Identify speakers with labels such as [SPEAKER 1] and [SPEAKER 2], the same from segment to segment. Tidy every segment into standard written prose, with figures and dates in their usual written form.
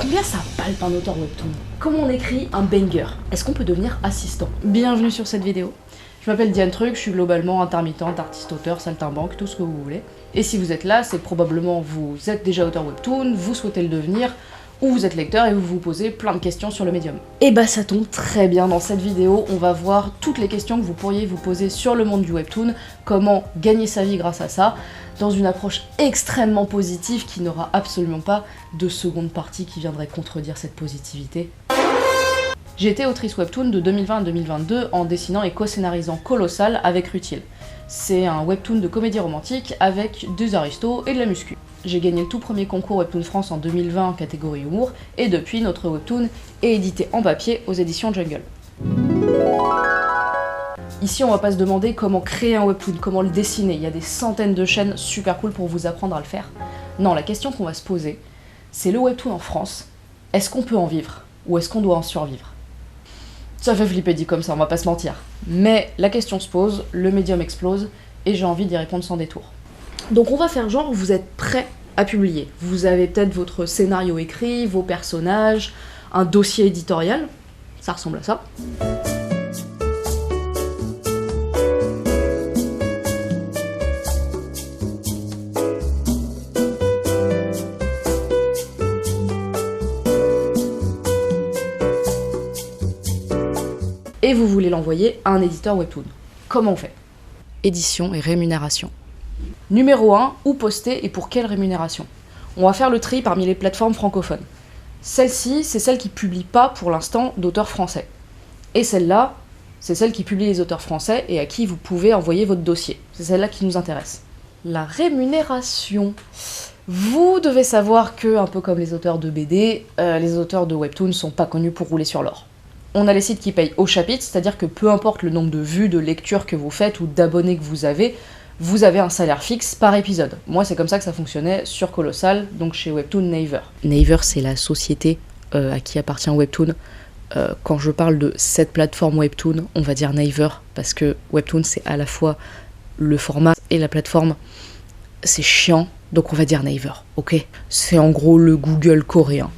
[SPEAKER 1] Combien ça palpe un auteur webtoon? Comment on écrit un banger? Est-ce qu'on peut devenir assistant? Bienvenue sur cette vidéo. Je m'appelle Diane Truc, je suis globalement intermittente, artiste-auteur, saltimbanque, tout ce que vous voulez. Et si vous êtes là, c'est probablement vous êtes déjà auteur webtoon, vous souhaitez le devenir, ou vous êtes lecteur et vous vous posez plein de questions sur le médium. Et bah ça tombe très bien, dans cette vidéo, on va voir toutes les questions que vous pourriez vous poser sur le monde du webtoon, comment gagner sa vie grâce à ça, dans une approche extrêmement positive qui n'aura absolument pas de seconde partie qui viendrait contredire cette positivité. J'ai été autrice webtoon de 2020 à 2022 en dessinant et co-scénarisant Colossal avec Rutil. C'est un webtoon de comédie romantique avec des aristos et de la muscu. J'ai gagné le tout premier concours Webtoon France en 2020 en catégorie humour, et depuis, notre webtoon est édité en papier aux éditions Jungle. Ici, on va pas se demander comment créer un webtoon, comment le dessiner, il y a des centaines de chaînes super cool pour vous apprendre à le faire. Non, la question qu'on va se poser, c'est le webtoon en France, est-ce qu'on peut en vivre, ou est-ce qu'on doit en survivre? Ça fait flipper dit comme ça, on va pas se mentir. Mais la question se pose, le médium explose, et j'ai envie d'y répondre sans détour. Donc on va faire genre, vous êtes prêt à publier. Vous avez peut-être votre scénario écrit, vos personnages, un dossier éditorial, ça ressemble à ça. Et vous voulez l'envoyer à un éditeur webtoon. Comment on fait? Édition et rémunération. Numéro 1, où poster et pour quelle rémunération? On va faire le tri parmi les plateformes francophones. Celle-ci, c'est celle qui publie pas pour l'instant d'auteurs français. Et celle-là, c'est celle qui publie les auteurs français et à qui vous pouvez envoyer votre dossier. C'est celle-là qui nous intéresse. La rémunération. Vous devez savoir que, un peu comme les auteurs de BD, les auteurs de webtoon sont pas connus pour rouler sur l'or. On a les sites qui payent au chapitre, c'est-à-dire que peu importe le nombre de vues, de lectures que vous faites ou d'abonnés que vous avez un salaire fixe par épisode. Moi, c'est comme ça que ça fonctionnait sur Colossal, donc chez Webtoon Naver. Naver, c'est la société à qui appartient Webtoon. Quand je parle de cette plateforme Webtoon, on va dire Naver, parce que Webtoon, c'est à la fois le format et la plateforme. C'est chiant, donc on va dire Naver, ok? C'est en gros le Google coréen,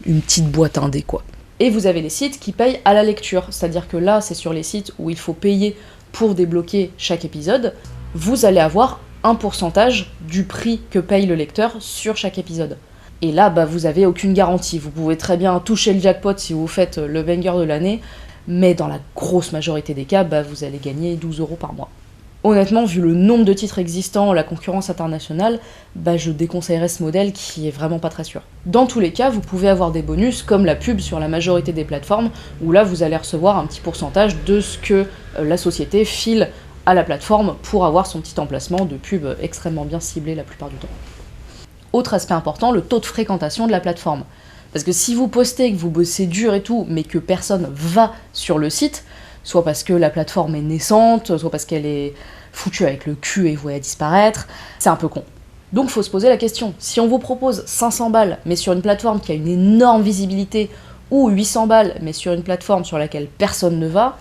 [SPEAKER 1] une petite boîte indé, quoi. Et vous avez les sites qui payent à la lecture, c'est-à-dire que là, c'est sur les sites où il faut payer pour débloquer chaque épisode. Vous allez avoir un pourcentage du prix que paye le lecteur sur chaque épisode. Et là, bah, vous avez aucune garantie. Vous pouvez très bien toucher le jackpot si vous faites le banger de l'année, mais dans la grosse majorité des cas, bah, vous allez gagner 12 € par mois. Honnêtement, vu le nombre de titres existants, la concurrence internationale, bah, je déconseillerais ce modèle qui est vraiment pas très sûr. Dans tous les cas, vous pouvez avoir des bonus comme la pub sur la majorité des plateformes, où là, vous allez recevoir un petit pourcentage de ce que la société file à la plateforme pour avoir son petit emplacement de pub extrêmement bien ciblé la plupart du temps. Autre aspect important, le taux de fréquentation de la plateforme. Parce que si vous postez, que vous bossez dur et tout, mais que personne va sur le site, soit parce que la plateforme est naissante, soit parce qu'elle est foutue avec le cul et vouée à disparaître, c'est un peu con. Donc faut se poser la question, si on vous propose 500 balles, mais sur une plateforme qui a une énorme visibilité, ou 800 balles, mais sur une plateforme sur laquelle personne ne va,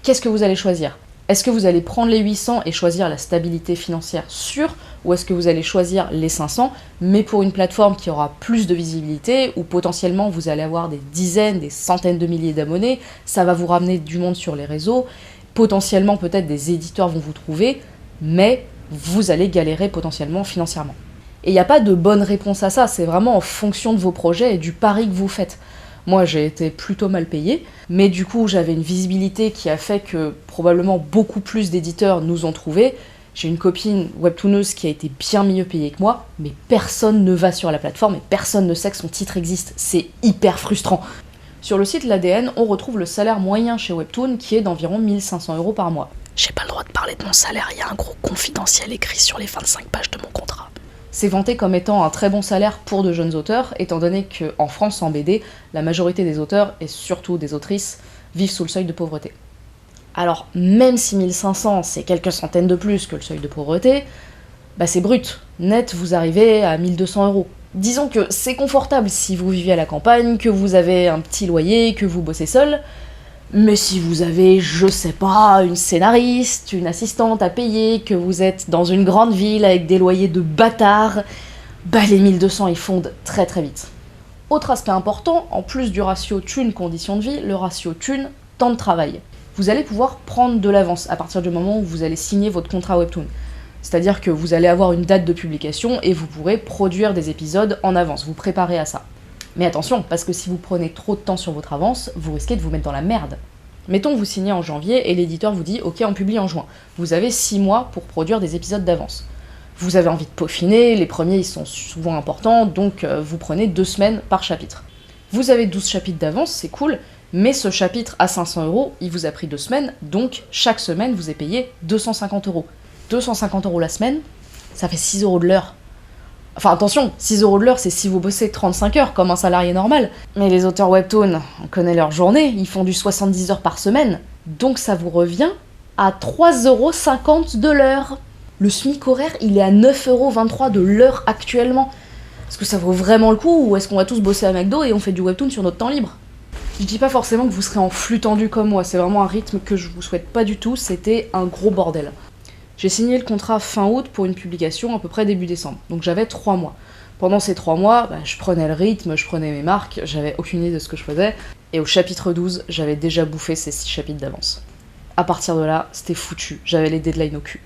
[SPEAKER 1] qu'est-ce que vous allez choisir? Est-ce que vous allez prendre les 800 et choisir la stabilité financière sûre, ou est-ce que vous allez choisir les 500, mais pour une plateforme qui aura plus de visibilité, où potentiellement vous allez avoir des dizaines, des centaines de milliers d'abonnés, ça va vous ramener du monde sur les réseaux, potentiellement peut-être des éditeurs vont vous trouver, mais vous allez galérer potentiellement financièrement. Et il n'y a pas de bonne réponse à ça, c'est vraiment en fonction de vos projets et du pari que vous faites. Moi, j'ai été plutôt mal payée, mais du coup, j'avais une visibilité qui a fait que probablement beaucoup plus d'éditeurs nous ont trouvés. J'ai une copine webtooneuse qui a été bien mieux payée que moi, mais personne ne va sur la plateforme et personne ne sait que son titre existe. C'est hyper frustrant. Sur le site l'ADN, on retrouve le salaire moyen chez Webtoon qui est d'environ 1500 € par mois. J'ai pas le droit de parler de mon salaire, il y a un gros confidentiel écrit sur les 25 pages de mon contrat. C'est vanté comme étant un très bon salaire pour de jeunes auteurs, étant donné qu'en France, en BD, la majorité des auteurs, et surtout des autrices, vivent sous le seuil de pauvreté. Alors, même si 1500, c'est quelques centaines de plus que le seuil de pauvreté, bah c'est brut. Net, vous arrivez à 1200 €. Disons que c'est confortable si vous vivez à la campagne, que vous avez un petit loyer, que vous bossez seul, mais si vous avez, je sais pas, une scénariste, une assistante à payer, que vous êtes dans une grande ville avec des loyers de bâtards, bah les 1200 ils fondent très très vite. Autre aspect important, en plus du ratio thune condition de vie, le ratio thune temps de travail. Vous allez pouvoir prendre de l'avance à partir du moment où vous allez signer votre contrat Webtoon. C'est-à-dire que vous allez avoir une date de publication et vous pourrez produire des épisodes en avance, vous préparez à ça. Mais attention, parce que si vous prenez trop de temps sur votre avance, vous risquez de vous mettre dans la merde. Mettons vous signez en janvier et l'éditeur vous dit « Ok, on publie en juin ». Vous avez 6 mois pour produire des épisodes d'avance. Vous avez envie de peaufiner, les premiers ils sont souvent importants, donc vous prenez 2 semaines par chapitre. Vous avez 12 chapitres d'avance, c'est cool, mais ce chapitre à 500 €, il vous a pris 2 semaines, donc chaque semaine vous est payé 250 €. 250 € la semaine, ça fait 6 € de l'heure. Enfin attention, 6 € de l'heure, c'est si vous bossez 35 heures comme un salarié normal. Mais les auteurs webtoon, on connaît leur journée, ils font du 70 heures par semaine. Donc ça vous revient à 3,50 € de l'heure. Le SMIC horaire, il est à 9,23 € de l'heure actuellement. Est-ce que ça vaut vraiment le coup ou est-ce qu'on va tous bosser à McDo et on fait du webtoon sur notre temps libre? Je dis pas forcément que vous serez en flux tendu comme moi, c'est vraiment un rythme que je vous souhaite pas du tout, c'était un gros bordel. J'ai signé le contrat fin août pour une publication à peu près début décembre, donc j'avais 3 mois. Pendant ces 3 mois, je prenais le rythme, je prenais mes marques, j'avais aucune idée de ce que je faisais, et au chapitre 12, j'avais déjà bouffé ces 6 chapitres d'avance. À partir de là, c'était foutu, j'avais les deadlines au cul.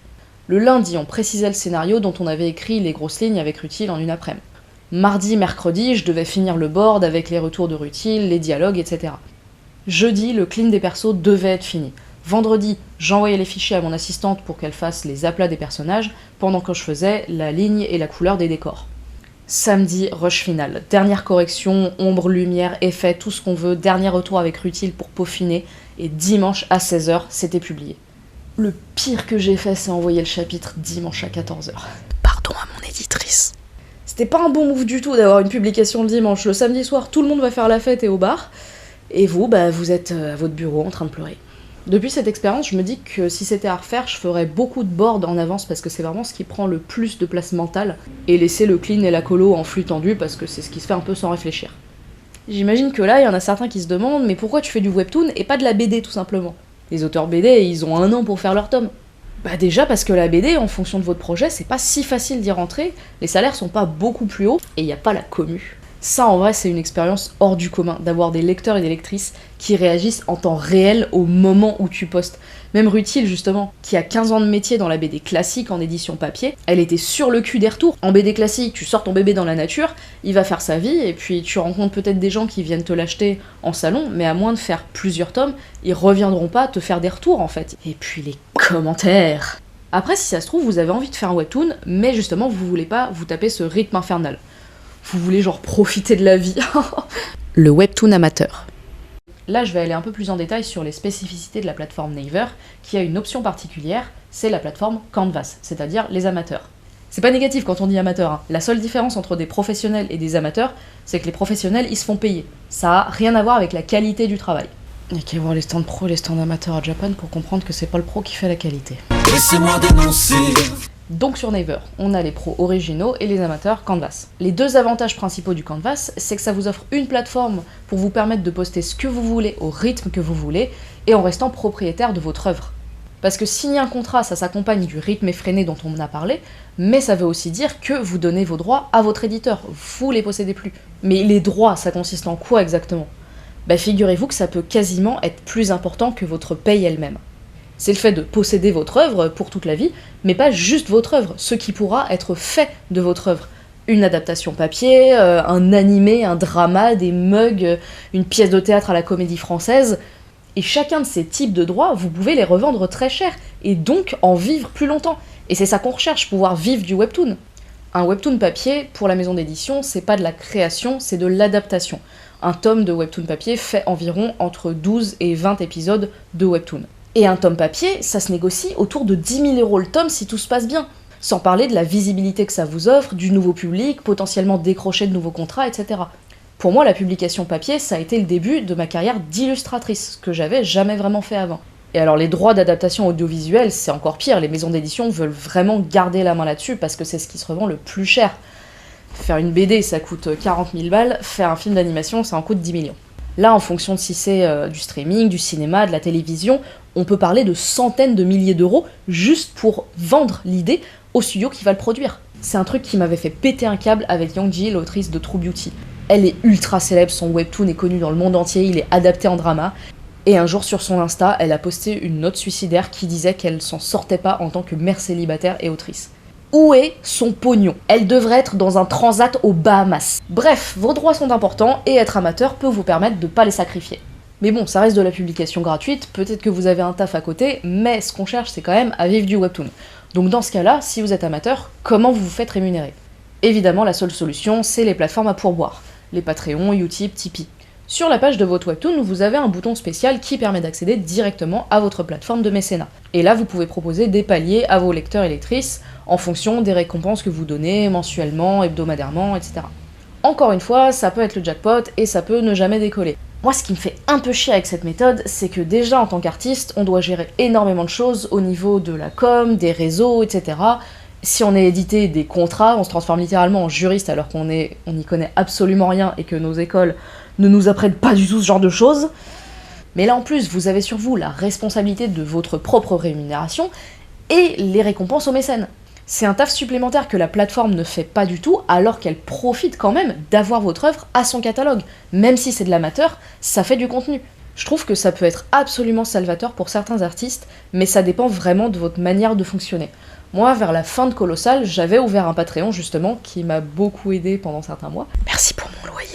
[SPEAKER 1] Le lundi, on précisait le scénario dont on avait écrit les grosses lignes avec Rutil en une après-midi. Mardi, mercredi, je devais finir le board avec les retours de Rutil, les dialogues, etc. Jeudi, le clean des persos devait être fini. Vendredi, j'envoyais les fichiers à mon assistante pour qu'elle fasse les aplats des personnages, pendant que je faisais la ligne et la couleur des décors. Samedi, rush final. Dernière correction, ombre, lumière, effet, tout ce qu'on veut, dernier retour avec Rutil pour peaufiner, et dimanche à 16 h, c'était publié. Le pire que j'ai fait, c'est envoyer le chapitre dimanche à 14 h. Pardon à mon éditrice. C'était pas un bon move du tout d'avoir une publication le dimanche. Le samedi soir, tout le monde va faire la fête et au bar, et vous, vous êtes à votre bureau en train de pleurer. Depuis cette expérience, je me dis que si c'était à refaire, je ferais beaucoup de boards en avance parce que c'est vraiment ce qui prend le plus de place mentale, et laisser le clean et la colo en flux tendu parce que c'est ce qui se fait un peu sans réfléchir. J'imagine que là, il y en a certains qui se demandent « Mais pourquoi tu fais du webtoon et pas de la BD tout simplement ?» Les auteurs BD, ils ont 1 an pour faire leur tome. Déjà parce que la BD, en fonction de votre projet, c'est pas si facile d'y rentrer, les salaires sont pas beaucoup plus hauts, et il y a pas la commu. Ça, en vrai, c'est une expérience hors du commun, d'avoir des lecteurs et des lectrices qui réagissent en temps réel au moment où tu postes. Même Rutil, justement, qui a 15 ans de métier dans la BD classique en édition papier, elle était sur le cul des retours. En BD classique, tu sors ton bébé dans la nature, il va faire sa vie, et puis tu rencontres peut-être des gens qui viennent te l'acheter en salon, mais à moins de faire plusieurs tomes, ils reviendront pas te faire des retours, en fait. Et puis les commentaires. Après, si ça se trouve, vous avez envie de faire un webtoon, mais justement, vous voulez pas vous taper ce rythme infernal. Vous voulez genre profiter de la vie. Le webtoon amateur. Là, je vais aller un peu plus en détail sur les spécificités de la plateforme Naver, qui a une option particulière, c'est la plateforme Canvas, c'est-à-dire les amateurs. C'est pas négatif quand on dit amateur, hein. La seule différence entre des professionnels et des amateurs, c'est que les professionnels, ils se font payer. Ça a rien à voir avec la qualité du travail. Il y a qu'à voir les stands pro et les stands amateurs à Japan pour comprendre que c'est pas le pro qui fait la qualité. Laissez-moi dénoncer. Donc sur Naver, on a les pros originaux et les amateurs Canvas. Les 2 avantages principaux du Canvas, c'est que ça vous offre une plateforme pour vous permettre de poster ce que vous voulez au rythme que vous voulez et en restant propriétaire de votre œuvre. Parce que signer un contrat, ça s'accompagne du rythme effréné dont on a parlé, mais ça veut aussi dire que vous donnez vos droits à votre éditeur, vous les possédez plus. Mais les droits, ça consiste en quoi exactement ? Figurez-vous que ça peut quasiment être plus important que votre paye elle-même. C'est le fait de posséder votre œuvre pour toute la vie, mais pas juste votre œuvre, ce qui pourra être fait de votre œuvre. Une adaptation papier, un animé, un drama, des mugs, une pièce de théâtre à la Comédie Française. Et chacun de ces types de droits, vous pouvez les revendre très cher, et donc en vivre plus longtemps. Et c'est ça qu'on recherche, pouvoir vivre du webtoon. Un webtoon papier, pour la maison d'édition, c'est pas de la création, c'est de l'adaptation. Un tome de webtoon papier fait environ entre 12 et 20 épisodes de webtoon. Et un tome papier, ça se négocie autour de 10 000 € le tome si tout se passe bien. Sans parler de la visibilité que ça vous offre, du nouveau public, potentiellement décrocher de nouveaux contrats, etc. Pour moi, la publication papier, ça a été le début de ma carrière d'illustratrice, ce que j'avais jamais vraiment fait avant. Et alors les droits d'adaptation audiovisuelle, c'est encore pire, les maisons d'édition veulent vraiment garder la main là-dessus parce que c'est ce qui se revend le plus cher. Faire une BD, ça coûte 40 000 balles, faire un film d'animation, ça en coûte 10 millions. Là, en fonction de si c'est du streaming, du cinéma, de la télévision, on peut parler de centaines de milliers d'euros juste pour vendre l'idée au studio qui va le produire. C'est un truc qui m'avait fait péter un câble avec Young Ji, l'autrice de True Beauty. Elle est ultra célèbre, son webtoon est connu dans le monde entier, il est adapté en drama. Et un jour sur son Insta, elle a posté une note suicidaire qui disait qu'elle s'en sortait pas en tant que mère célibataire et autrice. Où est son pognon? Elle devrait être dans un transat aux Bahamas. Bref, vos droits sont importants et être amateur peut vous permettre de pas les sacrifier. Mais bon, ça reste de la publication gratuite, peut-être que vous avez un taf à côté, mais ce qu'on cherche c'est quand même à vivre du webtoon. Donc dans ce cas-là, si vous êtes amateur, comment vous vous faites rémunérer? Évidemment, la seule solution, c'est les plateformes à pourboire. Les Patreon, Utip, Tipeee. Sur la page de votre webtoon, vous avez un bouton spécial qui permet d'accéder directement à votre plateforme de mécénat. Et là, vous pouvez proposer des paliers à vos lecteurs et lectrices en fonction des récompenses que vous donnez mensuellement, hebdomadairement, etc. Encore une fois, ça peut être le jackpot et ça peut ne jamais décoller. Moi, ce qui me fait un peu chier avec cette méthode, c'est que déjà en tant qu'artiste, on doit gérer énormément de choses au niveau de la com, des réseaux, etc. Si on est édité des contrats, on se transforme littéralement en juriste alors qu'on n'y connaît absolument rien et que nos écoles ne nous apprennent pas du tout ce genre de choses. Mais là en plus, vous avez sur vous la responsabilité de votre propre rémunération et les récompenses aux mécènes. C'est un taf supplémentaire que la plateforme ne fait pas du tout, alors qu'elle profite quand même d'avoir votre œuvre à son catalogue. Même si c'est de l'amateur, ça fait du contenu. Je trouve que ça peut être absolument salvateur pour certains artistes, mais ça dépend vraiment de votre manière de fonctionner. Moi, vers la fin de Colossal, j'avais ouvert un Patreon justement, qui m'a beaucoup aidé pendant certains mois. Merci pour mon loyer.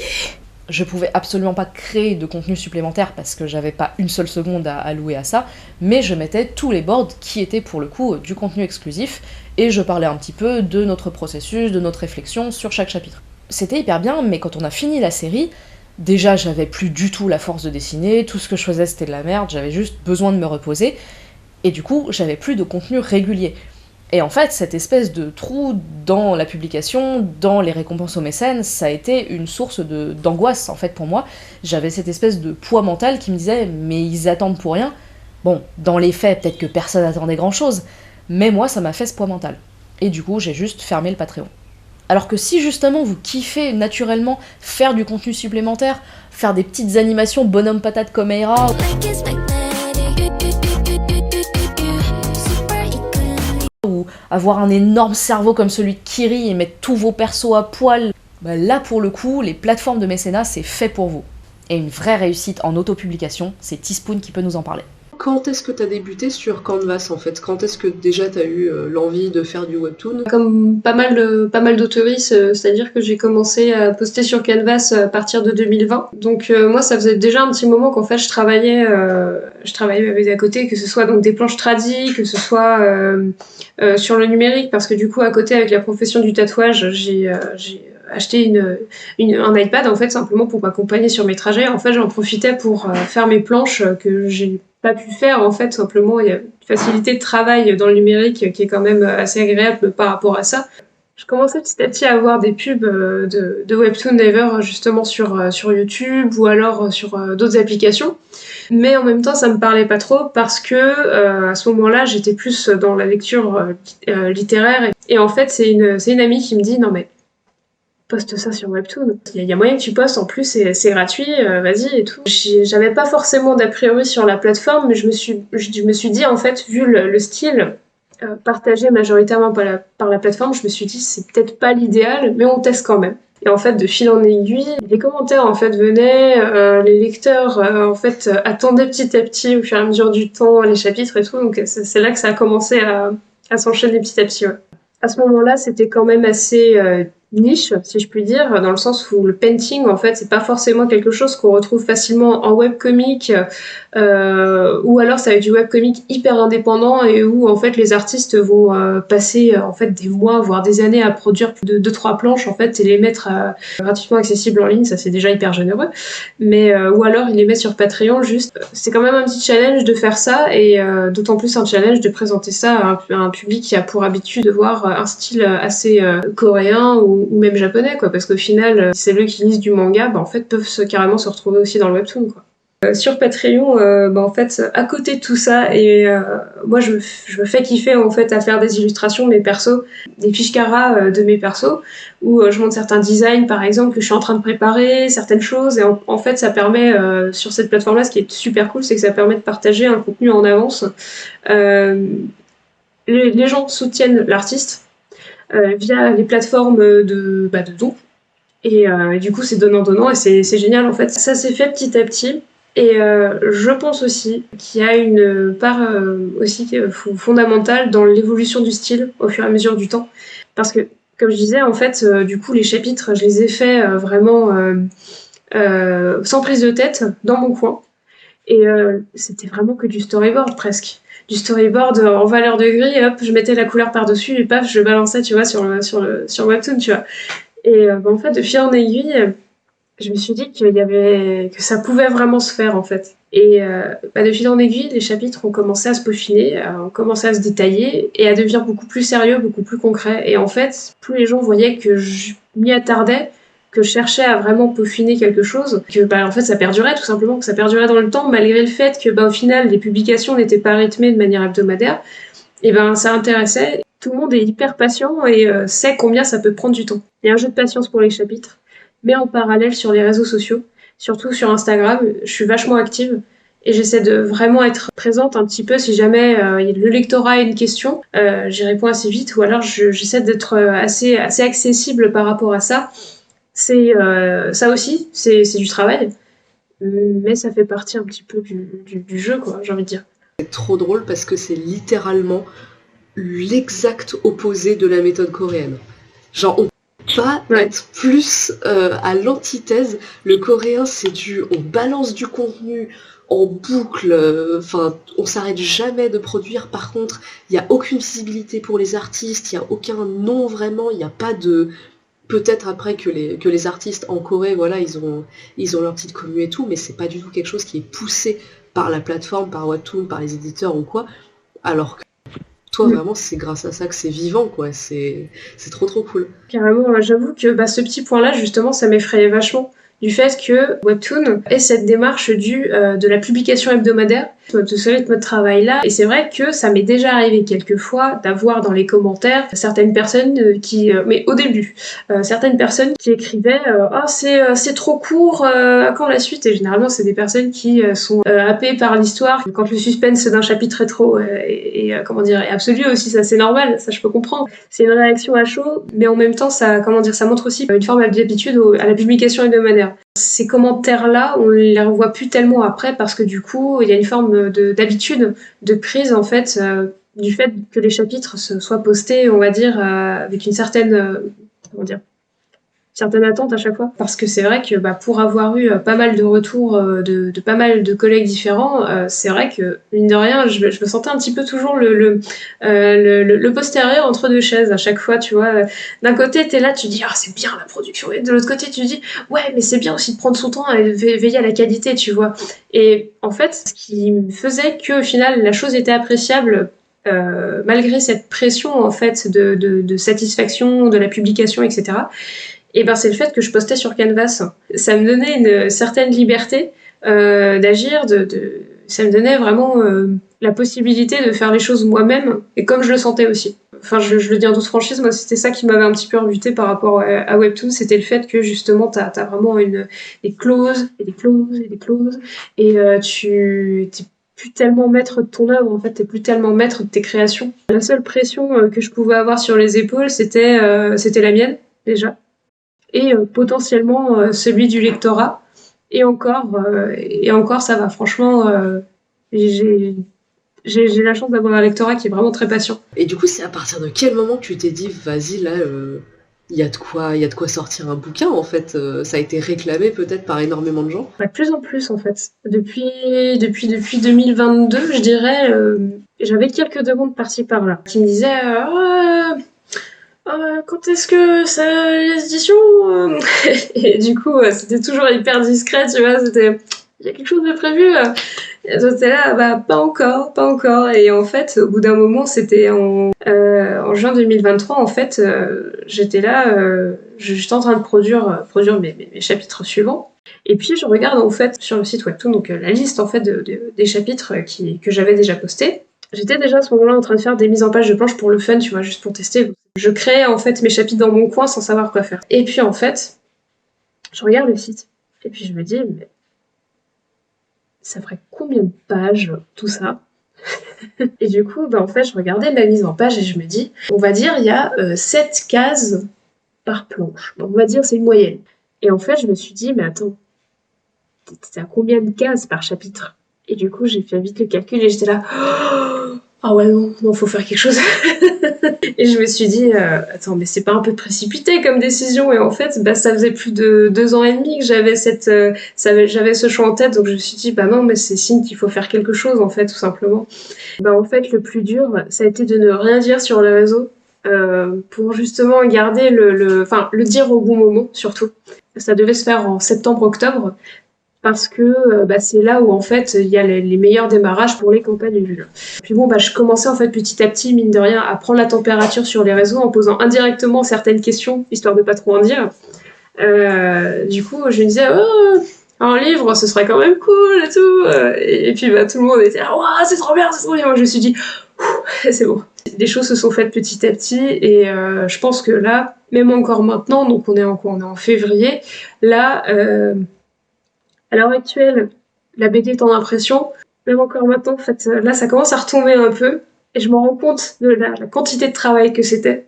[SPEAKER 1] Je pouvais absolument pas créer de contenu supplémentaire parce que j'avais pas une seule seconde à allouer à ça, mais je mettais tous les boards qui étaient pour le coup du contenu exclusif, et je parlais un petit peu de notre processus, de notre réflexion sur chaque chapitre. C'était hyper bien, mais quand on a fini la série, déjà j'avais plus du tout la force de dessiner, tout ce que je faisais c'était de la merde, j'avais juste besoin de me reposer, et du coup j'avais plus de contenu régulier. Et en fait, cette espèce de trou dans la publication, dans les récompenses aux mécènes, ça a été une source d'angoisse en fait pour moi. J'avais cette espèce de poids mental qui me disait « mais ils attendent pour rien ». Bon, dans les faits, peut-être que personne n'attendait grand-chose, mais moi ça m'a fait ce poids mental. Et du coup, j'ai juste fermé le Patreon. Alors que si justement vous kiffez naturellement faire du contenu supplémentaire, faire des petites animations bonhomme patate comme Eira, ou avoir un énorme cerveau comme celui de Kiri et mettre tous vos persos à poil, bah là pour le coup, les plateformes de mécénat, c'est fait pour vous. Et une vraie réussite en autopublication, c'est Teaspoon qui peut nous en parler.
[SPEAKER 2] Quand est-ce que tu as débuté sur Canvas en fait? Quand est-ce que déjà tu as eu l'envie de faire du webtoon?
[SPEAKER 3] Comme pas mal d'auteuristes, c'est-à-dire que j'ai commencé à poster sur Canvas à partir de 2020. Donc moi ça faisait déjà un petit moment qu'en fait je travaillais avec à côté, que ce soit donc des planches tradi, que ce soit sur le numérique, parce que du coup à côté avec la profession du tatouage, j'ai acheté un iPad en fait simplement pour m'accompagner sur mes trajets. En fait j'en profitais pour faire mes planches que j'ai pas pu faire en fait, simplement il y a une facilité de travail dans le numérique qui est quand même assez agréable par rapport à ça. Je commençais petit à petit à avoir des pubs de Webtoon Ever justement sur YouTube ou alors sur d'autres applications, mais en même temps ça me parlait pas trop parce que à ce moment-là j'étais plus dans la lecture littéraire et en fait c'est une amie qui me dit non mais poste ça sur Webtoon. Il y a moyen que tu postes, en plus c'est gratuit, vas-y et tout. J'avais pas forcément d'a priori sur la plateforme, mais je me suis dit en fait, vu le style partagé majoritairement par la plateforme, je me suis dit c'est peut-être pas l'idéal, mais on teste quand même. Et en fait, de fil en aiguille, les commentaires en fait venaient, les lecteurs en fait attendaient petit à petit au fur et à mesure du temps les chapitres et tout, donc c'est là que ça a commencé à s'enchaîner petit à petit. Ouais. À ce moment-là, c'était quand même assez niche, si je puis dire, dans le sens où le painting, en fait, c'est pas forcément quelque chose qu'on retrouve facilement en webcomic, ou alors ça va être du webcomic hyper indépendant et où, en fait, les artistes vont passer, en fait, des mois, voire des années à produire plus de 2-3 planches, en fait, et les mettre gratuitement accessibles en ligne, ça c'est déjà hyper généreux, mais ou alors ils les mettent sur Patreon, juste, c'est quand même un petit challenge de faire ça, et d'autant plus un challenge de présenter ça à un public qui a pour habitude de voir un style assez coréen ou même japonais, quoi, parce qu'au final, celles qui lisent du manga, bah, en fait, peuvent carrément se retrouver aussi dans le webtoon, quoi. Sur Patreon, bah, en fait, à côté de tout ça, et moi, je me fais kiffer, en fait, à faire des illustrations de mes persos, des fiches cara de mes persos, où je montre certains designs, par exemple, que je suis en train de préparer, certaines choses, et en fait, ça permet, sur cette plateforme-là, ce qui est super cool, c'est que ça permet de partager un contenu en avance. Les gens soutiennent l'artiste, via les plateformes de dons. Et du coup, c'est donnant-donnant et c'est génial en fait. Ça s'est fait petit à petit. Et je pense aussi qu'il y a une part aussi fondamentale dans l'évolution du style au fur et à mesure du temps. Parce que, comme je disais, en fait, du coup, les chapitres, je les ai faits vraiment sans prise de tête, dans mon coin. Et c'était vraiment que du storyboard presque. Du storyboard en valeur de gris, hop, je mettais la couleur par-dessus et paf, je balançais, tu vois, sur Webtoon, tu vois. Et en fait, de fil en aiguille, je me suis dit que ça pouvait vraiment se faire en fait. Et de fil en aiguille, les chapitres ont commencé à se peaufiner, ont commencé à se détailler et à devenir beaucoup plus sérieux, beaucoup plus concrets. Et en fait, plus les gens voyaient que je m'y attardais, que je cherchais à vraiment peaufiner quelque chose, que en fait ça perdurait tout simplement, que ça perdurait dans le temps malgré le fait que au final les publications n'étaient pas rythmées de manière hebdomadaire. Et ça intéressait. Tout le monde est hyper patient et sait combien ça peut prendre du temps. Il y a un jeu de patience pour les chapitres, mais en parallèle sur les réseaux sociaux, surtout sur Instagram, je suis vachement active et j'essaie de vraiment être présente un petit peu si jamais le lectorat a une question, j'y réponds assez vite ou alors j'essaie d'être assez accessible par rapport à ça. C'est ça aussi, c'est du travail, mais ça fait partie un petit peu du jeu, quoi, j'ai envie de dire.
[SPEAKER 2] C'est trop drôle parce que c'est littéralement l'exact opposé de la méthode coréenne. Genre, on peut pas être plus à l'antithèse. Le coréen, c'est on balance du contenu en boucle, on s'arrête jamais de produire. Par contre, il n'y a aucune visibilité pour les artistes, il n'y a aucun nom vraiment, il n'y a pas de... Peut-être après que les artistes en Corée, voilà, ils ont leur petite commu et tout, mais c'est pas du tout quelque chose qui est poussé par la plateforme, par Webtoon, par les éditeurs ou quoi. Alors que toi, vraiment, c'est grâce à ça que c'est vivant, quoi. C'est trop trop cool.
[SPEAKER 3] Carrément, j'avoue que ce petit point-là, justement, ça m'effrayait vachement du fait que Webtoon ait cette démarche de la publication hebdomadaire, de ce rythme de travail-là. Et c'est vrai que ça m'est déjà arrivé quelques fois d'avoir dans les commentaires certaines personnes mais au début, certaines personnes qui écrivaient « Oh, c'est trop court, à quand la suite ?» Et généralement, c'est des personnes qui sont happées par l'histoire. Quand le suspense d'un chapitre est trop comment dire, est absolu aussi, ça c'est normal, ça je peux comprendre. C'est une réaction à chaud, mais en même temps, ça montre aussi une forme d'habitude à la publication hebdomadaire. Ces commentaires-là, on les revoit plus tellement après parce que du coup, il y a une forme d'habitude, de prise en fait, du fait que les chapitres soient postés, on va dire, avec une certaine, certaine attente à chaque fois. Parce que c'est vrai que pour avoir eu pas mal de retours de pas mal de collègues différents, c'est vrai que, mine de rien, je me sentais un petit peu toujours le postérieur entre deux chaises à chaque fois, tu vois. D'un côté, t'es là, tu dis « Ah, c'est bien la production », et de l'autre côté, tu dis « Ouais, mais c'est bien aussi de prendre son temps et veiller à la qualité, tu vois ». Et en fait, ce qui faisait qu'au final, la chose était appréciable malgré cette pression en fait de satisfaction de la publication, etc., et c'est le fait que je postais sur Canvas. Ça me donnait une certaine liberté d'agir, ça me donnait vraiment la possibilité de faire les choses moi-même et comme je le sentais aussi. Enfin, je le dis en toute franchise, moi c'était ça qui m'avait un petit peu rebuté par rapport à Webtoon, c'était le fait que justement t'as vraiment des clauses et des clauses et des clauses et tu t'es plus tellement maître de ton œuvre, en fait, t'es plus tellement maître de tes créations. La seule pression que je pouvais avoir sur les épaules, c'était la mienne déjà et potentiellement celui du lectorat. Et encore, ça va. Franchement, j'ai la chance d'avoir un lectorat qui est vraiment très patient.
[SPEAKER 2] Et du coup, c'est à partir de quel moment que tu t'es dit, vas-y, là, il y a de quoi sortir un bouquin, en fait. Ça a été réclamé peut-être par énormément de gens.
[SPEAKER 3] De plus en plus, en fait. Depuis 2022, je dirais, j'avais quelques demandes par-ci par-là qui me disaient quand est-ce que ça les éditions Et du coup, c'était toujours hyper discret, tu vois, il y a quelque chose de prévu et j'étais là, pas encore, pas encore. Et en fait, au bout d'un moment, c'était en juin 2023, en fait, j'étais là, j'étais en train de produire mes chapitres suivants. Et puis, je regarde en fait sur le site Webtoon, donc la liste en fait des chapitres que j'avais déjà postés. J'étais déjà à ce moment-là en train de faire des mises en page de planches pour le fun, tu vois, juste pour tester. Je créais en fait mes chapitres dans mon coin sans savoir quoi faire. Et puis en fait, je regarde le site et puis je me dis, mais ça ferait combien de pages tout ça? Et du coup, en fait, je regardais ma mise en page et je me dis, on va dire, il y a 7 cases par planche. Donc, on va dire c'est une moyenne. Et en fait, je me suis dit, mais attends, t'es à combien de cases par chapitre? Et du coup, j'ai fait vite le calcul et j'étais là, ah ouais, non, faut faire quelque chose. Et je me suis dit, attends, mais c'est pas un peu précipité comme décision? Et en fait, bah, ça faisait plus de 2 ans et demi que j'avais j'avais ce choix en tête, donc je me suis dit, bah non, mais c'est signe qu'il faut faire quelque chose, en fait, tout simplement. Bah, en fait, le plus dur, ça a été de ne rien dire sur les réseaux, pour justement garder enfin, le dire au bon moment, surtout. Ça devait se faire en septembre-octobre, parce que bah, c'est là où en fait il y a les meilleurs démarrages pour les campagnes Ulule. Puis bon, bah, je commençais en fait petit à petit, mine de rien, à prendre la température sur les réseaux en posant indirectement certaines questions, histoire de pas trop en dire. Du coup, je me disais, oh, un livre, ce serait quand même cool et tout. Et puis bah, tout le monde était là, oh, c'est trop bien, c'est trop bien. Moi, je me suis dit, c'est bon. Les choses se sont faites petit à petit et je pense que là, même encore maintenant, donc on est en février, là, à l'heure actuelle, la BD est en impression. Même encore maintenant, en fait, là, ça commence à retomber un peu. Et je me rends compte de la quantité de travail que c'était.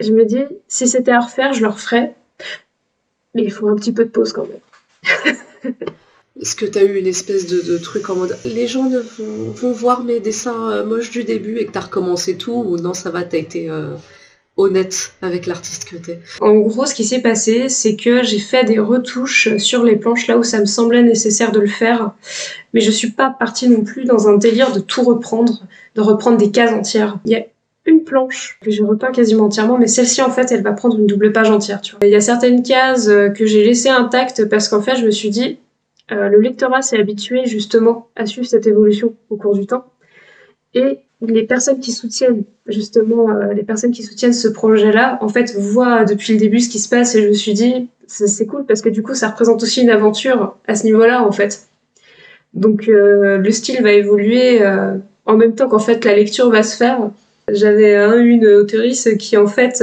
[SPEAKER 3] Et je me dis, si c'était à refaire, je le referais. Mais il faut un petit peu de pause quand même.
[SPEAKER 2] Est-ce que t'as eu une espèce de truc en mode les gens vont voir mes dessins moches du début et que t'as recommencé tout, ou non, ça va, t'as été honnête avec l'artiste que t'es?
[SPEAKER 3] En gros, ce qui s'est passé, c'est que j'ai fait des retouches sur les planches là où ça me semblait nécessaire de le faire. Mais je suis pas partie non plus dans un délire de tout reprendre, de reprendre des cases entières. Il y a une planche que j'ai repeint quasiment entièrement, mais celle-ci, en fait, elle va prendre une double page entière, tu vois. Il y a certaines cases que j'ai laissées intactes parce qu'en fait, je me suis dit, le lectorat s'est habitué justement à suivre cette évolution au cours du temps. Et les personnes qui soutiennent, justement, les personnes qui soutiennent ce projet-là, en fait, voient depuis le début ce qui se passe et je me suis dit, c'est cool parce que du coup, ça représente aussi une aventure à ce niveau-là, en fait. Donc le style va évoluer en même temps qu'en fait la lecture va se faire. J'avais une auteurice qui en fait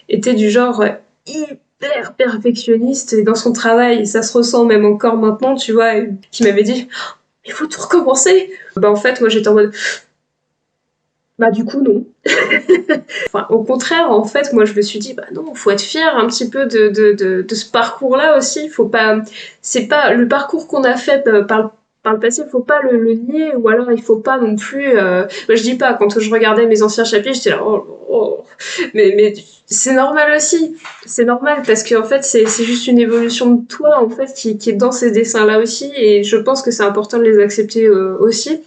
[SPEAKER 3] était du genre hyper perfectionniste et dans son travail, et ça se ressent même encore maintenant, tu vois, qui m'avait dit il faut tout recommencer. Bah en fait moi j'étais en mode bah du coup non. Enfin, au contraire, en fait, moi je me suis dit bah non, faut être fier un petit peu de ce parcours-là aussi. Faut pas, c'est pas le parcours qu'on a fait par le passé, faut pas le nier, ou alors il faut pas non plus. Moi, je dis pas, quand je regardais mes anciens chapitres, j'étais là oh. Mais c'est normal aussi, c'est normal parce qu'en fait c'est juste une évolution de toi en fait qui est dans ces dessins-là aussi, et je pense que c'est important de les accepter aussi.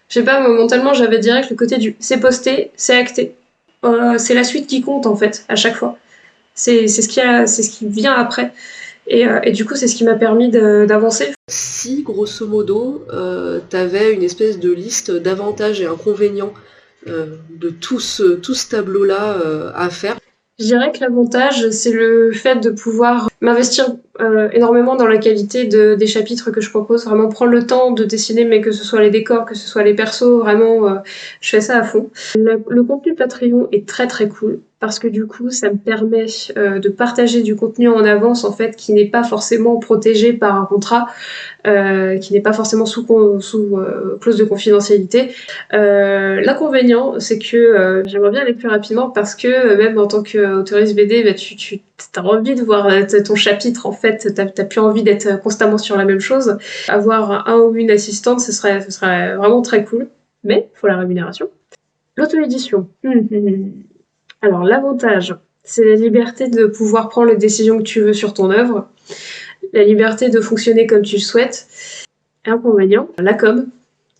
[SPEAKER 3] Je sais pas, mentalement, j'avais direct le côté du c'est posté, c'est acté. C'est la suite qui compte en fait, à chaque fois. C'est ce qui vient après. Et du coup, c'est ce qui m'a permis d'avancer.
[SPEAKER 2] Si, grosso modo, t'avais une espèce de liste d'avantages et inconvénients de tout ce tableau-là à faire.
[SPEAKER 3] Je dirais que l'avantage, c'est le fait de pouvoir m'investir énormément dans la qualité des chapitres que je propose, vraiment prendre le temps de dessiner, mais que ce soit les décors, que ce soit les persos, vraiment, je fais ça à fond. Le contenu Patreon est très très cool, parce que du coup, ça me permet de partager du contenu en avance, en fait, qui n'est pas forcément protégé par un contrat, qui n'est pas forcément sous clause de confidentialité. L'inconvénient, c'est que j'aimerais bien aller plus rapidement parce que même en tant qu'auteuriste BD, bah, tu as envie de voir ton chapitre, en fait, t'as plus envie d'être constamment sur la même chose. Avoir un ou une assistante, ce serait vraiment très cool, mais il faut la rémunération. L'auto-édition. Alors l'avantage, c'est la liberté de pouvoir prendre les décisions que tu veux sur ton œuvre, la liberté de fonctionner comme tu le souhaites. Inconvénient, la com,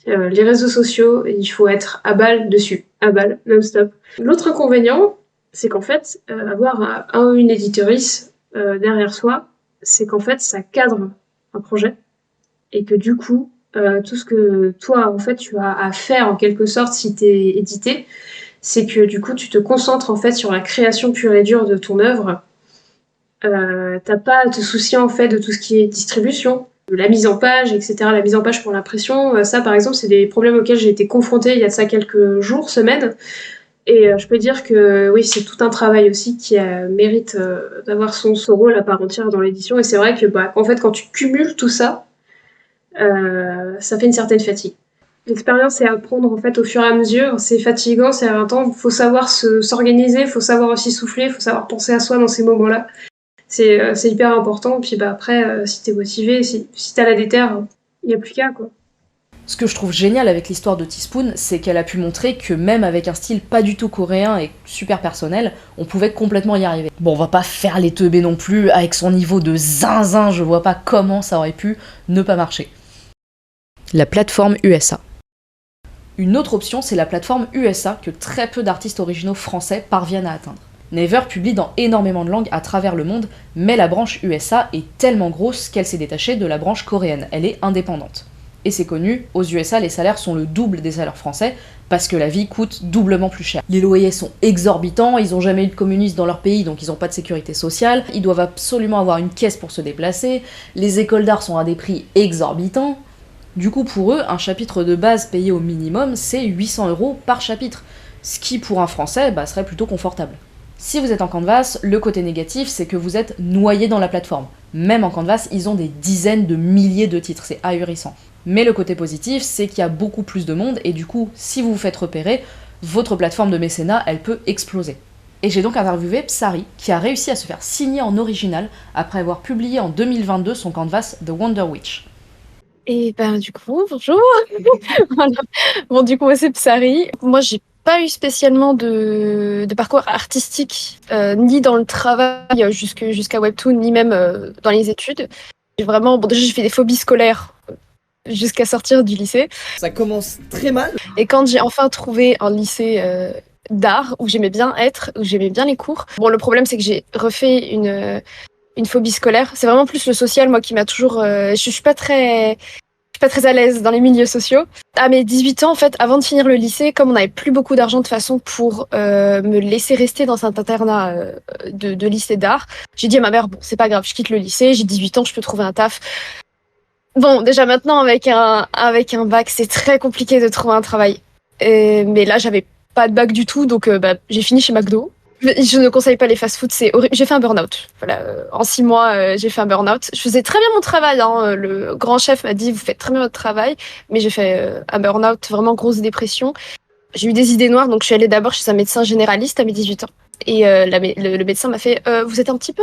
[SPEAKER 3] les réseaux sociaux, il faut être à balle dessus, à balle, non-stop. L'autre inconvénient, c'est qu'en fait, avoir un ou une éditorice derrière soi, c'est qu'en fait, ça cadre un projet et que du coup, tout ce que toi, en fait, tu as à faire en quelque sorte si t'es édité, c'est que du coup, tu te concentres en fait sur la création pure et dure de ton œuvre. T'as pas à te soucier en fait de tout ce qui est distribution, la mise en page, etc. La mise en page pour l'impression, ça par exemple, c'est des problèmes auxquels j'ai été confrontée il y a de ça quelques jours, semaines. Et je peux dire que oui, c'est tout un travail aussi qui mérite d'avoir son rôle à part entière dans l'édition. Et c'est vrai que bah, en fait, quand tu cumules tout ça, ça fait une certaine fatigue. L'expérience, c'est apprendre en fait au fur et à mesure. C'est fatigant, c'est éreintant. Faut savoir s'organiser, faut savoir aussi souffler, faut savoir penser à soi dans ces moments-là. C'est hyper important. Puis après, si t'es motivé, si t'as la déterre, il n'y a plus qu'à quoi.
[SPEAKER 1] Ce que je trouve génial avec l'histoire de Teaspoon, c'est qu'elle a pu montrer que même avec un style pas du tout coréen et super personnel, on pouvait complètement y arriver. Bon, on va pas faire les teubés non plus, avec son niveau de zinzin, je vois pas comment ça aurait pu ne pas marcher. La plateforme USA. Une autre option, c'est la plateforme USA que très peu d'artistes originaux français parviennent à atteindre. Naver publie dans énormément de langues à travers le monde, mais la branche USA est tellement grosse qu'elle s'est détachée de la branche coréenne, elle est indépendante. Et c'est connu, aux USA les salaires sont le double des salaires français, parce que la vie coûte doublement plus cher. Les loyers sont exorbitants, ils ont jamais eu de communistes dans leur pays, donc ils ont pas de sécurité sociale, ils doivent absolument avoir une caisse pour se déplacer, les écoles d'art sont à des prix exorbitants. Du coup pour eux, un chapitre de base payé au minimum, c'est 800 € par chapitre, ce qui pour un français serait plutôt confortable. Si vous êtes en Canvas, le côté négatif c'est que vous êtes noyé dans la plateforme. Même en Canvas, ils ont des dizaines de milliers de titres, c'est ahurissant. Mais le côté positif, c'est qu'il y a beaucoup plus de monde, et du coup, si vous vous faites repérer, votre plateforme de mécénat, elle peut exploser. Et j'ai donc interviewé Psari, qui a réussi à se faire signer en original, après avoir publié en 2022 son canvas The Wonder Witch.
[SPEAKER 4] Et du coup, bonjour. Voilà. Bon, du coup, moi, c'est Psari. Moi, j'ai pas eu spécialement de parcours artistique, ni dans le travail jusqu'à Webtoon, ni même dans les études. Déjà, j'ai fait des phobies scolaires jusqu'à sortir du lycée.
[SPEAKER 5] Ça commence très mal.
[SPEAKER 4] Et quand j'ai enfin trouvé un lycée d'art où j'aimais bien être, où j'aimais bien les cours, bon, le problème, c'est que j'ai refait une phobie scolaire. C'est vraiment plus le social, moi, qui m'a toujours... je suis pas très à l'aise dans les milieux sociaux. À mes 18 ans, en fait, avant de finir le lycée, comme on n'avait plus beaucoup d'argent de toute façon pour me laisser rester dans cet internat de lycée d'art, j'ai dit à ma mère, bon, c'est pas grave, je quitte le lycée, j'ai 18 ans, je peux trouver un taf. Bon, déjà maintenant, avec un bac, c'est très compliqué de trouver un travail. Mais là, j'avais pas de bac du tout, donc j'ai fini chez McDo. Je ne conseille pas les fast-food, c'est horrible. J'ai fait un burn-out. Voilà, en 6 mois, j'ai fait un burn-out. Je faisais très bien mon travail. Hein. Le grand chef m'a dit, vous faites très bien votre travail. Mais j'ai fait un burn-out, vraiment grosse dépression. J'ai eu des idées noires, donc je suis allée d'abord chez un médecin généraliste à mes 18 ans. Et le médecin m'a fait, vous êtes un petit peu...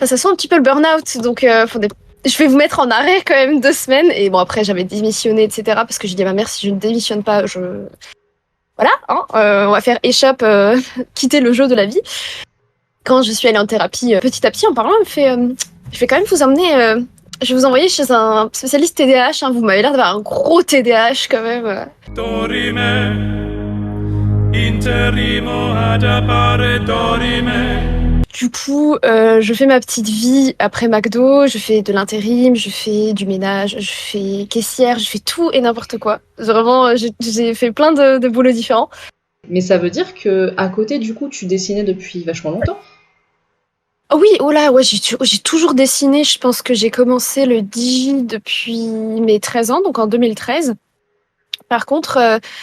[SPEAKER 4] ça sent un petit peu le burn-out, donc je vais vous mettre en arrêt quand même 2 semaines. Et bon, après, j'avais démissionné, etc. Parce que j'ai dit à ma mère, si je ne démissionne pas, voilà, hein, on va faire échappe, quitter le jeu de la vie. Quand je suis allée en thérapie, petit à petit, en parlant, elle me fait je vais quand même vous emmener, je vais vous envoyer chez un spécialiste TDAH. Hein, vous m'avez l'air d'avoir un gros TDAH quand même.
[SPEAKER 6] Dorime, interimo ad appare dorime.
[SPEAKER 4] Du coup, je fais ma petite vie après McDo, je fais de l'intérim, je fais du ménage, je fais caissière, je fais tout et n'importe quoi. Vraiment, j'ai fait plein de boulots différents.
[SPEAKER 7] Mais ça veut dire que à côté, du coup, tu dessinais depuis vachement longtemps?
[SPEAKER 4] Oh oui, oh là, ouais, j'ai toujours dessiné. Je pense que j'ai commencé le digi depuis mes 13 ans, donc en 2013. Par contre,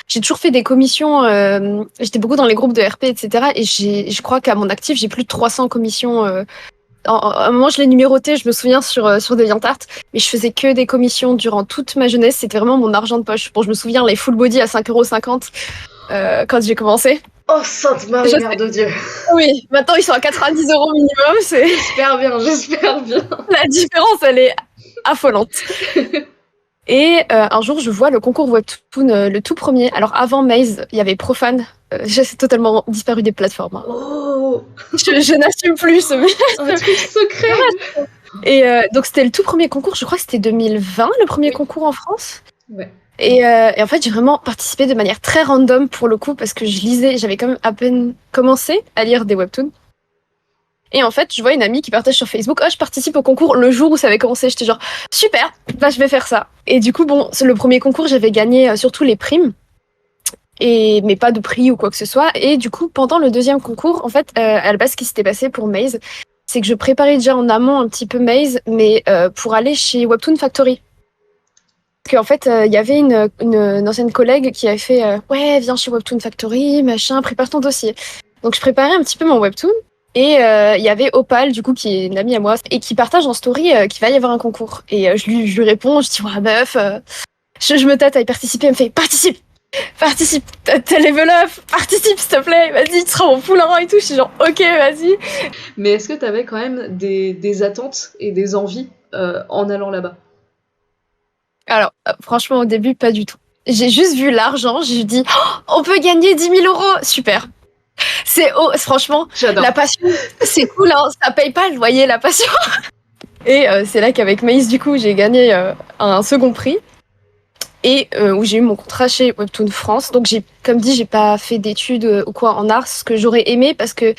[SPEAKER 4] j'ai toujours fait des commissions. J'étais beaucoup dans les groupes de RP, etc. Et je crois qu'à mon actif, j'ai plus de 300 commissions. À un moment, je l'ai numéroté, je me souviens, sur DeviantArt. Mais je faisais que des commissions durant toute ma jeunesse. C'était vraiment mon argent de poche. Bon, je me souviens, les full body à 5,50 € quand j'ai commencé.
[SPEAKER 7] Oh, Sainte Marie, Mère de Dieu!
[SPEAKER 4] Oui, maintenant, ils sont à 90 € minimum.
[SPEAKER 7] J'espère bien.
[SPEAKER 4] La différence, elle est affolante. Et un jour, je vois le concours Webtoon, le tout premier. Alors, avant Maze, il y avait Profane. J'ai totalement disparu des plateformes. Hein.
[SPEAKER 7] Oh!
[SPEAKER 4] Je n'assume plus.
[SPEAKER 7] Un truc secret!
[SPEAKER 4] Et donc, c'était le tout premier concours. Je crois que c'était 2020, le premier concours en France.
[SPEAKER 7] Ouais.
[SPEAKER 4] Et en fait, j'ai vraiment participé de manière très random pour le coup, parce que je lisais, j'avais quand même à peine commencé à lire des webtoons. Et en fait, je vois une amie qui partage sur Facebook, je participe au concours le jour où ça avait commencé. J'étais genre, super, je vais faire ça. Et du coup, bon, le premier concours, j'avais gagné surtout les primes, mais pas de prix ou quoi que ce soit. Et du coup, pendant le deuxième concours, en fait, à la base, ce qui s'était passé pour Maze, c'est que je préparais déjà en amont un petit peu Maze, mais pour aller chez Webtoon Factory. Parce qu'en fait, il y avait une ancienne collègue qui avait fait ouais, viens chez Webtoon Factory, machin, prépare ton dossier. Donc je préparais un petit peu mon webtoon. Et il y avait Opal, du coup, qui est une amie à moi, et qui partage en story qu'il va y avoir un concours. Et je lui réponds, je dis, ouais, meuf, Je me tâte à y participer, elle me fait participe, t'as level up, participe s'il te plaît, vas-y, tu seras mon poulain et tout. Je suis genre ok, vas-y.
[SPEAKER 2] Mais est-ce que tu avais quand même des attentes et des envies en allant là-bas?
[SPEAKER 4] Alors, franchement, au début, pas du tout. J'ai juste vu l'argent, j'ai dit oh, on peut gagner 10 000 euros, super. Franchement,
[SPEAKER 2] J'adore.
[SPEAKER 4] la passion, c'est cool, hein, ça paye pas le loyer, la passion. Et c'est là qu'avec Maïs, du coup, j'ai gagné un second prix. Et où j'ai eu mon contrat chez Webtoon France. Donc, comme dit, j'ai pas fait d'études ou quoi en art, ce que j'aurais aimé parce que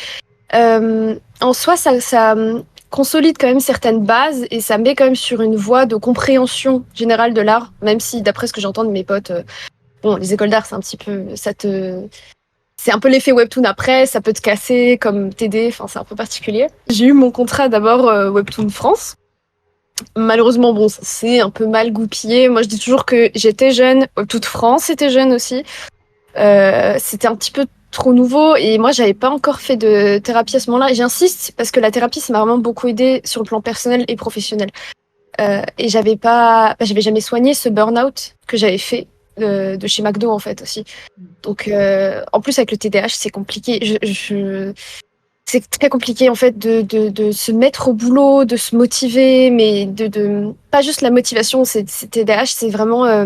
[SPEAKER 4] en soi, ça consolide quand même certaines bases et ça me met quand même sur une voie de compréhension générale de l'art, même si, d'après ce que j'entends de mes potes, bon, les écoles d'art, c'est un petit peu. C'est un peu l'effet Webtoon après, ça peut te casser comme t'aider, enfin, c'est un peu particulier. J'ai eu mon contrat d'abord Webtoon France. Malheureusement, bon, c'est un peu mal goupillé. Moi, je dis toujours que j'étais jeune, toute France était jeune aussi. C'était un petit peu trop nouveau et moi, j'avais pas encore fait de thérapie à ce moment-là. Et j'insiste parce que la thérapie, ça m'a vraiment beaucoup aidé sur le plan personnel et professionnel. Et j'avais jamais soigné ce burn-out que j'avais fait de chez McDo en fait aussi. Donc, en plus avec le TDAH, c'est compliqué. C'est très compliqué en fait de se mettre au boulot, de se motiver, mais pas juste la motivation, c'est TDAH, c'est vraiment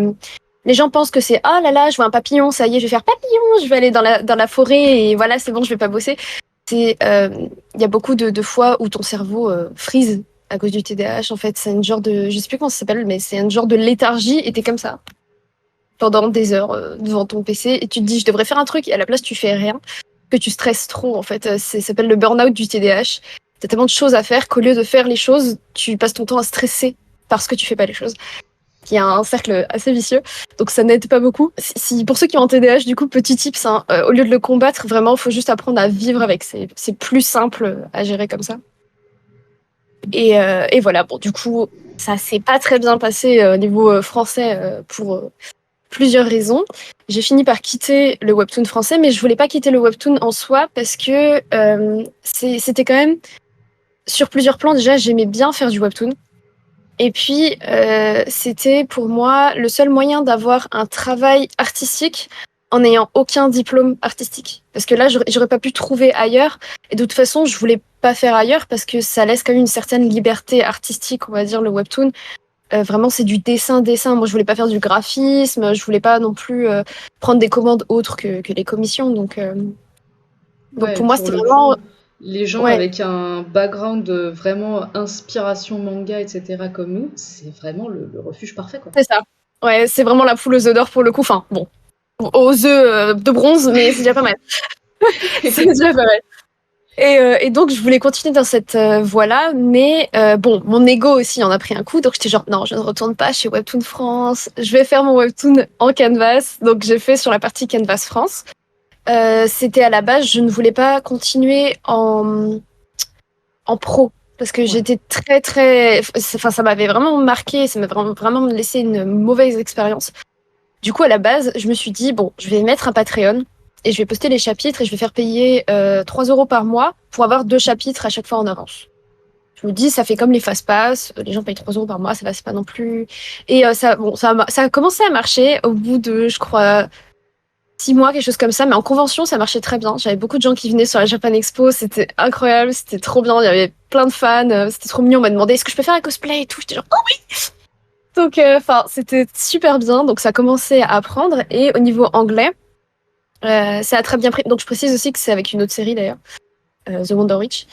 [SPEAKER 4] les gens pensent que c'est oh là là, je vois un papillon, ça y est, je vais faire papillon, je vais aller dans la forêt et voilà, c'est bon, je vais pas bosser. Il y a beaucoup de fois où ton cerveau freeze à cause du TDAH en fait, c'est une genre de je sais plus comment ça s'appelle, mais c'est un genre de léthargie et t'es comme ça pendant des heures devant ton PC et tu te dis je devrais faire un truc et à la place tu fais rien. Que tu stresses trop en fait, ça s'appelle le burn-out du TDAH. T'as tellement de choses à faire qu'au lieu de faire les choses, tu passes ton temps à stresser parce que tu fais pas les choses. Il y a un cercle assez vicieux, donc ça n'aide pas beaucoup. Pour ceux qui ont un TDAH, du coup, petit tips, hein, au lieu de le combattre, vraiment, il faut juste apprendre à vivre avec. C'est plus simple à gérer comme ça. Et voilà, bon, du coup, ça s'est pas très bien passé au niveau français pour plusieurs raisons. J'ai fini par quitter le webtoon français, mais je voulais pas quitter le webtoon en soi parce que c'était quand même sur plusieurs plans. Déjà, j'aimais bien faire du webtoon. Et puis, c'était pour moi le seul moyen d'avoir un travail artistique en n'ayant aucun diplôme artistique. Parce que là, j'aurais pas pu trouver ailleurs. Et de toute façon, je voulais pas faire ailleurs parce que ça laisse quand même une certaine liberté artistique, on va dire, le webtoon. Vraiment, c'est du dessin. Moi, je voulais pas faire du graphisme. Je voulais pas non plus prendre des commandes autres que les commissions. Donc
[SPEAKER 2] Ouais,
[SPEAKER 4] pour moi,
[SPEAKER 2] pour
[SPEAKER 4] c'était
[SPEAKER 2] le
[SPEAKER 4] vraiment...
[SPEAKER 2] coup, les gens
[SPEAKER 4] Ouais,
[SPEAKER 2] avec un background de vraiment inspiration manga, etc. comme nous, c'est vraiment le refuge parfait, quoi.
[SPEAKER 4] c'est ça. Ouais, c'est vraiment la poule aux œufs d'or pour le coup. Enfin, bon, aux œufs de bronze, mais c'est déjà pas mal. C'est déjà pas mal. Et donc, je voulais continuer dans cette voie-là, mais bon, mon ego aussi en a pris un coup, donc j'étais genre, non, je ne retourne pas chez Webtoon France, je vais faire mon Webtoon en Canvas, donc j'ai fait sur la partie Canvas France. C'était à la base, je ne voulais pas continuer en pro, parce que j'étais très, très... Enfin, ça m'avait vraiment marqué, ça m'a vraiment laissé une mauvaise expérience. Du coup, à la base, je me suis dit, bon, je vais mettre un Patreon, et je vais poster les chapitres et je vais faire payer 3 euros par mois pour avoir 2 chapitres à chaque fois en avance. Je me dis, ça fait comme les fast-pass, les gens payent 3 euros par mois, ça va, c'est pas non plus. Et ça a commencé à marcher au bout de, je crois, 6 mois, quelque chose comme ça, mais en convention, ça marchait très bien. J'avais beaucoup de gens qui venaient sur la Japan Expo, c'était incroyable, c'était trop bien, il y avait plein de fans, c'était trop mignon, on m'a demandé est-ce que je peux faire un cosplay et tout, j'étais genre, oh oui! Donc, c'était super bien, donc ça a commencé à apprendre, et au niveau anglais, ça a très bien pris. Donc je précise aussi que c'est avec une autre série d'ailleurs, The Wonder Witch.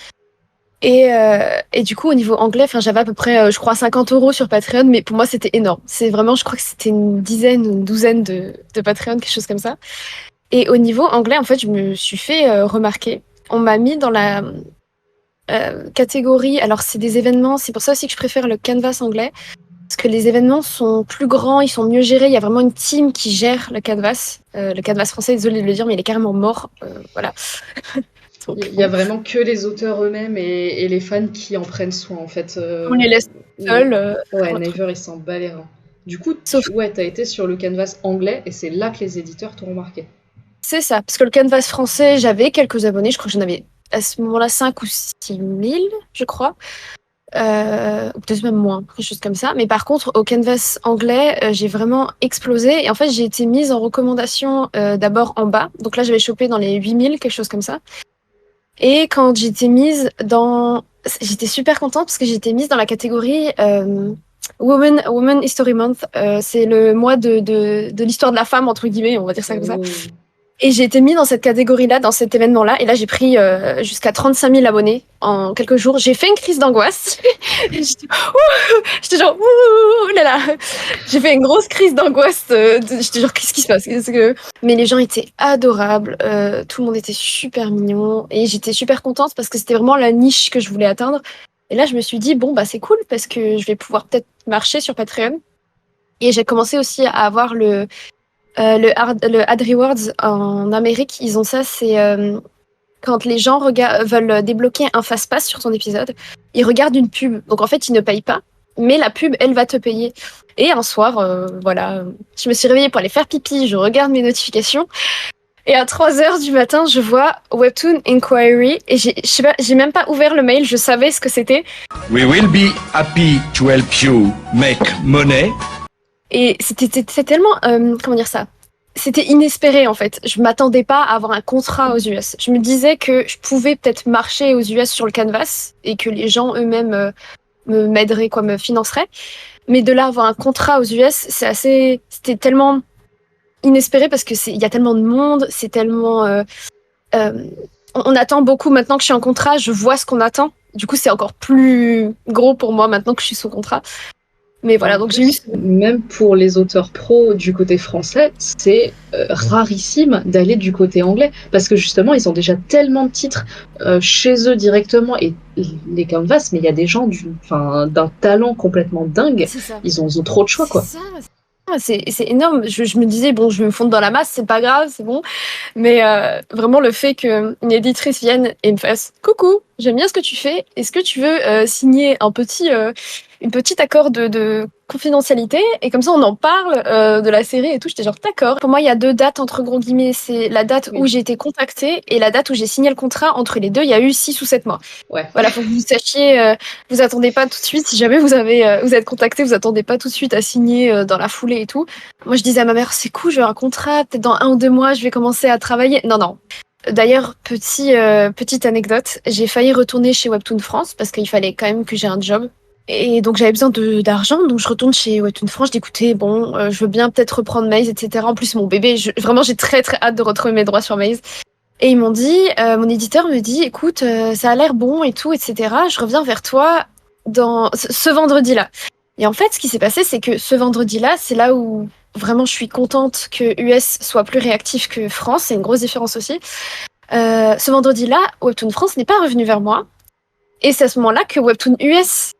[SPEAKER 4] Et du coup au niveau anglais, j'avais à peu près, je crois, 50 euros sur Patreon, mais pour moi c'était énorme. C'est vraiment, je crois que c'était une douzaine de Patreon, quelque chose comme ça. Et au niveau anglais, en fait, je me suis fait remarquer. On m'a mis dans la catégorie. Alors c'est des événements, c'est pour ça aussi que je préfère le Canvas anglais. Parce que les événements sont plus grands, ils sont mieux gérés. Il y a vraiment une team qui gère le Canvas. Le Canvas français, désolé de le dire, mais il est carrément mort. Voilà. Donc,
[SPEAKER 2] Il y a vraiment que les auteurs eux-mêmes et les fans qui en prennent soin, en fait.
[SPEAKER 4] on les laisse seuls.
[SPEAKER 2] Ouais, Naver, il s'en bat les reins. Du coup, t'as été sur le canvas anglais et c'est là que les éditeurs t'ont remarqué.
[SPEAKER 4] C'est ça, parce que le Canvas français, j'avais quelques abonnés. Je crois que j'en avais à ce moment-là 5 ou 6 000, je crois. ou peut-être même moins, quelque chose comme ça. Mais par contre, au canvas anglais, j'ai vraiment explosé. Et en fait, j'ai été mise en recommandation d'abord en bas. Donc là, j'avais chopé dans les 8000, quelque chose comme ça. Et quand j'étais mise dans... J'étais super contente parce que j'étais mise dans la catégorie Women History Month. C'est le mois de l'histoire de la femme, entre guillemets, on va dire ça comme ça. Et j'ai été mise dans cette catégorie-là, dans cet événement-là. Et là, j'ai pris jusqu'à 35 000 abonnés en quelques jours. J'ai fait une crise d'angoisse. J'étais genre, ouh là là. J'ai fait une grosse crise d'angoisse. J'étais genre, qu'est-ce qui se passe? Mais les gens étaient adorables. Tout le monde était super mignon. Et j'étais super contente parce que c'était vraiment la niche que je voulais atteindre. Et là, je me suis dit, bon, bah, c'est cool parce que je vais pouvoir peut-être marcher sur Patreon. Et j'ai commencé aussi à avoir le Ad Rewards en Amérique. Ils ont ça, c'est quand les gens veulent débloquer un fast-pass sur ton épisode, ils regardent une pub. Donc en fait, ils ne payent pas, mais la pub, elle va te payer. Et un soir, voilà, je me suis réveillée pour aller faire pipi, je regarde mes notifications. Et à 3h du matin, je vois Webtoon Inquiry et je sais pas, j'ai même pas ouvert le mail, je savais ce que c'était.
[SPEAKER 5] We will be happy to help you make money.
[SPEAKER 4] Et c'était tellement, comment dire ça? C'était inespéré en fait. Je m'attendais pas à avoir un contrat aux US. Je me disais que je pouvais peut-être marcher aux US sur le canvas et que les gens eux-mêmes m'aideraient, quoi, me financeraient. Mais de là avoir un contrat aux US, c'était tellement inespéré parce que il y a tellement de monde, c'est tellement, on attend beaucoup maintenant que je suis en contrat. Je vois ce qu'on attend. Du coup, c'est encore plus gros pour moi maintenant que je suis sous contrat. Mais voilà, donc j'ai eu...
[SPEAKER 7] Même pour les auteurs pro du côté français, c'est rarissime d'aller du côté anglais. Parce que justement, ils ont déjà tellement de titres chez eux directement. Et les canvas, mais il y a des gens d'un talent complètement dingue. Ils ont trop de choix, quoi.
[SPEAKER 4] C'est énorme. Je me disais, bon, je vais me fondre dans la masse, c'est pas grave, c'est bon. Mais vraiment, le fait qu'une éditrice vienne et me fasse « Coucou, j'aime bien ce que tu fais. Est-ce que tu veux signer une petite accord de confidentialité ?» Et comme ça, on en parle de la série et tout. J'étais genre « D'accord. » Pour moi, il y a 2 dates, entre gros guillemets. C'est la date où j'ai été contactée et la date où j'ai signé le contrat. Entre les deux, il y a eu 6 ou 7 mois.
[SPEAKER 7] Ouais.
[SPEAKER 4] Voilà, faut que vous sachiez, vous attendez pas tout de suite. Si jamais vous êtes contacté, vous attendez pas tout de suite à signer dans la foulée et tout. Moi, je disais à ma mère, c'est cool, j'ai un contrat, peut-être dans 1 ou 2 mois, je vais commencer à travailler. Non. D'ailleurs, petite anecdote, j'ai failli retourner chez Webtoon France parce qu'il fallait quand même que j'ai un job. Et donc, j'avais besoin d'argent, donc je retourne chez Webtoon France. Je dis, écoutez, bon, je veux bien peut-être reprendre Maze, etc. En plus, mon bébé, vraiment, j'ai très, très hâte de retrouver mes droits sur Maze. Et ils m'ont dit, mon éditeur me dit, écoute, ça a l'air bon et tout, etc. Je reviens vers toi dans ce vendredi-là. Et en fait, ce qui s'est passé, c'est que ce vendredi-là, c'est là où vraiment je suis contente que US soit plus réactif que France. C'est une grosse différence aussi. Ce vendredi-là, Webtoon France n'est pas revenu vers moi. Et c'est à ce moment-là que Webtoon US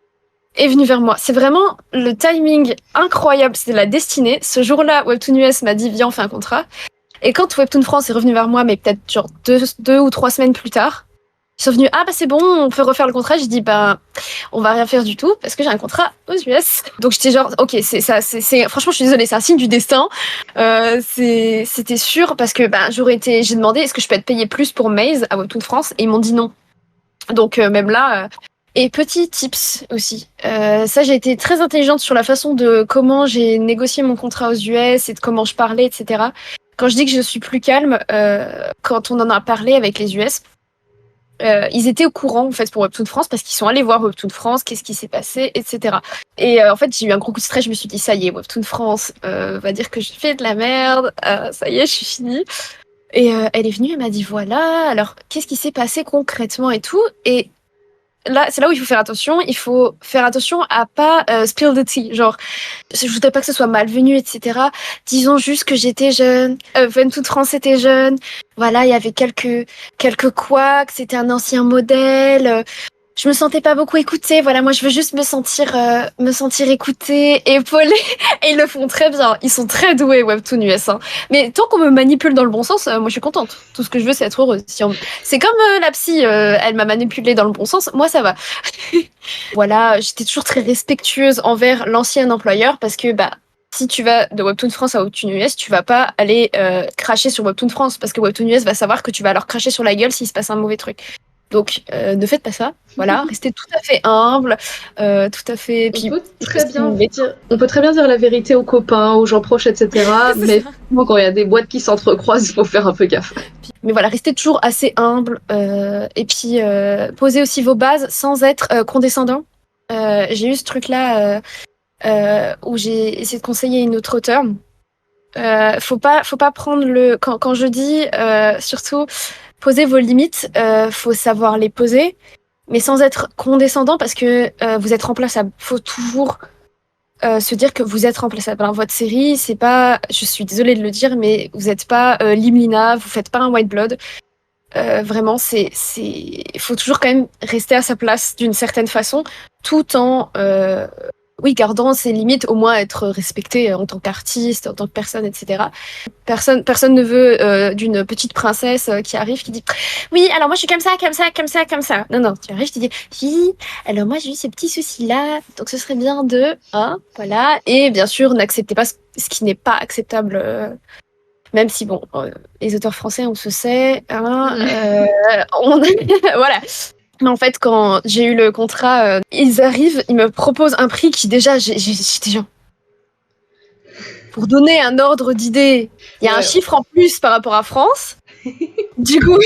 [SPEAKER 4] est venu vers moi. C'est vraiment le timing incroyable. C'est la destinée. Ce jour-là, Webtoon US m'a dit, viens, on fait un contrat. Et quand Webtoon France est revenu vers moi, mais peut-être genre 2 ou 3 semaines plus tard, ils sont venus, ah bah c'est bon, on peut refaire le contrat. J'ai dit, bah on va rien faire du tout parce que j'ai un contrat aux US. Donc j'étais genre, ok, c'est franchement, je suis désolée, c'est un signe du destin. C'était sûr parce que j'ai demandé, est-ce que je peux être payée plus pour Maze à Webtoon France, et ils m'ont dit non. Donc même là, et petit tips aussi, ça j'ai été très intelligente sur la façon de comment j'ai négocié mon contrat aux US et de comment je parlais, etc. Quand je dis que je suis plus calme, quand on en a parlé avec les US, ils étaient au courant en fait pour Webtoon France parce qu'ils sont allés voir Webtoon France, qu'est-ce qui s'est passé, etc. Et en fait, j'ai eu un gros coup de stress. Je me suis dit, ça y est, Webtoon France va dire que j'ai fait de la merde. Ça y est, je suis finie. Et elle est venue, elle m'a dit, voilà, alors qu'est-ce qui s'est passé concrètement et tout. Et là, c'est là où il faut faire attention. Il faut faire attention à pas spill the tea. Genre, je voudrais pas que ce soit malvenu, etc. Disons juste que j'étais jeune. Webtoon France était jeune. Voilà, il y avait quelques couacs. C'était un ancien modèle. Je me sentais pas beaucoup écoutée. Voilà, moi, je veux juste me sentir écoutée, épaulée. Et ils le font très bien. Ils sont très doués, Webtoon US. Hein. Mais tant qu'on me manipule dans le bon sens, moi, je suis contente. Tout ce que je veux, c'est être heureuse. C'est comme la psy, elle m'a manipulée dans le bon sens. Moi, ça va. Voilà, j'étais toujours très respectueuse envers l'ancien employeur parce que, si tu vas de Webtoon France à Webtoon US, tu vas pas aller cracher sur Webtoon France parce que Webtoon US va savoir que tu vas leur cracher sur la gueule s'il se passe un mauvais truc. Donc, ne faites pas ça. Voilà, restez tout à fait humble, tout à fait. Puis,
[SPEAKER 7] On peut très bien dire la vérité aux copains, aux gens proches, etc. Mais quand il y a des boîtes qui s'entrecroisent, il faut faire un peu gaffe.
[SPEAKER 4] Mais voilà, restez toujours assez humble. Et puis, posez aussi vos bases sans être condescendant. J'ai eu ce truc-là où j'ai essayé de conseiller une autre auteure. Faut pas prendre le. Quand je dis surtout poser vos limites, faut savoir les poser, mais sans être condescendant parce que vous êtes remplaçable. Faut toujours se dire que vous êtes remplaçable. Dans votre série, c'est pas. Je suis désolée de le dire, mais vous n'êtes pas Limlina, vous faites pas un White Blood. Vraiment, faut toujours quand même rester à sa place d'une certaine façon, tout en gardant ses limites, au moins être respecté en tant qu'artiste, en tant que personne, etc. Personne ne veut d'une petite princesse qui arrive, qui dit oui, alors moi je suis comme ça, comme ça, comme ça, comme ça. Non, tu arrives, tu dis oui, alors moi j'ai eu ces petits soucis-là, donc ce serait bien de, voilà. Et bien sûr, n'acceptez pas ce qui n'est pas acceptable. Même si, bon, les auteurs français, on se sait, voilà. Mais en fait, quand j'ai eu le contrat, ils arrivent, ils me proposent un prix qui déjà, j'étais genre... Pour donner un ordre d'idée, il y a un chiffre en plus par rapport à France. Du coup,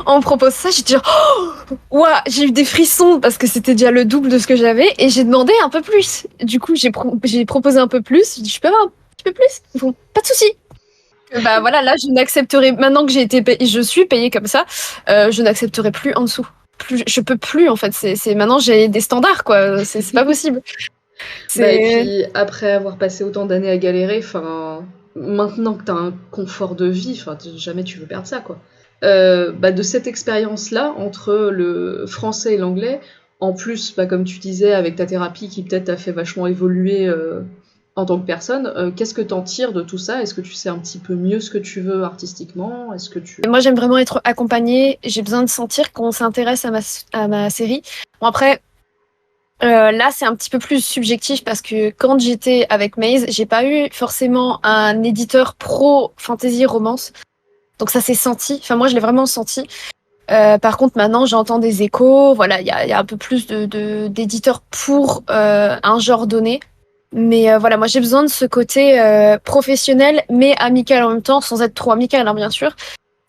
[SPEAKER 4] on me propose ça, j'étais genre... j'ai eu des frissons parce que c'était déjà le double de ce que j'avais et j'ai demandé un peu plus. Du coup, j'ai proposé un peu plus. J'ai dit, je peux avoir un petit peu plus? Ils font, pas de souci. Bah voilà, là, je n'accepterai... Maintenant que je suis payée comme ça, je n'accepterai plus en dessous. Je peux plus en fait. Maintenant j'ai des standards quoi. C'est pas possible.
[SPEAKER 7] Et puis après avoir passé autant d'années à galérer, maintenant que t'as un confort de vie, jamais tu veux perdre ça quoi. De cette expérience là entre le français et l'anglais, en plus comme tu disais avec ta thérapie qui peut-être t'a fait vachement évoluer en tant que personne, qu'est-ce que t'en tires de tout ça? Est-ce que tu sais un petit peu mieux ce que tu veux artistiquement?
[SPEAKER 4] Moi, j'aime vraiment être accompagnée. J'ai besoin de sentir qu'on s'intéresse à ma série. Bon, après, là, c'est un petit peu plus subjectif parce que quand j'étais avec Maze, j'ai pas eu forcément un éditeur pro fantasy romance. Donc ça s'est senti. Enfin, moi, je l'ai vraiment senti. Par contre, maintenant, j'entends des échos. Voilà, il y a un peu plus d'éditeurs pour un genre donné. Mais voilà, moi j'ai besoin de ce côté professionnel mais amical en même temps, sans être trop amical hein, bien sûr.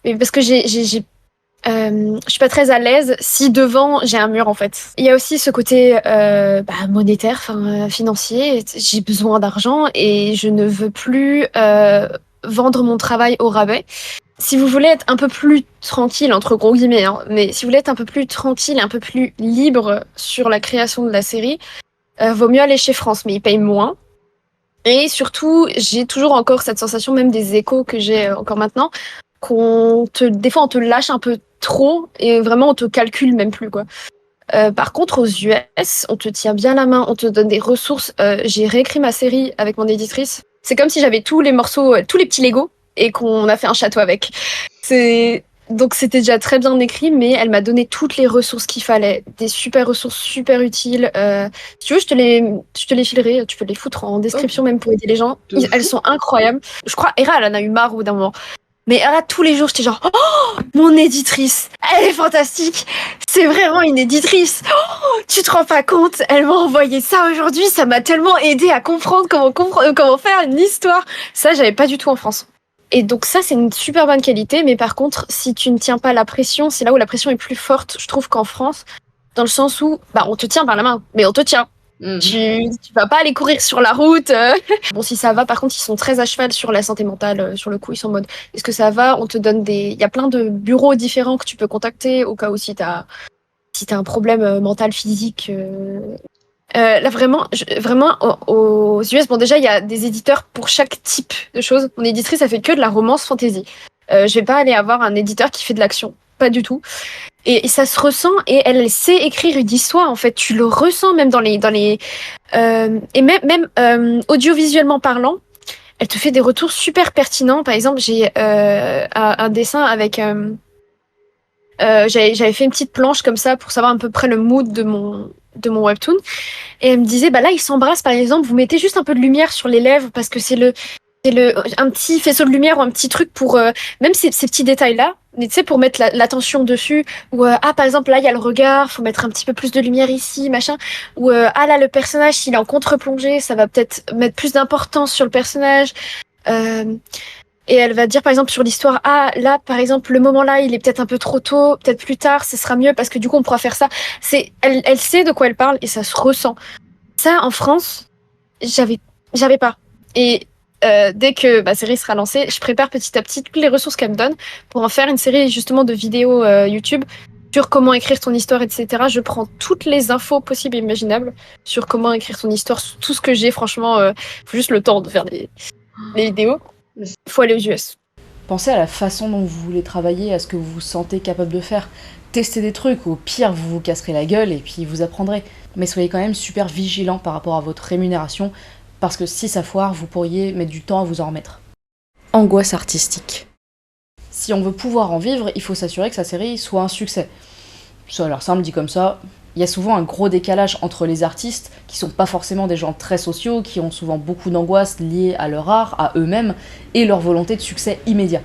[SPEAKER 4] Mais parce que je suis pas très à l'aise si devant j'ai un mur en fait. Il y a aussi ce côté monétaire, financier. J'ai besoin d'argent et je ne veux plus vendre mon travail au rabais. Si vous voulez être un peu plus tranquille, entre gros guillemets, hein, mais si vous voulez être un peu plus tranquille, un peu plus libre sur la création de la série, vaut mieux aller chez France, mais ils payent moins. Et surtout, j'ai toujours encore cette sensation, même des échos que j'ai encore maintenant, des fois on te lâche un peu trop et vraiment on te calcule même plus quoi. Par contre, aux US, on te tient bien la main, on te donne des ressources. J'ai réécrit ma série avec mon éditrice. C'est comme si j'avais tous les morceaux, tous les petits Legos et qu'on a fait un château avec. Donc c'était déjà très bien écrit, mais elle m'a donné toutes les ressources qu'il fallait, des super ressources super utiles. Si tu veux, je te les filerai, tu peux les foutre en description même pour aider les gens. Elles sont incroyables. Je crois Hera, elle en a eu marre au bout d'un moment. Mais Hera, tous les jours, j'étais genre, oh, mon éditrice, elle est fantastique. C'est vraiment une éditrice. Oh, tu te rends pas compte, elle m'a envoyé ça aujourd'hui, ça m'a tellement aidé à comprendre comment faire une histoire. Ça, j'avais pas du tout en France. Et donc ça, c'est une super bonne qualité, mais par contre, si tu ne tiens pas la pression, c'est là où la pression est plus forte, je trouve, qu'en France, dans le sens où on te tient par la main, mais on te tient. Tu vas pas aller courir sur la route. Bon, si ça va, par contre, ils sont très à cheval sur la santé mentale, sur le coup, ils sont en mode, est-ce que ça va? On te donne il y a plein de bureaux différents que tu peux contacter au cas où si t'as un problème mental, physique. Là, vraiment, aux US, bon, déjà, il y a des éditeurs pour chaque type de choses. Mon éditrice, elle fait que de la romance fantasy. Je vais pas aller avoir un éditeur qui fait de l'action. Pas du tout. Et ça se ressent, et elle sait écrire une histoire, en fait. Tu le ressens même dans les et même audiovisuellement parlant, elle te fait des retours super pertinents. Par exemple, j'ai un dessin avec... j'avais fait une petite planche comme ça pour savoir à peu près le mood de mon webtoon, et elle me disait là ils s'embrassent par exemple, vous mettez juste un peu de lumière sur les lèvres parce que c'est C'est un petit faisceau de lumière ou un petit truc pour même ces petits détails-là, mais tu sais, pour mettre l'attention dessus. Ou par exemple, là, il y a le regard, faut mettre un petit peu plus de lumière ici, machin. Ou là, le personnage, s'il est en contre-plongée, ça va peut-être mettre plus d'importance sur le personnage. Et elle va dire, par exemple, sur l'histoire, là, par exemple, le moment là, il est peut-être un peu trop tôt, peut-être plus tard, ce sera mieux parce que du coup, on pourra faire ça. Elle sait de quoi elle parle et ça se ressent. Ça, en France, j'avais pas. Et dès que ma série sera lancée, je prépare petit à petit toutes les ressources qu'elle me donne pour en faire une série justement de vidéos YouTube sur comment écrire ton histoire, etc. Je prends toutes les infos possibles et imaginables sur comment écrire ton histoire, tout ce que j'ai. Franchement, faut juste le temps de faire les vidéos. Il faut aller aux US.
[SPEAKER 1] Pensez à la façon dont vous voulez travailler, à ce que vous vous sentez capable de faire. Testez des trucs, au pire vous vous casserez la gueule et puis vous apprendrez. Mais soyez quand même super vigilant par rapport à votre rémunération, parce que si ça foire, vous pourriez mettre du temps à vous en remettre. Angoisse artistique. Si on veut pouvoir en vivre, il faut s'assurer que sa série soit un succès. Ça a l'air simple dit comme ça. Il y a souvent un gros décalage entre les artistes, qui sont pas forcément des gens très sociaux, qui ont souvent beaucoup d'angoisse liée à leur art, à eux-mêmes, et leur volonté de succès immédiat.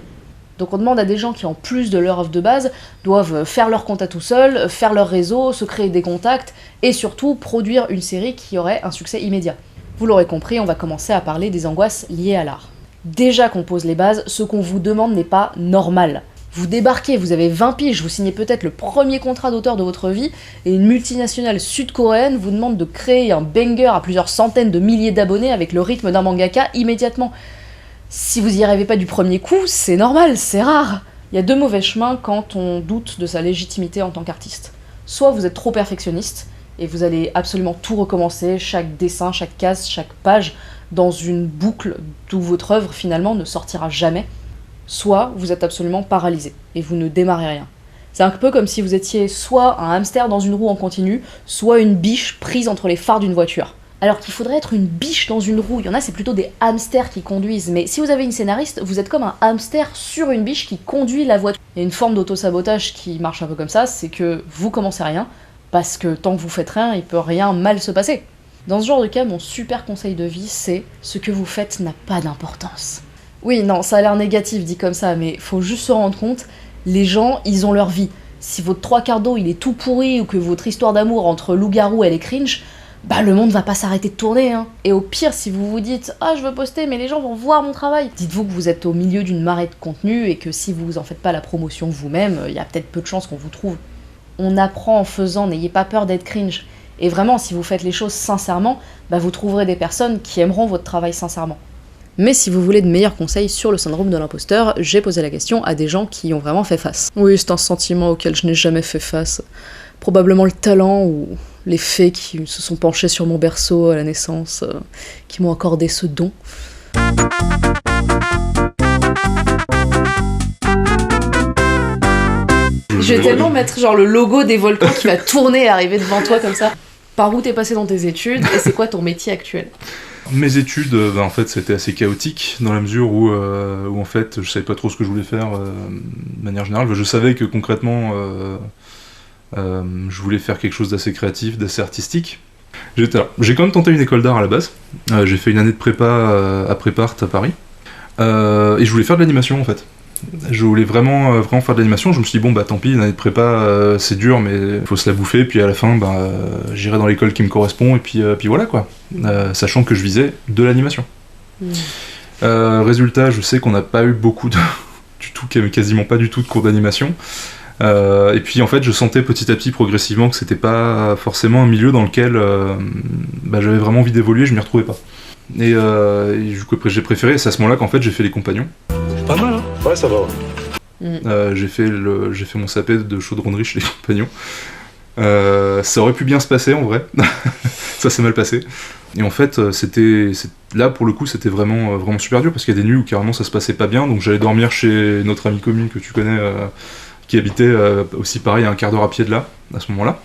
[SPEAKER 1] Donc on demande à des gens qui, en plus de leur œuvre de base, doivent faire leur compte à tout seul, faire leur réseau, se créer des contacts, et surtout produire une série qui aurait un succès immédiat. Vous l'aurez compris, on va commencer à parler des angoisses liées à l'art. Déjà qu'on pose les bases, ce qu'on vous demande n'est pas normal. Vous débarquez, vous avez 20 piges, vous signez peut-être le premier contrat d'auteur de votre vie, et une multinationale sud-coréenne vous demande de créer un banger à plusieurs centaines de milliers d'abonnés avec le rythme d'un mangaka immédiatement. Si vous y arrivez pas du premier coup, c'est normal, c'est rare. Il y a deux mauvais chemins quand on doute de sa légitimité en tant qu'artiste. Soit vous êtes trop perfectionniste, et vous allez absolument tout recommencer, chaque dessin, chaque case, chaque page, dans une boucle d'où votre œuvre finalement ne sortira jamais. Soit vous êtes absolument paralysé, et vous ne démarrez rien. C'est un peu comme si vous étiez soit un hamster dans une roue en continu, soit une biche prise entre les phares d'une voiture. Alors qu'il faudrait être une biche dans une roue, il y en a c'est plutôt des hamsters qui conduisent, mais si vous avez une scénariste, vous êtes comme un hamster sur une biche qui conduit la voiture. Il y a une forme d'auto-sabotage qui marche un peu comme ça, c'est que vous commencez rien, parce que tant que vous faites rien, il peut rien mal se passer. Dans ce genre de cas, mon super conseil de vie, c'est ce que vous faites n'a pas d'importance. Oui, non, ça a l'air négatif dit comme ça, mais faut juste se rendre compte, les gens, ils ont leur vie. Si votre trois quarts d'eau, il est tout pourri, ou que votre histoire d'amour entre loup-garou, elle est cringe, bah le monde va pas s'arrêter de tourner, hein. Et au pire, si vous vous dites « Ah, je veux poster, mais les gens vont voir mon travail », dites-vous que vous êtes au milieu d'une marée de contenu, et que si vous en faites pas la promotion vous-même, il y a peut-être peu de chances qu'on vous trouve. On apprend en faisant, n'ayez pas peur d'être cringe. Et vraiment, si vous faites les choses sincèrement, bah vous trouverez des personnes qui aimeront votre travail sincèrement. Mais si vous voulez de meilleurs conseils sur le syndrome de l'imposteur, j'ai posé la question à des gens qui y ont vraiment fait face. Oui, c'est un sentiment auquel je n'ai jamais fait face. Probablement le talent ou les fées qui se sont penchées sur mon berceau à la naissance, qui m'ont accordé ce don. Je vais tellement mettre genre le logo des volcans qui va tourner et arriver devant toi comme ça. Par où t'es passé dans tes études et c'est quoi ton métier actuel ?
[SPEAKER 8] Mes études, en fait, c'était assez chaotique dans la mesure où en fait, je savais pas trop ce que je voulais faire de manière générale. Je savais que concrètement, je voulais faire quelque chose d'assez créatif, d'assez artistique. J'ai quand même tenté une école d'art à la base. J'ai fait une année de prépa à Prépart à Paris. Et je voulais faire de l'animation en fait. Je voulais vraiment faire de l'animation. Je me suis dit bon bah tant pis, une année de prépa c'est dur mais faut se la bouffer. Puis à la fin j'irai dans l'école qui me correspond et puis voilà quoi. Sachant que je visais de l'animation. Résultat, je sais qu'on n'a pas eu beaucoup du tout, quasiment pas du tout de cours d'animation. Et puis en fait je sentais petit à petit progressivement que c'était pas forcément un milieu dans lequel j'avais vraiment envie d'évoluer, je m'y retrouvais pas. Et du coup j'ai préféré, c'est à ce moment-là qu'en fait j'ai fait les compagnons.
[SPEAKER 9] Pas mal hein. Ouais ça va ouais.
[SPEAKER 8] J'ai fait mon sapé de chaudronnerie chez les compagnons. Ça aurait pu bien se passer en vrai, ça s'est mal passé. Et en fait là pour le coup c'était vraiment super dur parce qu'il y a des nuits où carrément ça se passait pas bien, donc j'allais dormir chez notre amie commune que tu connais qui habitait aussi pareil à un quart d'heure à pied de là, à ce moment-là.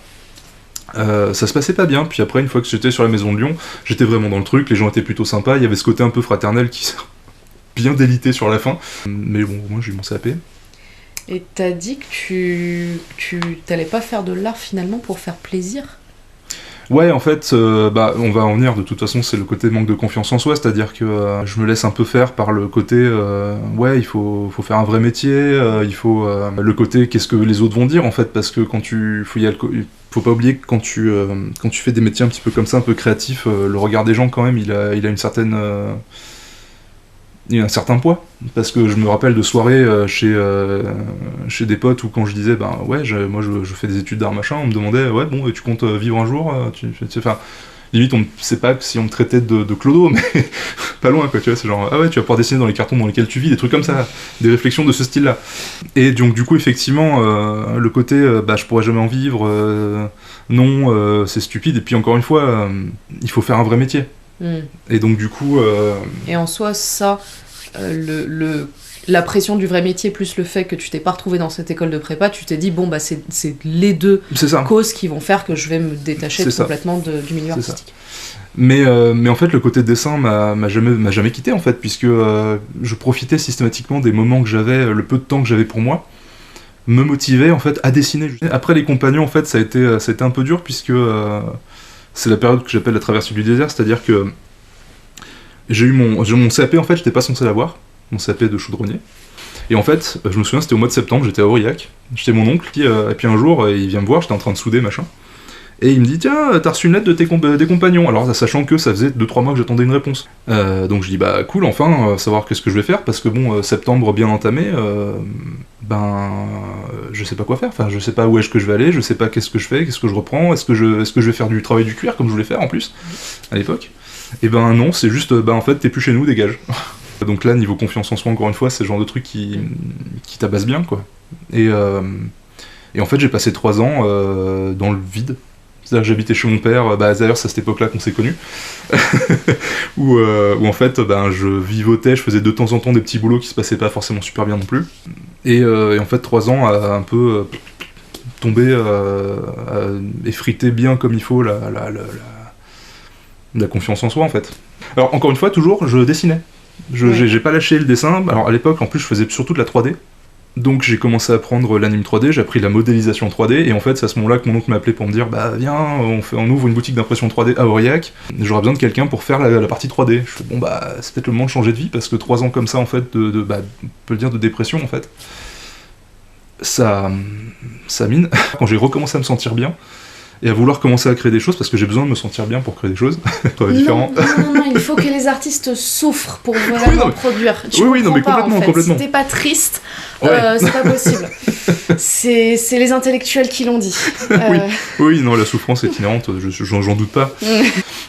[SPEAKER 8] Ça se passait pas bien, puis après une fois que j'étais sur la maison de Lyon, j'étais vraiment dans le truc, les gens étaient plutôt sympas, il y avait ce côté un peu fraternel qui s'est bien délité sur la fin, mais bon, moi j'ai eu mon CAP.
[SPEAKER 1] Et t'as dit que tu t'allais pas faire de l'art finalement pour faire plaisir ?
[SPEAKER 8] Ouais, en fait, on va en venir, de toute façon, c'est le côté manque de confiance en soi, c'est-à-dire que je me laisse un peu faire par le côté, il faut faire un vrai métier, il faut le côté qu'est-ce que les autres vont dire, en fait, parce que faut pas oublier que quand tu fais des métiers un petit peu comme ça, un peu créatifs, le regard des gens, quand même, il a une certaine... il y a un certain poids, parce que je me rappelle de soirées chez des potes où quand je disais moi je fais des études d'art machin, on me demandait tu comptes vivre un jour, enfin limite c'est pas si on me traitait de clodo, mais pas loin quoi, tu vois, c'est genre tu vas pouvoir dessiner dans les cartons dans lesquels tu vis, des trucs comme ça, des réflexions de ce style là. Et donc du coup effectivement le côté je pourrais jamais en vivre, non, c'est stupide, et puis encore une fois il faut faire un vrai métier. Et donc du coup...
[SPEAKER 1] Et en soi, ça, la pression du vrai métier, plus le fait que tu t'es pas retrouvé dans cette école de prépa, tu t'es dit, c'est les deux causes qui vont faire que je vais me détacher complètement du milieu artistique.
[SPEAKER 8] Mais en fait, le côté dessin m'a jamais quitté, en fait, puisque je profitais systématiquement des moments que j'avais, le peu de temps que j'avais pour moi, me motivait, en fait, à dessiner. Après les compagnons, en fait, ça a été un peu dur, puisque... c'est la période que j'appelle la traversée du désert, c'est-à-dire que j'ai eu mon CAP, en fait, j'étais pas censé l'avoir, mon CAP de chaudronnier. Et en fait, je me souviens, c'était au mois de septembre, j'étais à Aurillac, j'étais mon oncle, et puis un jour, il vient me voir, j'étais en train de souder, machin, et il me dit, tiens, t'as reçu une lettre de des compagnons, alors sachant que ça faisait 2-3 mois que j'attendais une réponse. Donc je dis, cool, enfin, savoir qu'est-ce que je vais faire, parce que septembre bien entamé, je sais pas quoi faire, enfin, je sais pas où est-ce que je vais aller, je sais pas qu'est-ce que je fais, qu'est-ce que je reprends, est-ce que je vais faire du travail du cuir, comme je voulais faire en plus, à l'époque. Et non, c'est juste, en fait, t'es plus chez nous, dégage. Donc là, niveau confiance en soi, encore une fois, c'est le genre de truc qui tabasse bien, quoi. Et en fait, j'ai passé 3 ans dans le vide. C'est-à-dire que j'habitais chez mon père, d'ailleurs c'est à cette époque-là qu'on s'est connus, où en fait je vivotais, je faisais de temps en temps des petits boulots qui se passaient pas forcément super bien non plus. Et en fait 3 ans à un peu tomber, à effriter bien comme il faut la confiance en soi en fait. Alors encore une fois, toujours, je dessinais. J'ai pas lâché le dessin. Alors à l'époque, en plus, je faisais surtout de la 3D. Donc j'ai commencé à apprendre l'anime 3D, j'ai appris la modélisation 3D, et en fait c'est à ce moment-là que mon oncle m'a appelé pour me dire viens, on ouvre une boutique d'impression 3D à Aurillac, j'aurais besoin de quelqu'un pour faire la partie 3D. Je fais c'est peut-être le moment de changer de vie, parce que 3 ans comme ça en fait, on peut le dire de dépression en fait, ça mine. Quand j'ai recommencé à me sentir bien, et à vouloir commencer à créer des choses, parce que j'ai besoin de me sentir bien pour créer des choses.
[SPEAKER 1] Non, il faut que les artistes souffrent pour vraiment produire.
[SPEAKER 8] Oui, mais complètement.
[SPEAKER 1] Si t'es pas triste, c'est pas possible. C'est les intellectuels qui l'ont dit.
[SPEAKER 8] Oui, non, la souffrance est inhérente, j'en doute pas.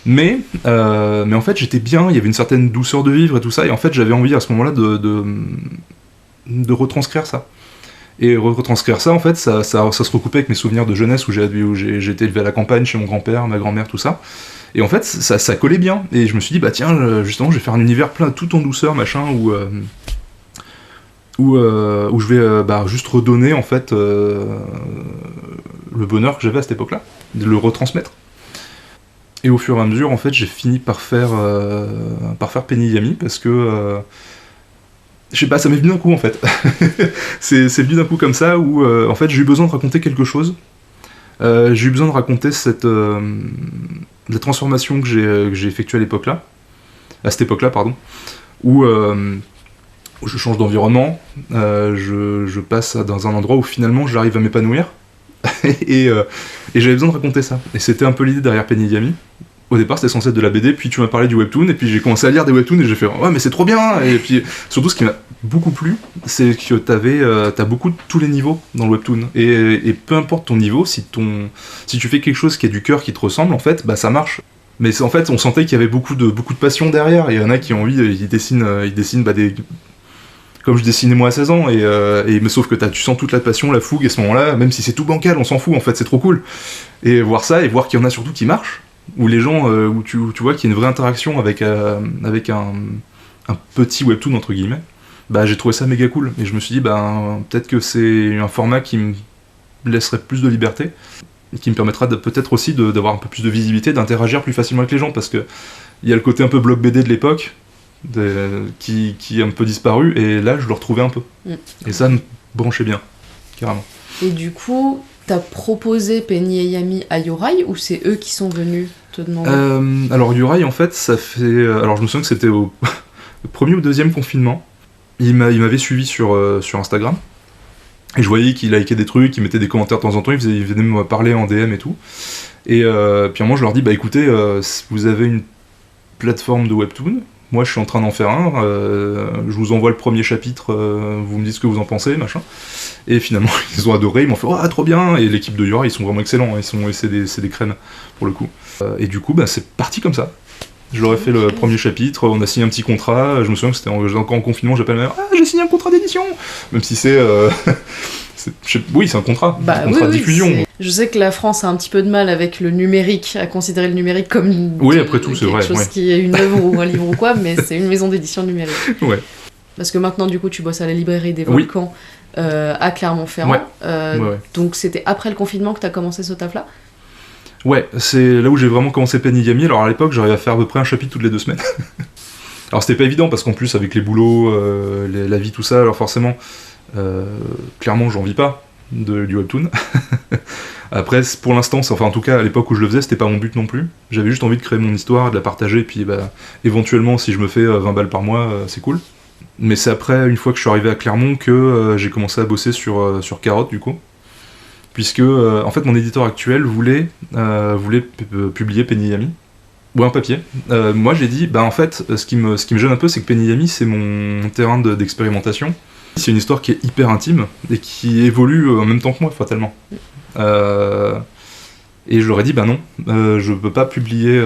[SPEAKER 8] Mais en fait, j'étais bien, il y avait une certaine douceur de vivre et tout ça, et en fait, j'avais envie à ce moment-là de retranscrire ça. Et retranscrire ça, en fait, ça se recoupait avec mes souvenirs de jeunesse où j'ai été élevé à la campagne chez mon grand-père, ma grand-mère, tout ça. Et en fait, ça collait bien. Et je me suis dit, tiens, justement, je vais faire un univers plein, tout en douceur, machin, où je vais juste redonner, en fait, le bonheur que j'avais à cette époque-là, de le retransmettre. Et au fur et à mesure, en fait, j'ai fini par faire Penny Yami, parce que... je sais pas, ça m'est venu d'un coup en fait. c'est venu d'un coup comme ça où en fait j'ai eu besoin de raconter quelque chose. J'ai eu besoin de raconter la transformation que j'ai effectuée à cette époque-là, où je change d'environnement, je passe dans un endroit où finalement j'arrive à m'épanouir, et j'avais besoin de raconter ça. Et c'était un peu l'idée derrière Penny Yami. Au départ c'était censé être de la BD, puis tu m'as parlé du webtoon, et puis j'ai commencé à lire des webtoons et j'ai fait ouais mais c'est trop bien. Et puis surtout ce qui m'a beaucoup plu, c'est que t'as beaucoup de tous les niveaux dans le webtoon, et peu importe ton niveau, si tu fais quelque chose qui a du cœur, qui te ressemble, en fait ça marche. Mais en fait on sentait qu'il y avait beaucoup de passion derrière, et il y en a qui ont envie, ils dessinent des... comme je dessinais moi à 16 ans, mais sauf que tu sens toute la passion, la fougue à ce moment-là, même si c'est tout bancal, on s'en fout en fait, c'est trop cool. Et voir ça, et voir qu'il y en a surtout qui marchent, où les gens, où tu vois qu'il y a une vraie interaction avec un petit webtoon entre guillemets, j'ai trouvé ça méga cool, et je me suis dit peut-être que c'est un format qui me laisserait plus de liberté, et qui me permettra peut-être aussi d'avoir un peu plus de visibilité, d'interagir plus facilement avec les gens, parce que il y a le côté un peu bloc BD de l'époque, qui est un peu disparu, et là je le retrouvais un peu. Et ça me branchait bien, carrément.
[SPEAKER 1] Et du coup, t'as proposé Penny et Yami à Yorai ou c'est eux qui sont venus te demander
[SPEAKER 8] Alors Yorai, en fait, ça fait... Alors je me souviens que c'était au le premier ou deuxième confinement. Il m'avait suivi sur Instagram. Et je voyais qu'il likait des trucs, il mettait des commentaires de temps en temps, il venait me parler en DM et tout. Et puis à un moment, je leur dis, bah écoutez, vous avez une plateforme de webtoon, moi je suis en train d'en faire un, je vous envoie le premier chapitre, vous me dites ce que vous en pensez, machin. Et finalement, ils ont adoré, ils m'ont fait, oh trop bien. Et l'équipe de Yura, ils sont vraiment excellents, c'est des crèmes pour le coup. Et du coup, bah, c'est parti comme ça. Je leur ai fait le premier chapitre, on a signé un petit contrat, je me souviens que j'étais encore en confinement, j'appelle ma mère, j'ai signé un contrat d'édition. Même si c'est... oui, c'est un contrat, un contrat de diffusion.
[SPEAKER 1] Je sais que la France a un petit peu de mal avec le numérique, à considérer le numérique comme
[SPEAKER 8] après tout, c'est vrai,
[SPEAKER 1] quelque chose qui est une œuvre ou un livre ou quoi, mais c'est une maison d'édition numérique.
[SPEAKER 8] Ouais.
[SPEAKER 1] Parce que maintenant, du coup, tu bosses à la librairie des Volcans à Clermont-Ferrand. Donc c'était après le confinement que tu as commencé ce taf-là?
[SPEAKER 8] Ouais, c'est là où j'ai vraiment commencé Penny Yami. Alors à l'époque, j'arrivais à faire à peu près un chapitre toutes les 2 semaines. Alors c'était pas évident parce qu'en plus, avec les boulots, la vie, tout ça, alors forcément, clairement, j'en vis pas du webtoon. Après, pour l'instant, enfin en tout cas, à l'époque où je le faisais, c'était pas mon but non plus. J'avais juste envie de créer mon histoire, de la partager, et puis bah, éventuellement, si je me fais 20 balles par mois, c'est cool. Mais c'est après, une fois que je suis arrivé à Clermont, que j'ai commencé à bosser sur Carotte, du coup. Puisque, en fait, mon éditeur actuel voulait publier Penny Yami, ou un papier. Moi, j'ai dit, bah en fait, ce qui me gêne un peu, c'est que Penny Yami, c'est mon terrain d'expérimentation. C'est une histoire qui est hyper intime, et qui évolue en même temps que moi, fatalement. Et je leur ai dit, bah non, je veux pas publier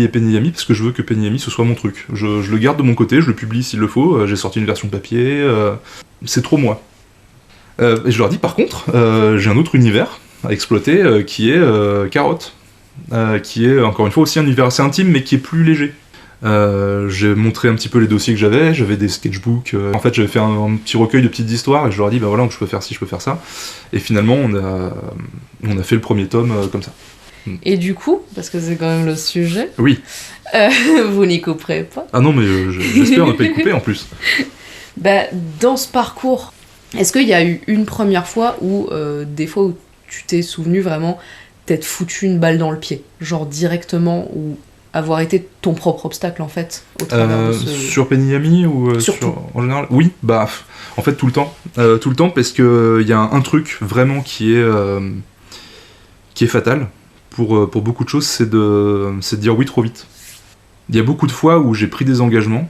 [SPEAKER 8] Penny Yami, parce que je veux que Penny Yami, ce soit mon truc. Je le garde de mon côté, je le publie s'il le faut, j'ai sorti une version papier, c'est trop moi. Et je leur dis par contre, j'ai un autre univers à exploiter qui est Carotte, qui est encore une fois aussi un univers assez intime mais qui est plus léger. J'ai montré un petit peu les dossiers que j'avais des sketchbooks, en fait j'avais fait un petit recueil de petites histoires et je leur ai dit bah voilà donc je peux faire ci, je peux faire ça. Et finalement on a fait le premier tome comme ça.
[SPEAKER 1] Et du coup, parce que c'est quand même le sujet,
[SPEAKER 8] oui.
[SPEAKER 1] Vous n'y couperez pas.
[SPEAKER 8] Ah non mais j'espère ne pas y couper en plus.
[SPEAKER 1] Bah, dans ce parcours, est-ce qu'il y a eu une première fois où, des fois où tu t'es souvenu vraiment t'être foutu une balle dans le pied, genre directement, ou avoir été ton propre obstacle en fait, au travers de ce...
[SPEAKER 8] Sur Penny Yami ou en général? Oui, bah en fait tout le temps parce que il y a un truc vraiment qui est fatal pour beaucoup de choses, c'est de dire oui trop vite. Il y a beaucoup de fois où j'ai pris des engagements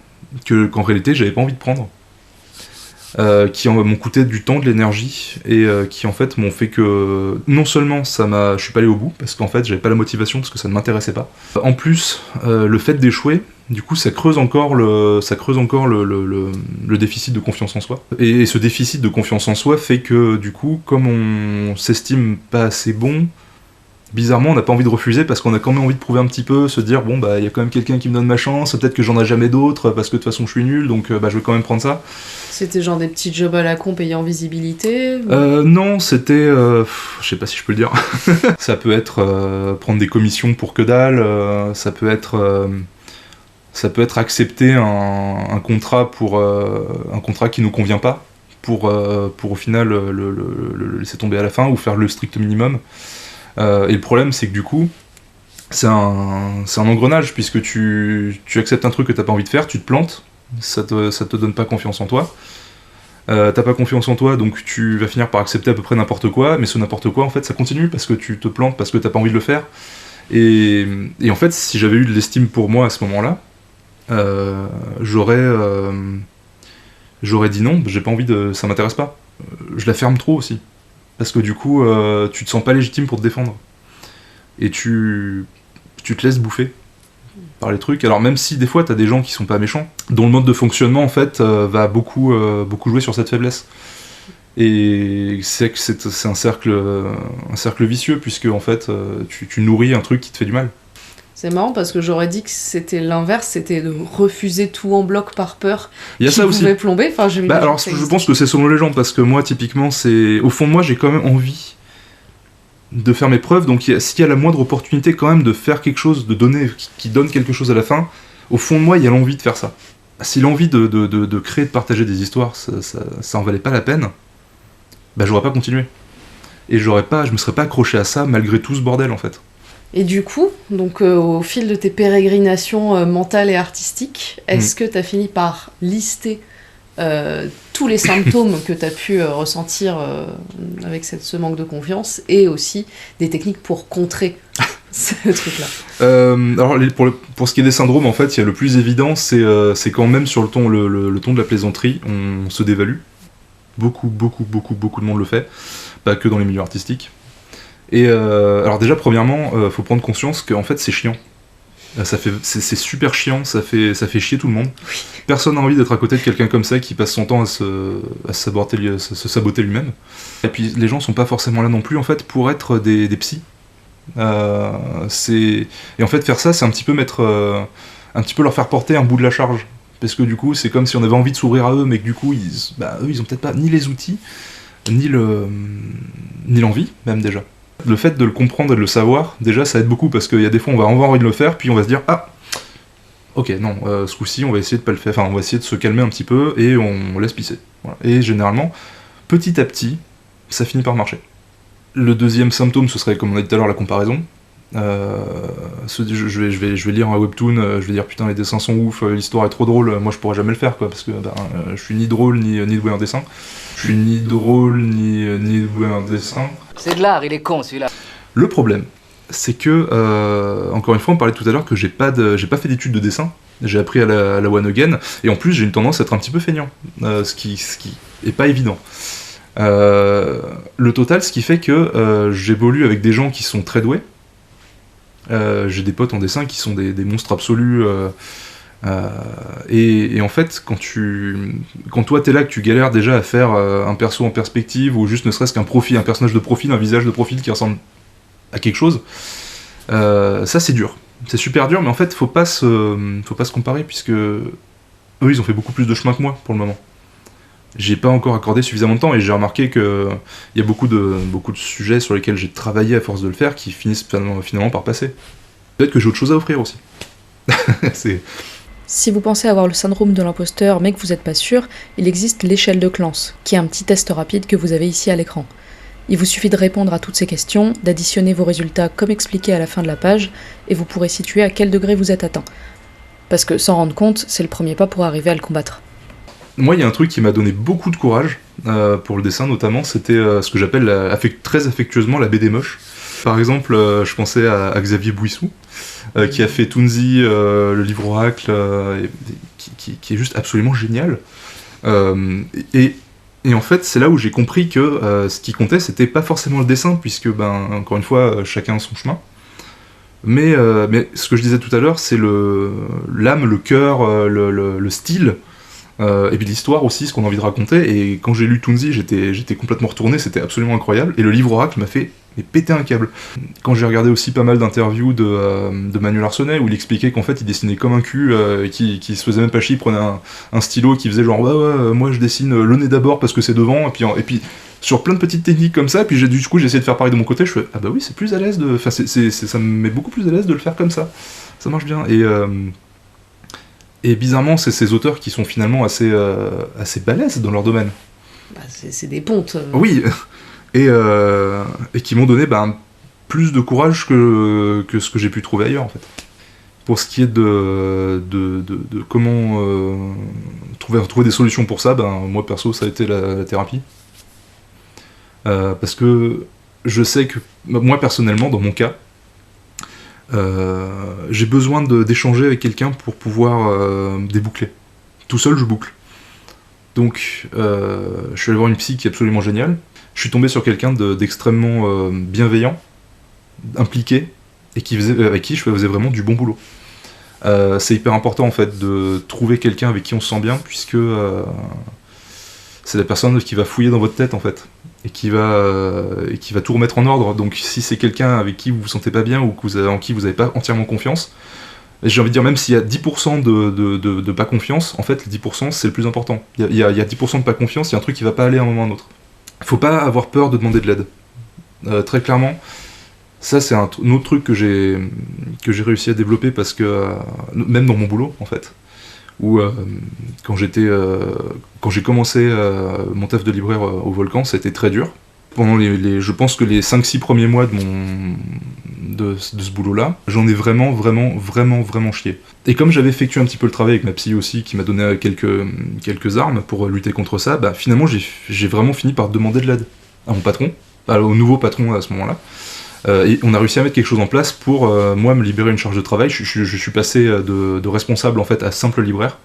[SPEAKER 8] qu'en réalité j'avais pas envie de prendre. Qui m'ont coûté du temps, de l'énergie, et qui en fait m'ont fait que non seulement je suis pas allé au bout, parce qu'en fait j'avais pas la motivation, parce que ça ne m'intéressait pas. En plus, le fait d'échouer, du coup ça creuse encore le déficit de confiance en soi. Et ce déficit de confiance en soi fait que du coup, comme on s'estime pas assez bon, bizarrement on n'a pas envie de refuser parce qu'on a quand même envie de prouver un petit peu, se dire bon bah il y a quand même quelqu'un qui me donne ma chance, peut-être que j'en ai jamais d'autres parce que de toute façon je suis nul, donc bah je vais quand même prendre ça.
[SPEAKER 1] C'était genre des petits jobs à la con payés en visibilité
[SPEAKER 8] Non, c'était je sais pas si je peux le dire. Ça peut être prendre des commissions pour que dalle, ça peut être accepter un contrat pour un contrat qui nous convient pas pour au final le laisser tomber à la fin ou faire le strict minimum. Et le problème, c'est que du coup, c'est un engrenage, puisque tu acceptes un truc que t'as pas envie de faire, tu te plantes, ça te donne pas confiance en toi. T'as pas confiance en toi, donc tu vas finir par accepter à peu près n'importe quoi, mais ce n'importe quoi, en fait, ça continue, parce que tu te plantes, parce que t'as pas envie de le faire. Et en fait, si j'avais eu de l'estime pour moi à ce moment-là, j'aurais dit non, j'ai pas envie ça m'intéresse pas. Je la ferme trop aussi. Parce que du coup, tu te sens pas légitime pour te défendre. Et tu te laisses bouffer par les trucs. Alors même si des fois t'as des gens qui sont pas méchants, dont le mode de fonctionnement en fait va beaucoup jouer sur cette faiblesse. Et c'est que c'est un cercle vicieux, puisque en fait tu nourris un truc qui te fait du mal.
[SPEAKER 1] C'est marrant parce que j'aurais dit que c'était l'inverse, c'était de refuser tout en bloc par peur.
[SPEAKER 8] Il y a ça aussi.
[SPEAKER 1] Pouvait plomber. Enfin,
[SPEAKER 8] alors je pense que c'est selon les gens, parce que moi typiquement au fond de moi j'ai quand même envie de faire mes preuves, donc s'il y a la moindre opportunité quand même de faire quelque chose, de donner, qui donne quelque chose à la fin, au fond de moi il y a l'envie de faire ça. Si l'envie de créer, de partager des histoires, ça en valait pas la peine, bah j'aurais pas continué. et je me serais pas accroché à ça malgré tout ce bordel en fait.
[SPEAKER 1] Et du coup, donc au fil de tes pérégrinations mentales et artistiques, est-ce que tu as fini par lister tous les symptômes que tu as pu ressentir avec ce manque de confiance et aussi des techniques pour contrer ce truc-là?
[SPEAKER 8] Alors pour ce qui est des syndromes, en fait, il y a le plus évident, c'est quand même sur le ton de la plaisanterie, on se dévalue. Beaucoup de monde le fait, pas que dans les milieux artistiques. Et alors déjà, premièrement, faut prendre conscience qu'en fait c'est chiant. C'est super chiant, ça fait chier tout le monde.
[SPEAKER 1] Oui.
[SPEAKER 8] Personne n'a envie d'être à côté de quelqu'un comme ça qui passe son temps à se saboter lui-même. Et puis les gens sont pas forcément là non plus en fait pour être des psys. Et en fait faire ça, c'est un petit peu leur faire porter un bout de la charge. Parce que du coup, c'est comme si on avait envie de s'ouvrir à eux, mais que du coup, eux, ils ont peut-être pas ni les outils, ni l'envie, même déjà. Le fait de le comprendre et de le savoir, déjà, ça aide beaucoup, parce qu'il y a des fois, on va avoir envie de le faire, puis on va se dire, ah, ok, non, ce coup-ci, on va essayer de pas le faire, enfin, on va essayer de se calmer un petit peu, et on laisse pisser. Voilà. Et généralement, petit à petit, ça finit par marcher. Le deuxième symptôme, ce serait, comme on a dit tout à l'heure, la comparaison. Je vais lire un webtoon, je vais dire putain les dessins sont ouf, l'histoire est trop drôle, moi je pourrais jamais le faire quoi, parce que je suis ni drôle ni doué en dessin. Je suis ni drôle ni doué en dessin.
[SPEAKER 10] C'est de l'art, il est con celui-là.
[SPEAKER 8] Le problème, c'est que, encore une fois, on parlait tout à l'heure que j'ai pas fait d'études de dessin, j'ai appris à la one again, et en plus j'ai une tendance à être un petit peu feignant, ce qui est pas évident. Le total, ce qui fait que j'évolue avec des gens qui sont très doués. J'ai des potes en dessin qui sont des monstres absolus, et en fait quand toi t'es là, que tu galères déjà à faire un perso en perspective, ou juste ne serait-ce qu'un personnage de profil, un visage de profil qui ressemble à quelque chose, ça c'est dur, c'est super dur, mais en fait faut pas se comparer, puisque eux ils ont fait beaucoup plus de chemin que moi pour le moment. J'ai pas encore accordé suffisamment de temps, et j'ai remarqué qu'il y a beaucoup de sujets sur lesquels j'ai travaillé à force de le faire qui finissent finalement par passer. Peut-être que j'ai autre chose à offrir aussi.
[SPEAKER 11] Si vous pensez avoir le syndrome de l'imposteur mais que vous n'êtes pas sûr, il existe l'échelle de Clance, qui est un petit test rapide que vous avez ici à l'écran. Il vous suffit de répondre à toutes ces questions, d'additionner vos résultats comme expliqué à la fin de la page, et vous pourrez situer à quel degré vous êtes atteint. Parce que s'en rendre compte, c'est le premier pas pour arriver à le combattre.
[SPEAKER 8] Moi, il y a un truc qui m'a donné beaucoup de courage, pour le dessin notamment, c'était ce que j'appelle très affectueusement la BD moche. Par exemple, je pensais à Xavier Bouissou, qui a fait Toonzy, le livre Oracle, qui est juste absolument génial. Et en fait, c'est là où j'ai compris que ce qui comptait, c'était pas forcément le dessin, puisque, encore une fois, chacun a son chemin. Mais ce que je disais tout à l'heure, c'est l'âme, le cœur, le style, et puis l'histoire aussi, ce qu'on a envie de raconter. Et quand j'ai lu Toonzy, j'étais complètement retourné, c'était absolument incroyable. Et le livre Oracle m'a fait péter un câble. Quand j'ai regardé aussi pas mal d'interviews de Manuel Arsenet, où il expliquait qu'en fait il dessinait comme un cul, qui se faisait même pas chier, il prenait un stylo qui faisait genre ouais, moi je dessine le nez d'abord parce que c'est devant, et puis sur plein de petites techniques comme ça, puis du coup j'ai essayé de faire pareil de mon côté, je fais ah bah oui, c'est plus à l'aise ça me met beaucoup plus à l'aise de le faire comme ça marche bien. Et bizarrement, c'est ces auteurs qui sont finalement assez balèzes dans leur domaine.
[SPEAKER 1] C'est des pontes.
[SPEAKER 8] Oui, et qui m'ont donné plus de courage que ce que j'ai pu trouver ailleurs en fait. Pour ce qui est de comment trouver des solutions pour ça, moi perso ça a été la thérapie. Parce que je sais que moi personnellement, dans mon cas, j'ai besoin d'échanger avec quelqu'un pour pouvoir déboucler. Tout seul je boucle. Donc je suis allé voir une psy qui est absolument géniale. Je suis tombé sur quelqu'un d'extrêmement bienveillant, impliqué, et avec qui je faisais vraiment du bon boulot. C'est hyper important en fait de trouver quelqu'un avec qui on se sent bien, puisque c'est la personne qui va fouiller dans votre tête en fait, et qui va tout remettre en ordre. Donc si c'est quelqu'un avec qui vous vous sentez pas bien, ou en qui vous n'avez pas entièrement confiance, j'ai envie de dire, même s'il y a 10% de pas confiance, en fait les 10% c'est le plus important. Il y a 10% de pas confiance, il y a un truc qui va pas aller à un moment ou à un autre. Faut pas avoir peur de demander de l'aide. Très clairement, ça c'est un autre truc que j'ai réussi à développer, parce que même dans mon boulot en fait, où quand j'ai commencé mon taf de libraire au Volcan, ça a été très dur, pendant je pense que les 5-6 premiers mois de ce boulot-là, j'en ai vraiment chié. Et comme j'avais effectué un petit peu le travail avec ma psy aussi, qui m'a donné quelques armes pour lutter contre ça, finalement j'ai vraiment fini par demander de l'aide à mon patron, au nouveau patron à ce moment-là. Et on a réussi à mettre quelque chose en place pour, moi, me libérer une charge de travail. Je suis passé de responsable, en fait, à simple libraire,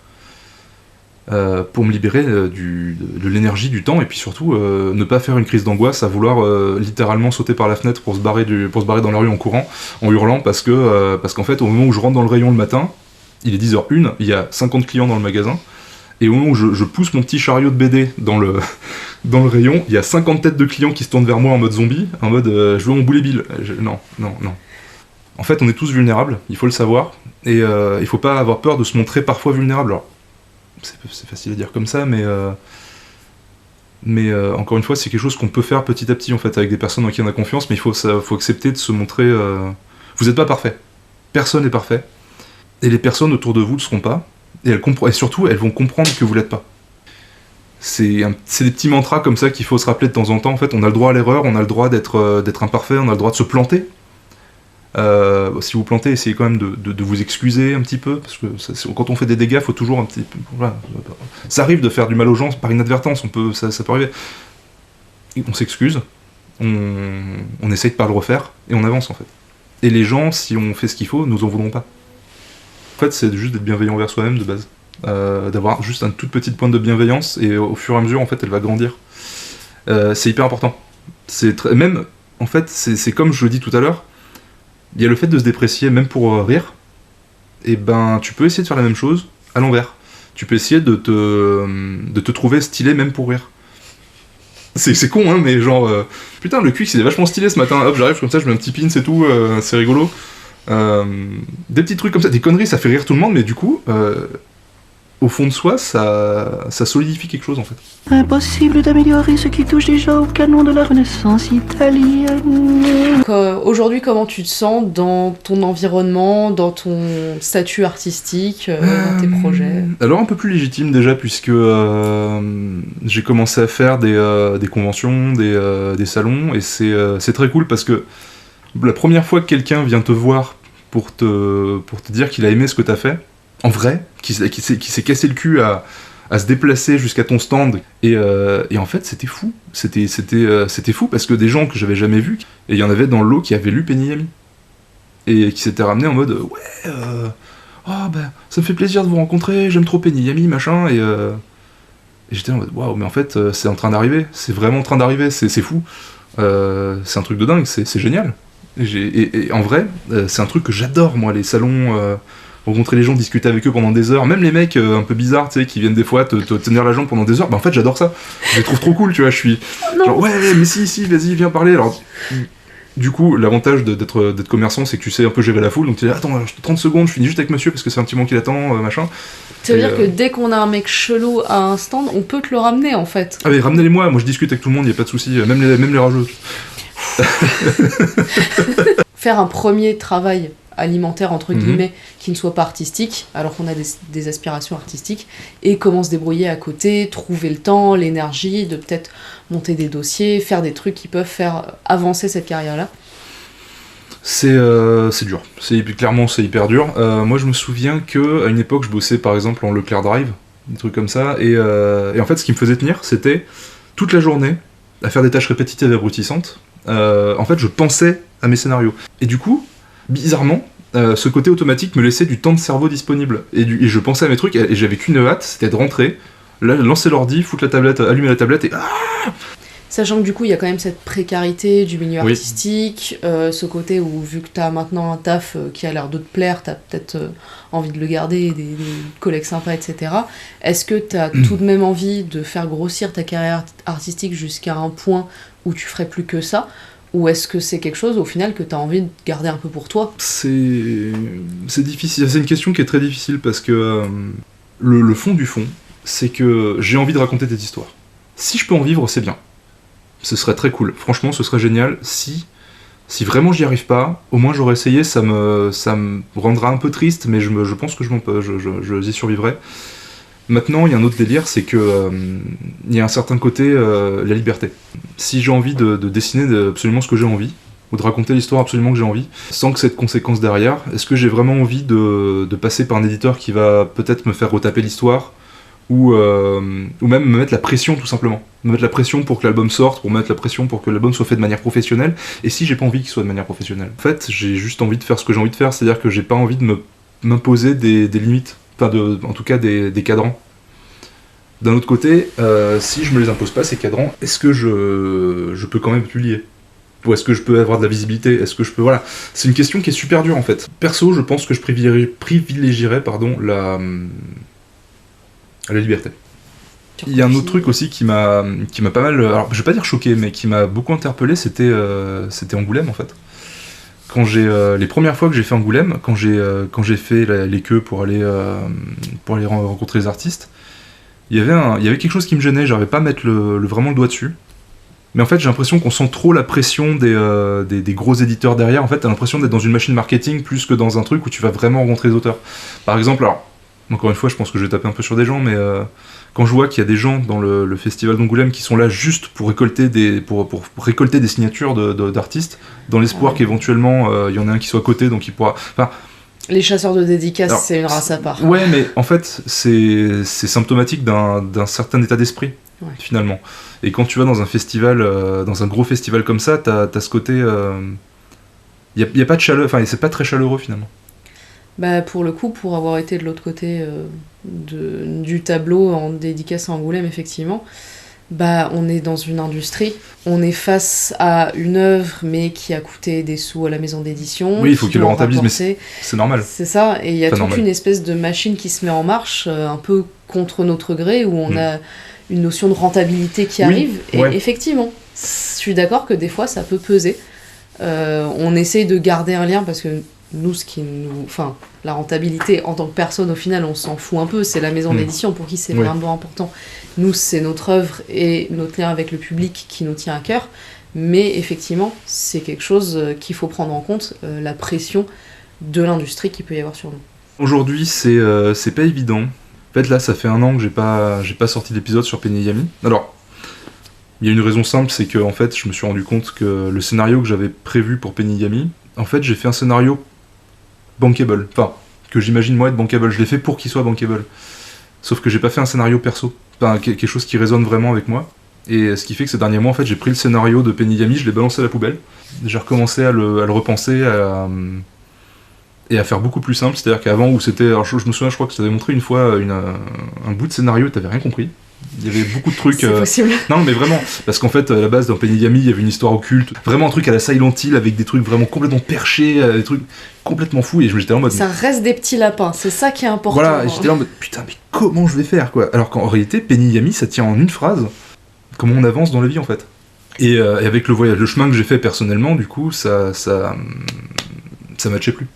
[SPEAKER 8] pour me libérer de l'énergie, du temps, et puis surtout, ne pas faire une crise d'angoisse à vouloir littéralement sauter par la fenêtre pour se barrer dans la rue en courant, en hurlant, parce qu'en fait, au moment où je rentre dans le rayon le matin, il est 10h01, il y a 50 clients dans le magasin, et au moment où je pousse mon petit chariot de BD dans le rayon, il y a 50 têtes de clients qui se tournent vers moi en mode zombie, en mode je veux mon boulet bill. Non. En fait, on est tous vulnérables, il faut le savoir, et il faut pas avoir peur de se montrer parfois vulnérable. Alors, c'est facile à dire comme ça, mais encore une fois, c'est quelque chose qu'on peut faire petit à petit, en fait, avec des personnes en qui on a confiance, mais il faut accepter de se montrer... Vous n'êtes pas parfait. Personne n'est parfait. Et les personnes autour de vous ne le seront pas. Et surtout, elles vont comprendre que vous l'êtes pas. C'est des petits mantras comme ça qu'il faut se rappeler de temps en temps. En fait, on a le droit à l'erreur, on a le droit d'être imparfait, on a le droit de se planter. Si vous plantez, essayez quand même de vous excuser un petit peu, parce que quand on fait des dégâts, il faut toujours un petit peu... Voilà. Ça arrive de faire du mal aux gens par inadvertance, ça peut arriver. Et on s'excuse, on essaye de pas le refaire, et on avance en fait. Et les gens, si on fait ce qu'il faut, nous en voudront pas. En fait, c'est juste d'être bienveillant envers soi-même de base. D'avoir juste une toute petite pointe de bienveillance, et au fur et à mesure, en fait, elle va grandir. C'est hyper important. Même, en fait, c'est comme je le dis tout à l'heure, il y a le fait de se déprécier, même pour rire, et tu peux essayer de faire la même chose à l'envers. Tu peux essayer de te trouver stylé même pour rire. C'est con, hein, mais genre, putain, le Quix, il est vachement stylé ce matin, hop, j'arrive comme ça, je mets un petit pin, c'est tout, c'est rigolo. Des petits trucs comme ça, des conneries, ça fait rire tout le monde, mais du coup, au fond de soi, ça solidifie quelque chose en fait.
[SPEAKER 10] Impossible d'améliorer ce qui touche déjà au canon de la Renaissance italienne.
[SPEAKER 1] Aujourd'hui, comment tu te sens dans ton environnement, dans ton statut artistique, dans tes projets ?
[SPEAKER 8] Alors un peu plus légitime déjà, puisque j'ai commencé à faire des conventions, des salons, et c'est très cool parce que la première fois que quelqu'un vient te voir pour te dire qu'il a aimé ce que t'as fait, en vrai, qui s'est cassé le cul à se déplacer jusqu'à ton stand, et en fait c'était fou, c'était fou parce que des gens que j'avais jamais vus, et il y en avait dans le lot qui avaient lu Penny Yami, et qui s'étaient ramenés en mode ça me fait plaisir de vous rencontrer, j'aime trop Penny Yami, machin, et j'étais en mode waouh, mais en fait c'est en train d'arriver, c'est vraiment en train d'arriver, c'est fou, c'est un truc de dingue, c'est génial. Et en vrai, c'est un truc que j'adore, moi, les salons, rencontrer les gens, discuter avec eux pendant des heures, même les mecs un peu bizarres, tu sais, qui viennent des fois te tenir la jambe pendant des heures, en fait, j'adore ça. Je les trouve trop cool, tu vois, je suis genre, ouais, mais si, vas-y, viens parler. Alors, du coup, l'avantage d'être commerçant, c'est que tu sais un peu gérer la foule, donc tu dis, attends, 30 secondes, je finis juste avec monsieur, parce que c'est un petit moment qu'il attend, machin.
[SPEAKER 1] Ça veut dire que dès qu'on a un mec chelou à un stand, on peut te le ramener, en fait.
[SPEAKER 8] Ah mais ramenez-les-moi, moi je discute avec tout le monde, y a pas de souci, même les rageux.
[SPEAKER 1] Faire un premier travail alimentaire entre guillemets qui ne soit pas artistique alors qu'on a des aspirations artistiques, et comment se débrouiller à côté, trouver le temps, l'énergie de peut-être monter des dossiers, faire des trucs qui peuvent faire avancer cette carrière-là.
[SPEAKER 8] C'est dur, clairement c'est hyper dur. Moi je me souviens qu'à une époque je bossais par exemple en Leclerc Drive, des trucs comme ça, et en fait ce qui me faisait tenir c'était toute la journée à faire des tâches répétitives et abrutissantes. En fait je pensais à mes scénarios, et du coup bizarrement ce côté automatique me laissait du temps de cerveau disponible, et je pensais à mes trucs, et j'avais qu'une hâte, c'était de rentrer, lancer l'ordi, foutre la tablette, allumer la tablette, et
[SPEAKER 1] Sachant que du coup il y a quand même cette précarité du milieu artistique, ce côté où vu que t'as maintenant un taf qui a l'air de te plaire, t'as peut-être envie de le garder, des collègues sympas, etc. Est-ce que t'as tout de même envie de faire grossir ta carrière artistique jusqu'à un point où tu ferais plus que ça ? Ou est-ce que c'est quelque chose, au final, que t'as envie de garder un peu pour toi ?
[SPEAKER 8] C'est difficile, c'est une question qui est très difficile, parce que le fond du fond, c'est que j'ai envie de raconter des histoires. Si je peux en vivre, c'est bien. Ce serait très cool. Franchement, ce serait génial. Si vraiment j'y arrive pas, au moins j'aurais essayé, ça me rendra un peu triste, mais je pense que j'y survivrai. Maintenant, il y a un autre délire, c'est que il y a un certain côté, la liberté. Si j'ai envie de dessiner absolument ce que j'ai envie, ou de raconter l'histoire absolument que j'ai envie, sans que cette conséquence derrière, est-ce que j'ai vraiment envie de passer par un éditeur qui va peut-être me faire retaper l'histoire, ou même me mettre la pression tout simplement. Me mettre la pression pour que l'album sorte, pour me mettre la pression pour que l'album soit fait de manière professionnelle, et si j'ai pas envie qu'il soit de manière professionnelle. En fait, j'ai juste envie de faire ce que j'ai envie de faire, c'est-à-dire que j'ai pas envie de m'imposer des limites, enfin en tout cas des cadrans. D'un autre côté, si je me les impose pas ces cadrans, est-ce que je peux quand même publier ? Ou est-ce que je peux avoir de la visibilité ? Est-ce que je peux... Voilà. C'est une question qui est super dure en fait. Perso, je pense que je privilégierais la liberté. Il y a un autre truc aussi qui m'a pas mal... Alors, je vais pas dire choqué, mais qui m'a beaucoup interpellé, c'était Angoulême en fait. Quand les premières fois que j'ai fait Angoulême, quand j'ai fait les queues pour aller rencontrer les artistes, il y avait quelque chose qui me gênait, j'arrivais pas à mettre vraiment le doigt dessus. Mais en fait, j'ai l'impression qu'on sent trop la pression des gros éditeurs derrière. En fait, t'as l'impression d'être dans une machine marketing plus que dans un truc où tu vas vraiment rencontrer les auteurs. Par exemple, alors, encore une fois, je pense que je vais taper un peu sur des gens, mais quand je vois qu'il y a des gens dans le festival d'Angoulême qui sont là juste pour récolter pour récolter des signatures d'artistes, dans l'espoir qu'éventuellement il y en ait un qui soit coté, donc il pourra... Enfin,
[SPEAKER 1] les chasseurs de dédicaces, c'est une race à part.
[SPEAKER 8] Ouais, mais en fait, c'est symptomatique d'un certain état d'esprit, finalement. Et quand tu vas dans un festival, dans un gros festival comme ça, t'as ce côté... y a pas de chaleur, enfin, c'est pas très chaleureux, finalement.
[SPEAKER 1] Bah, pour le coup, pour avoir été de l'autre côté du tableau en dédicace à Angoulême, effectivement, bah, on est dans une industrie, on est face à une œuvre, mais qui a coûté des sous à la maison d'édition.
[SPEAKER 8] Oui, il faut qu'il le rentabilise, mais c'est normal.
[SPEAKER 1] C'est ça, et il y a toute une espèce de machine qui se met en marche, un peu contre notre gré, où on a une notion de rentabilité qui arrive, et effectivement, je suis d'accord que des fois, ça peut peser. On essaye de garder un lien, parce que nous, enfin, la rentabilité en tant que personne, au final, on s'en fout un peu, c'est la maison d'édition pour qui c'est vraiment important. Nous, c'est notre œuvre et notre lien avec le public qui nous tient à cœur, mais effectivement, c'est quelque chose qu'il faut prendre en compte, la pression de l'industrie qu'il peut y avoir sur nous.
[SPEAKER 8] Aujourd'hui, c'est pas évident. En fait, là, ça fait 1 an que j'ai pas sorti d'épisode sur Penny et Yami. Alors, il y a une raison simple, c'est que en fait, je me suis rendu compte que le scénario que j'avais prévu pour Penny et Yami, en fait, j'ai fait un scénario bankable, enfin, que j'imagine moi être bankable, je l'ai fait pour qu'il soit bankable. Sauf que j'ai pas fait un scénario perso, enfin, quelque chose qui résonne vraiment avec moi. Et ce qui fait que ces derniers mois, en fait, j'ai pris le scénario de Penny Yami, je l'ai balancé à la poubelle. J'ai recommencé à le repenser et à faire beaucoup plus simple. C'est-à-dire qu'avant, où c'était... Alors, je me souviens, je crois que je t'avais montré une fois un bout de scénario et t'avais rien compris. Il y avait beaucoup de trucs...
[SPEAKER 1] C'est possible.
[SPEAKER 8] Non, mais vraiment, parce qu'en fait, à la base, dans Penny Yami, il y avait une histoire occulte, vraiment un truc à la Silent Hill, avec des trucs vraiment complètement perchés, des trucs complètement fous, et j'étais en mode...
[SPEAKER 1] Ça reste des petits lapins, c'est ça qui est important.
[SPEAKER 8] Voilà, et j'étais là en mode, putain, mais comment je vais faire, quoi ? Alors qu'en réalité, Penny Yami, ça tient en une phrase, comment on avance dans la vie, en fait. Et avec le chemin que j'ai fait personnellement, du coup, ça matchait plus.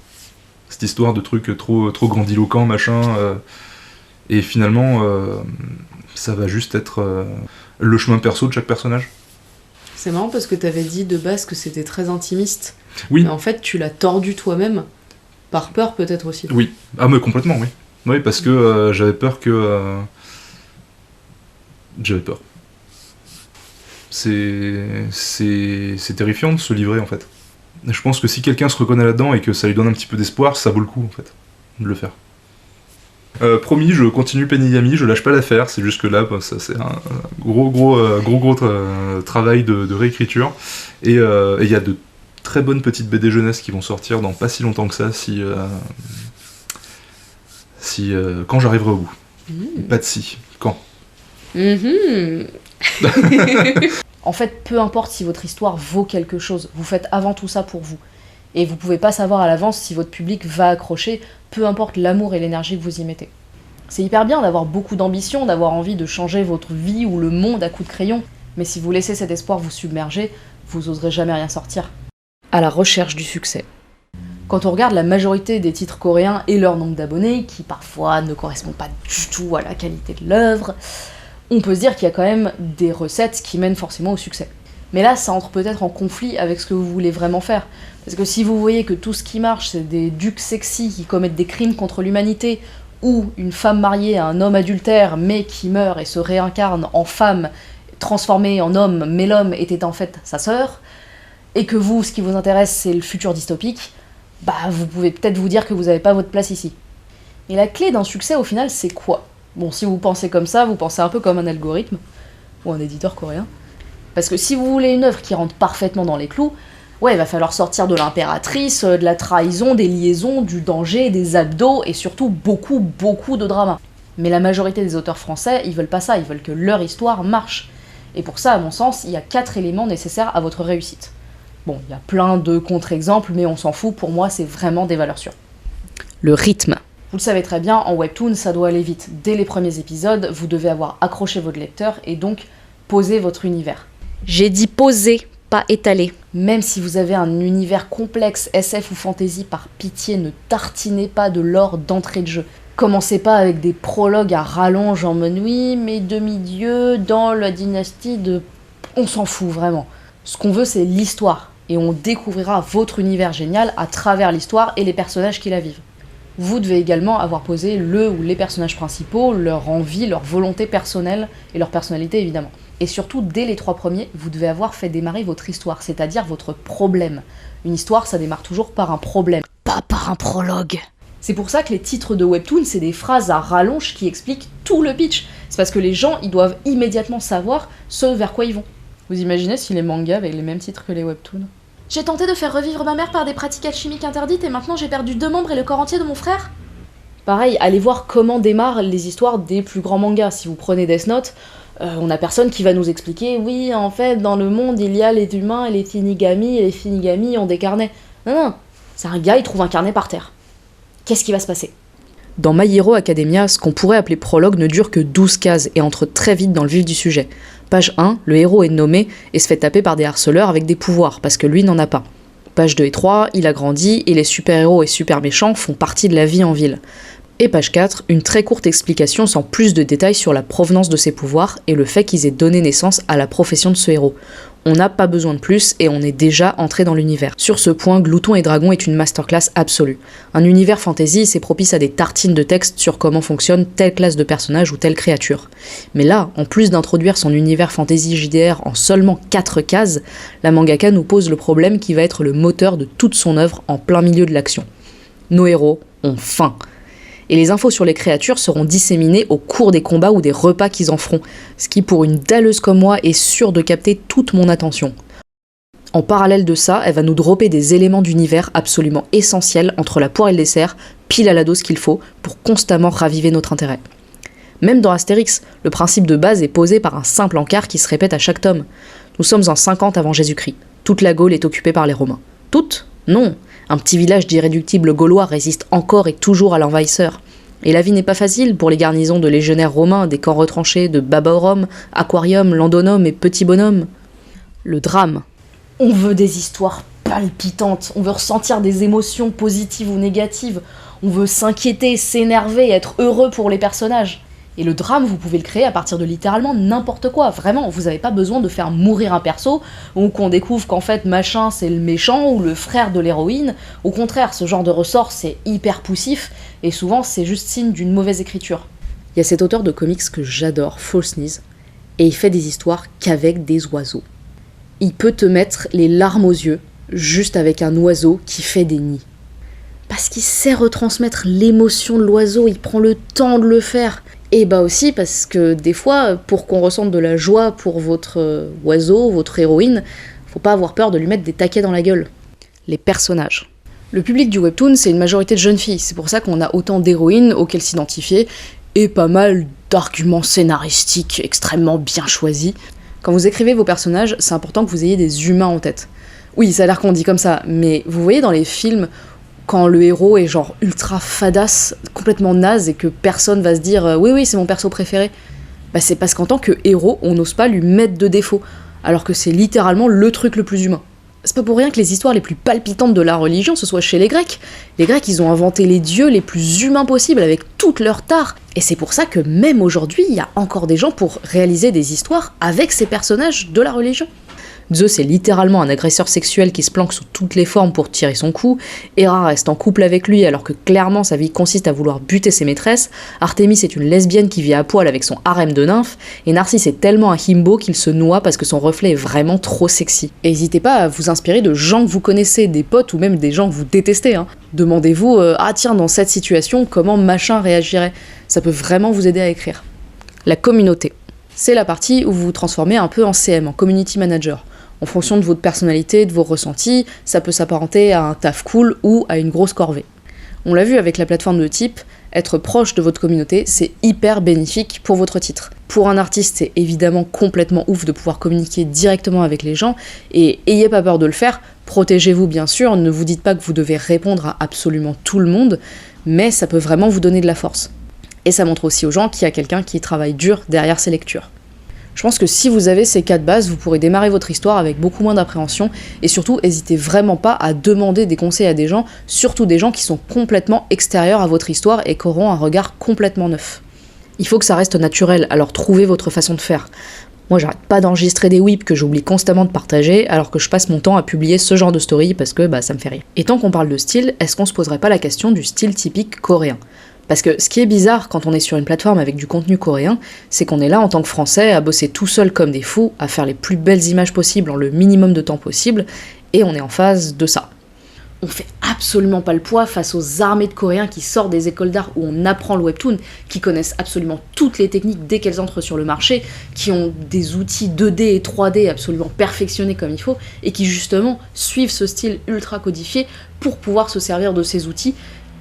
[SPEAKER 8] Cette histoire de trucs trop grandiloquents, machin, et finalement... ça va juste être le chemin perso de chaque personnage.
[SPEAKER 1] C'est marrant parce que t'avais dit de base que c'était très intimiste.
[SPEAKER 8] Oui.
[SPEAKER 1] Mais en fait, tu l'as tordu toi-même, par peur peut-être aussi.
[SPEAKER 8] Oui, ah mais complètement, oui. Oui, parce que j'avais peur que... J'avais peur. C'est terrifiant de se livrer, en fait. Je pense que si quelqu'un se reconnaît là-dedans et que ça lui donne un petit peu d'espoir, ça vaut le coup, en fait, de le faire. Promis, je continue Penny Yami, je lâche pas l'affaire, c'est juste que là, bah, ça, c'est un gros travail de réécriture. Et il y a de très bonnes petites BD jeunesse qui vont sortir dans pas si longtemps que ça, quand j'arriverai au bout. Pas de si, quand.
[SPEAKER 1] En fait, peu importe si votre histoire vaut quelque chose, vous faites avant tout ça pour vous. Et vous pouvez pas savoir à l'avance si votre public va accrocher, peu importe l'amour et l'énergie que vous y mettez. C'est hyper bien d'avoir beaucoup d'ambition, d'avoir envie de changer votre vie ou le monde à coups de crayon, mais si vous laissez cet espoir vous submerger, vous oserez jamais rien sortir. À la recherche du succès. Quand on regarde la majorité des titres coréens et leur nombre d'abonnés, qui parfois ne correspondent pas du tout à la qualité de l'œuvre, on peut se dire qu'il y a quand même des recettes qui mènent forcément au succès. Mais là, ça entre peut-être en conflit avec ce que vous voulez vraiment faire. Parce que si vous voyez que tout ce qui marche, c'est des ducs sexy qui commettent des crimes contre l'humanité, où une femme mariée à un homme adultère mais qui meurt et se réincarne en femme transformée en homme, mais l'homme était en fait sa sœur, et que vous, ce qui vous intéresse, c'est le futur dystopique, bah vous pouvez peut-être vous dire que vous n'avez pas votre place ici. Et la clé d'un succès, au final, c'est quoi? Bon, si vous pensez comme ça, vous pensez un peu comme un algorithme, ou un éditeur coréen. Parce que si vous voulez une œuvre qui rentre parfaitement dans les clous, ouais, il va falloir sortir de l'impératrice, de la trahison, des liaisons, du danger, des abdos, et surtout beaucoup de drama. Mais la majorité des auteurs français, ils veulent pas ça, ils veulent que leur histoire marche. Et pour ça, à mon sens, il y a 4 éléments nécessaires à votre réussite. Bon, il y a plein de contre-exemples, mais on s'en fout, pour moi, c'est vraiment des valeurs sûres. Le rythme. Vous le savez très bien, en webtoon, ça doit aller vite. Dès les premiers épisodes, vous devez avoir accroché votre lecteur et donc poser votre univers.
[SPEAKER 11] J'ai dit poser, pas étaler.
[SPEAKER 1] Même si vous avez un univers complexe, SF ou fantasy, par pitié, ne tartinez pas de lore d'entrée de jeu. Commencez pas avec des prologues à rallonge en mode oui, mais demi-dieu dans la dynastie de... On s'en fout vraiment. Ce qu'on veut, c'est l'histoire. Et on découvrira votre univers génial à travers l'histoire et les personnages qui la vivent. Vous devez également avoir posé le ou les personnages principaux, leur envie, leur volonté personnelle et leur personnalité évidemment. Et surtout, dès les 3 premiers, vous devez avoir fait démarrer votre histoire, c'est-à-dire votre problème. Une histoire, ça démarre toujours par un problème, pas par un prologue. C'est pour ça que les titres de webtoon, c'est des phrases à rallonge qui expliquent tout le pitch. C'est parce que les gens, ils doivent immédiatement savoir ce vers quoi ils vont. Vous imaginez si les mangas avaient les mêmes titres que les webtoons? J'ai tenté de faire revivre ma mère par des pratiques alchimiques interdites et maintenant j'ai perdu 2 membres et le corps entier de mon frère. Pareil, allez voir comment démarrent les histoires des plus grands mangas. Si vous prenez Death Note, on a personne qui va nous expliquer « Oui, en fait, dans le monde, il y a les humains et les Shinigami, et les Shinigami ont des carnets. » Non, c'est un gars, il trouve un carnet par terre. Qu'est-ce qui va se passer?
[SPEAKER 11] Dans My Hero Academia, ce qu'on pourrait appeler prologue ne dure que 12 cases et entre très vite dans le vif du sujet. Page 1, le héros est nommé et se fait taper par des harceleurs avec des pouvoirs, parce que lui n'en a pas. Page 2 et 3, il a grandi et les super-héros et super-méchants font partie de la vie en ville. Et page 4, une très courte explication sans plus de détails sur la provenance de ses pouvoirs et le fait qu'ils aient donné naissance à la profession de ce héros. On n'a pas besoin de plus et on est déjà entré dans l'univers. Sur ce point, Glouton et Dragon est une masterclass absolue. Un univers fantasy, c'est propice à des tartines de texte sur comment fonctionne telle classe de personnage ou telle créature. Mais là, en plus d'introduire son univers fantasy JDR en seulement 4 cases, la mangaka nous pose le problème qui va être le moteur de toute son œuvre en plein milieu de l'action. Nos héros ont faim. Et les infos sur les créatures seront disséminées au cours des combats ou des repas qu'ils en feront, ce qui pour une dalleuse comme moi est sûr de capter toute mon attention. En parallèle de ça, elle va nous dropper des éléments d'univers absolument essentiels entre la poire et le dessert, pile à la dose qu'il faut, pour constamment raviver notre intérêt. Même dans Astérix, le principe de base est posé par un simple encart qui se répète à chaque tome. Nous sommes en 50 avant Jésus-Christ. Toute la Gaule est occupée par les Romains. Toute ? Non. Un petit village d'irréductibles gaulois résiste encore et toujours à l'envahisseur. Et la vie n'est pas facile pour les garnisons de légionnaires romains, des camps retranchés de Babaorum, Aquarium, Landonum et Petit Bonhomme. Le drame.
[SPEAKER 1] On veut des histoires palpitantes, on veut ressentir des émotions positives ou négatives, on veut s'inquiéter, s'énerver, être heureux pour les personnages. Et le drame, vous pouvez le créer à partir de littéralement n'importe quoi. Vraiment, vous n'avez pas besoin de faire mourir un perso, ou qu'on découvre qu'en fait machin c'est le méchant ou le frère de l'héroïne. Au contraire, ce genre de ressort c'est hyper poussif, et souvent c'est juste signe d'une mauvaise écriture. Il y a cet auteur de comics que j'adore, False Sneeze, et il fait des histoires qu'avec des oiseaux. Il peut te mettre les larmes aux yeux, juste avec un oiseau qui fait des nids. Parce qu'il sait retransmettre l'émotion de l'oiseau, il prend le temps de le faire. Et bah aussi parce que des fois, pour qu'on ressente de la joie pour votre oiseau, votre héroïne, faut pas avoir peur de lui mettre des taquets dans la gueule. Les personnages. Le public du webtoon, c'est une majorité de jeunes filles, c'est pour ça qu'on a autant d'héroïnes auxquelles s'identifier, et pas mal d'arguments scénaristiques extrêmement bien choisis. Quand vous écrivez vos personnages, c'est important que vous ayez des humains en tête. Oui, ça a l'air qu'on dit comme ça, mais vous voyez dans les films, quand le héros est genre ultra fadasse, complètement naze, et que personne va se dire « oui, c'est mon perso préféré », bah c'est parce qu'en tant que héros, on n'ose pas lui mettre de défaut, alors que c'est littéralement le truc le plus humain. C'est pas pour rien que les histoires les plus palpitantes de la religion, ce soit chez les Grecs. Les Grecs, ils ont inventé les dieux les plus humains possibles, avec toute leur tare. Et c'est pour ça que même aujourd'hui, il y a encore des gens pour réaliser des histoires avec ces personnages de la religion.
[SPEAKER 11] Zeus est littéralement un agresseur sexuel qui se planque sous toutes les formes pour tirer son coup, Héra reste en couple avec lui alors que clairement sa vie consiste à vouloir buter ses maîtresses, Artémis est une lesbienne qui vit à poil avec son harem de nymphes, et Narcisse est tellement un himbo qu'il se noie parce que son reflet est vraiment trop sexy. Et n'hésitez pas à vous inspirer de gens que vous connaissez, des potes ou même des gens que vous détestez. Demandez-vous, ah tiens, dans cette situation, comment machin réagirait ? Ça peut vraiment vous aider à écrire. La communauté. C'est la partie où vous vous transformez un peu en CM, en community manager. En fonction de votre personnalité, de vos ressentis, ça peut s'apparenter à un taf cool ou à une grosse corvée. On l'a vu avec la plateforme de Type, être proche de votre communauté, c'est hyper bénéfique pour votre titre. Pour un artiste, c'est évidemment complètement ouf de pouvoir communiquer directement avec les gens, et ayez pas peur de le faire, protégez-vous bien sûr, ne vous dites pas que vous devez répondre à absolument tout le monde, mais ça peut vraiment vous donner de la force. Et ça montre aussi aux gens qu'il y a quelqu'un qui travaille dur derrière ses lectures. Je pense que si vous avez ces 4 bases, vous pourrez démarrer votre histoire avec beaucoup moins d'appréhension, et surtout, n'hésitez vraiment pas à demander des conseils à des gens, surtout des gens qui sont complètement extérieurs à votre histoire et qui auront un regard complètement neuf. Il faut que ça reste naturel, alors trouvez votre façon de faire. Moi, j'arrête pas d'enregistrer des whips que j'oublie constamment de partager, alors que je passe mon temps à publier ce genre de story parce que ça me fait rire. Et tant qu'on parle de style, est-ce qu'on se poserait pas la question du style typique coréen ? Parce que ce qui est bizarre quand on est sur une plateforme avec du contenu coréen, c'est qu'on est là en tant que Français à bosser tout seul comme des fous, à faire les plus belles images possibles en le minimum de temps possible, et on est en phase de ça. On fait absolument pas le poids face aux armées de Coréens qui sortent des écoles d'art où on apprend le webtoon, qui connaissent absolument toutes les techniques dès qu'elles entrent sur le marché, qui ont des outils 2D et 3D absolument perfectionnés comme il faut, et qui justement suivent ce style ultra codifié pour pouvoir se servir de ces outils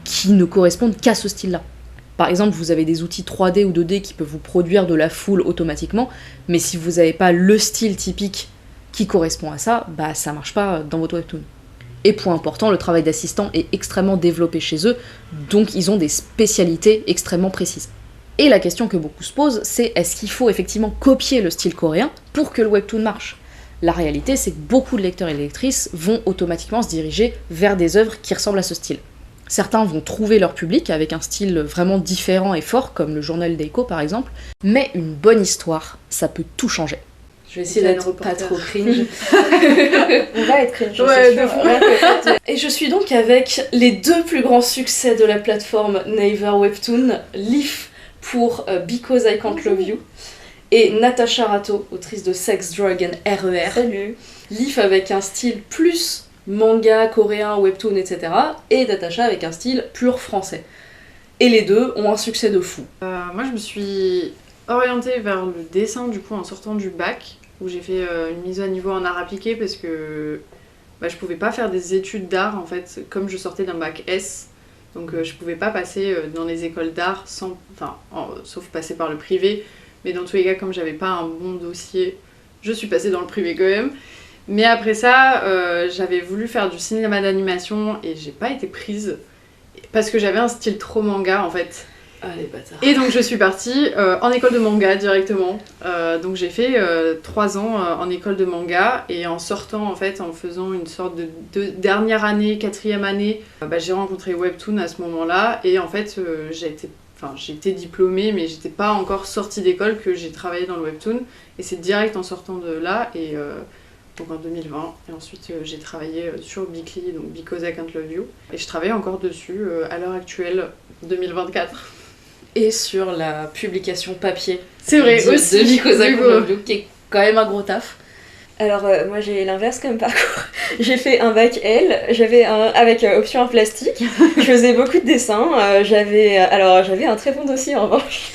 [SPEAKER 11] qui ne correspondent qu'à ce style-là. Par exemple, vous avez des outils 3D ou 2D qui peuvent vous produire de la foule automatiquement, mais si vous n'avez pas le style typique qui correspond à ça, ça marche pas dans votre webtoon. Et point important, le travail d'assistant est extrêmement développé chez eux, donc ils ont des spécialités extrêmement précises. Et la question que beaucoup se posent, c'est est-ce qu'il faut effectivement copier le style coréen pour que le webtoon marche ? La réalité, c'est que beaucoup de lecteurs et de lectrices vont automatiquement se diriger vers des œuvres qui ressemblent à ce style. Certains vont trouver leur public avec un style vraiment différent et fort, comme le journal d'Eiko par exemple, mais une bonne histoire, ça peut tout changer. Je vais essayer d'être pas trop cringe.
[SPEAKER 4] On va être cringe,
[SPEAKER 1] ouais, c'est sûr. Et je suis donc avec les 2 plus grands succès de la plateforme Naver Webtoon, Leaf pour Because I Can't Love You, et Natasha Rato, autrice de Sex, Drug and RER.
[SPEAKER 4] Salut.
[SPEAKER 1] Leaf avec un style plus manga, coréen, webtoon, etc. et Natasha avec un style pur français. Et les 2 ont un succès de fou.
[SPEAKER 12] Moi je me suis orientée vers le dessin du coup en sortant du bac, où j'ai fait une mise à niveau en art appliqué parce que je pouvais pas faire des études d'art en fait, comme je sortais d'un bac S, donc je pouvais pas passer dans les écoles d'art sauf passer par le privé, mais dans tous les cas comme j'avais pas un bon dossier, je suis passée dans le privé quand même. Mais après ça, j'avais voulu faire du cinéma d'animation et j'ai pas été prise parce que j'avais un style trop manga en fait.
[SPEAKER 1] Ah les bâtards.
[SPEAKER 12] Et donc je suis partie en école de manga directement. Donc j'ai fait 3 ans en école de manga et en sortant en fait, en faisant une sorte de dernière année, 4e année, j'ai rencontré Webtoon à ce moment-là et en fait j'ai été diplômée mais j'étais pas encore sortie d'école que j'ai travaillé dans le Webtoon et c'est direct en sortant de là et donc en 2020, et ensuite j'ai travaillé sur Bicli, donc Because I Can't Love You, et je travaille encore dessus à l'heure actuelle, 2024.
[SPEAKER 1] Et sur la publication papier.
[SPEAKER 12] C'est vrai, aussi.
[SPEAKER 1] De Because I Can't Love You, qui est quand même un gros taf.
[SPEAKER 4] Alors moi j'ai l'inverse comme parcours. J'ai fait un bac L, avec option en plastique. Je faisais beaucoup de dessins. J'avais un très bon dossier en revanche.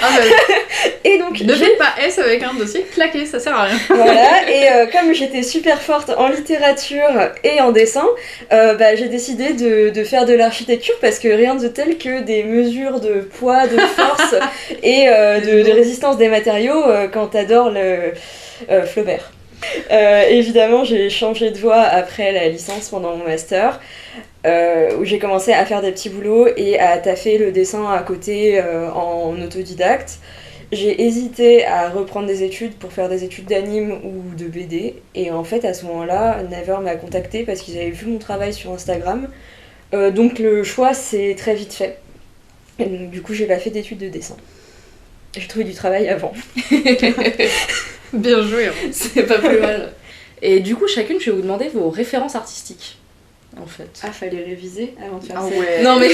[SPEAKER 4] Et donc
[SPEAKER 12] ne faites pas S avec un dossier claqué, ça sert à rien.
[SPEAKER 4] Voilà. Et comme j'étais super forte en littérature et en dessin, j'ai décidé de faire de l'architecture parce que rien de tel que des mesures de poids, de force et de résistance des matériaux quand t'adores le Flaubert. Évidemment, j'ai changé de voie après la licence pendant mon master, où j'ai commencé à faire des petits boulots et à taffer le dessin à côté en autodidacte. J'ai hésité à reprendre des études pour faire des études d'anime ou de BD, et en fait à ce moment-là, Naver m'a contactée parce qu'ils avaient vu mon travail sur Instagram, donc le choix s'est très vite fait. Et donc, du coup, j'ai pas fait d'études de dessin. J'ai trouvé du travail avant.
[SPEAKER 12] Bien joué, hein.
[SPEAKER 1] C'est pas plus mal. Et du coup, chacune, je vais vous demander vos références artistiques, en fait.
[SPEAKER 12] Ah, fallait réviser avant de faire
[SPEAKER 1] Ah
[SPEAKER 12] ça.
[SPEAKER 1] ouais. Non mais...